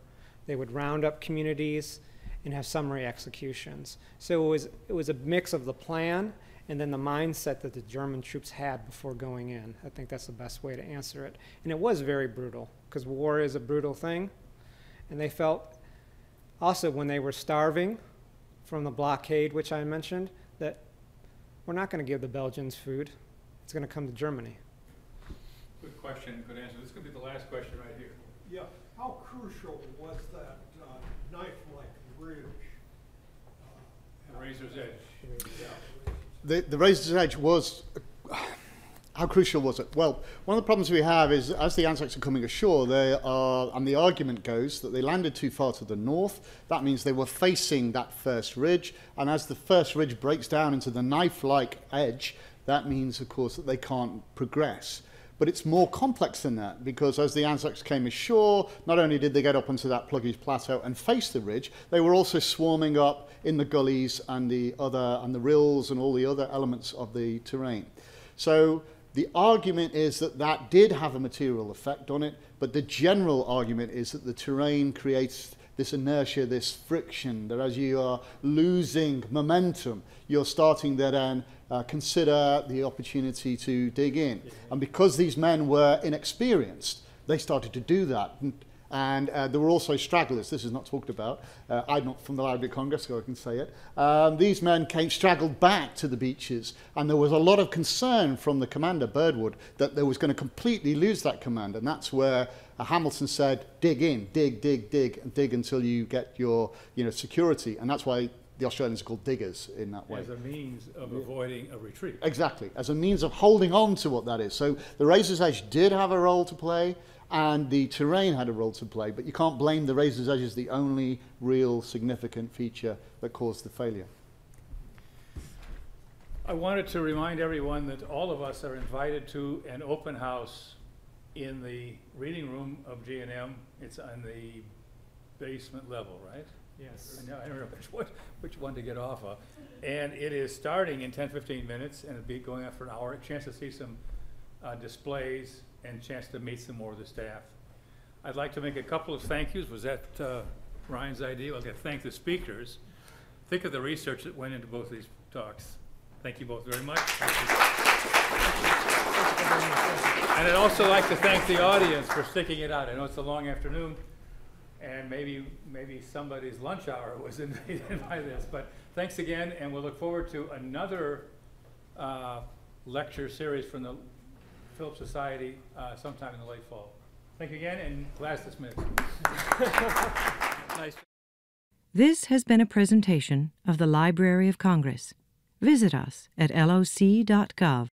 Speaker 4: They would round up communities and have summary executions. So it was a mix of the plan and then the mindset that the German troops had before going in. I think that's the best way to answer it. And it was very brutal, because war is a brutal thing. And they felt also, when they were starving from the blockade, which I mentioned, that we're not going to give the Belgians food. It's going to come to Germany.
Speaker 7: Good question, good answer. This could be the last question right here.
Speaker 10: Yeah. How crucial was that knife-like ridge?
Speaker 7: The razor's edge.
Speaker 10: Yeah.
Speaker 5: The razor's edge was, how crucial was it? Well, one of the problems we have is, as the Anzacs are coming ashore, and the argument goes that they landed too far to the north. That means they were facing that first ridge, and as the first ridge breaks down into the knife-like edge, that means, of course, that they can't progress. But it's more complex than that, because as the Anzacs came ashore, not only did they get up onto that Pluggies Plateau and face the ridge, they were also swarming up in the gullies and the rills and all the other elements of the terrain. So the argument is that that did have a material effect on it, but the general argument is that the terrain creates this inertia, this friction, that as you are losing momentum, you're starting to then consider the opportunity to dig in. And because these men were inexperienced, they started to do that. And there were also stragglers. This is not talked about. I'm not from the Library of Congress, so I can say it. These men straggled back to the beaches, and there was a lot of concern from the commander, Birdwood, that they was going to completely lose that command. And that's where Hamilton said, dig in, dig, dig, dig, and dig until you get your security. And that's why the Australians are called diggers in that way.
Speaker 3: As a means of avoiding a retreat.
Speaker 5: Exactly, as a means of holding on to what that is. So the razor's edge did have a role to play, and the terrain had a role to play, but you can't blame the razor's edge as the only real significant feature that caused the failure.
Speaker 3: I wanted to remind everyone that all of us are invited to an open house in the reading room of G&M. It's on the basement level, right?
Speaker 4: Yes.
Speaker 3: I don't know which one to get off of. And it is starting in 10-15 minutes, and it'll be going on for an hour. A chance to see some displays and a chance to meet some more of the staff. I'd like to make a couple of thank yous. Was that Ryan's idea? I'll thank the speakers. Think of the research that went into both of these talks. Thank you both very much. And I'd also like to thank the audience for sticking it out. I know it's a long afternoon, and maybe somebody's lunch hour was invaded by this, but thanks again, and we'll look forward to another lecture series from the Phillips Society sometime in the late fall. Thank you again, and class dismissed. Nice.
Speaker 1: This has been a presentation of the Library of Congress. Visit us at loc.gov.